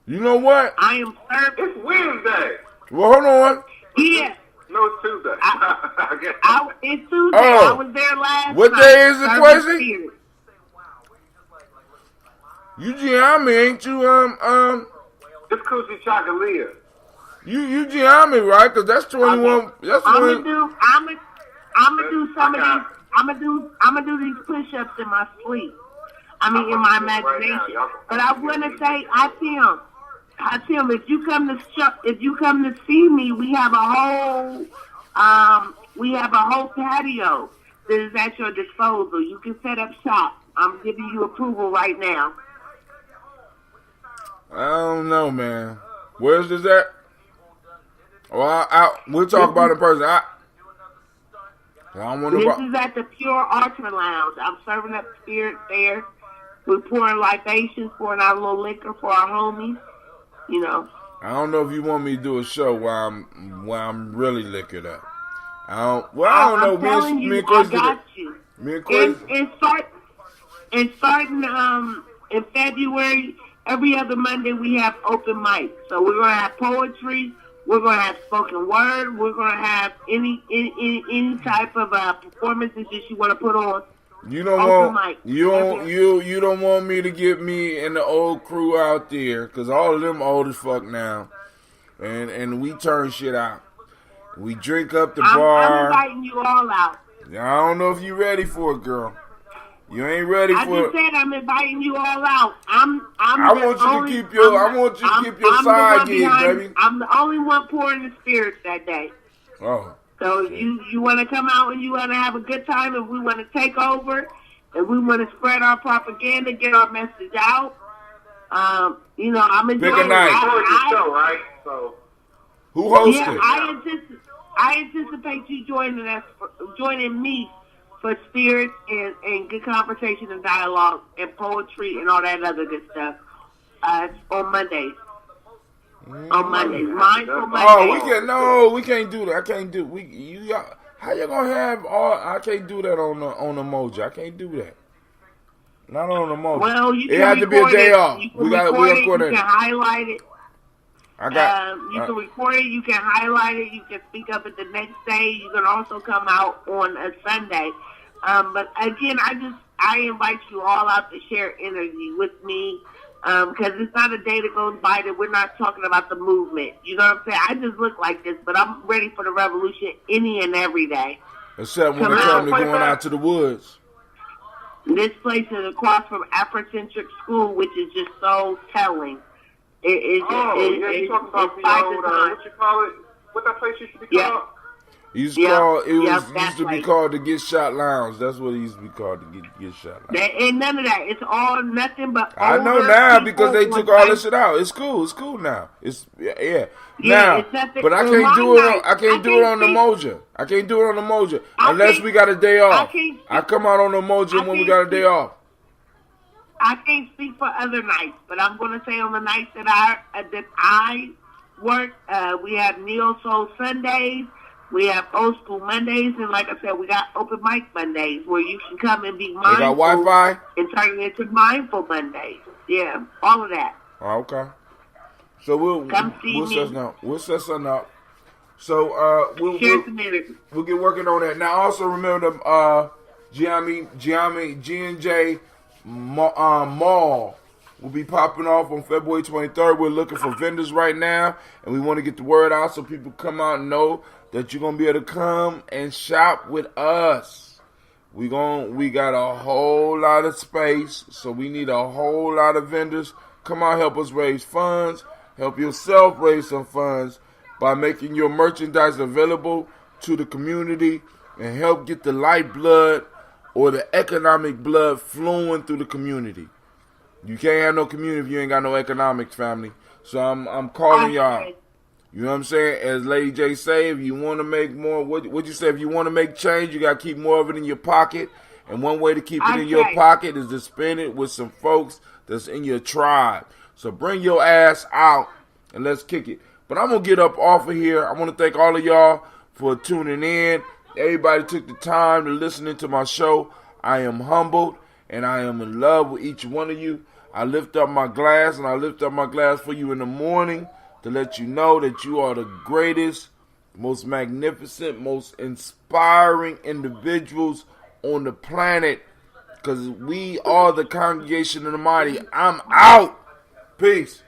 You know what? I am serving. It's Wednesday. Well, hold on. Yeah. No, it's Tuesday. It's Tuesday. I was there last What night. day is it, Quasi? You Gye-Nyame, ain't you? It's Coochie Chocolate. You Gye-Nyame, right? Because that's 21. That's I'm gonna do some of these. I'm gonna do these push-ups in my sleep. In my imagination. But I want to say, Hatim, if you come to see me, we have a whole patio that is at your disposal. You can set up shop. I'm giving you approval right now. I don't know, man. Where's this at? We'll talk about it in person. I don't want to. This is at the Pure Ultra Lounge. I'm serving up spirits there. We're pouring libations, pouring out a little liquor for our homies. You know. I don't know if you want me to do a show while I'm really liquored up. I don't know. I'm telling you, I got you. And starting in February, every other Monday we have open mic. So we're gonna have poetry. We're gonna have spoken word. We're gonna have any type of performances that you want to put on. You don't want me to get me and the old crew out there because all of them old as fuck now, and we turn shit out. We drink up the bar. I'm inviting you all out. I don't know if you ready for it, girl. You ain't ready for it. I just said I'm inviting you all out. I want you to keep your side gig, baby. I'm the only one pouring the spirits that day. Oh. So if you want to come out and you want to have a good time, and we want to take over, and we want to spread our propaganda, get our message out, I'm enjoying Pick a night. Show, right? So who hosts it? I anticipate you joining me for spirits and good conversation and dialogue and poetry and all that other good stuff. on Mondays. On Mondays, mindful Mondays. Oh, we can't do that. I can't do. How you gonna have all? I can't do that on emoji. I can't do that. Not on emoji. Well, you it can had to be a day off. You can record it. You can highlight it. I got. You can record it. You can highlight it. You can speak up at the next day. You can also come out on a Sunday. But again, I invite you all out to share energy with me. Because it's not a day that goes by that we're not talking about the movement. You know what I'm saying? I just look like this, but I'm ready for the revolution any and every day. Except when it comes to going out to the woods. This place is across from Afrocentric School, which is just so telling. You're talking about the old, what you call it? What that place used to be called? It used to be called the Get Shot Lounge. That's what it used to be called, the Get Shot Lounge. There ain't none of that. It's all nothing but. I know now because they took all this shit out. It's cool. It's cool now. Now, but I can't do it. I can't do it on the Moja. I can't do it on the Moja unless we got a day off. I come out on the Moja when we got a day off. I can't speak for other nights, but I'm going to say on the nights that I work, we have Neo Soul Sundays. We have Old School Mondays, and like I said, we got Open Mic Mondays where you can come and be mindful. They got Wi-Fi? And turn it into Mindful Mondays. Yeah, all of that. Okay. So we'll set something up. So we'll get working on that. Now also remember the Gye-Nyame G&J Mall will be popping off on February 23rd. We're looking for vendors right now, and we want to get the word out so people come out and know that you're gonna be able to come and shop with us. We got a whole lot of space, so we need a whole lot of vendors. Come out, help us raise funds. Help yourself raise some funds by making your merchandise available to the community and help get the lifeblood or the economic blood flowing through the community. You can't have no community if you ain't got no economics, family. So I'm calling y'all. You know what I'm saying? As Lady J say, if you want to make more, what you say? If you want to make change, you got to keep more of it in your pocket. And one way to keep it in your pocket is to spend it with some folks that's in your tribe. So bring your ass out and let's kick it. But I'm going to get up off of here. I want to thank all of y'all for tuning in. Everybody took the time to listen to my show. I am humbled and I am in love with each one of you. I lift up my glass, and I lift up my glass for you in the morning to let you know that you are the greatest, most magnificent, most inspiring individuals on the planet, because we are the congregation of the mighty. I'm out. Peace.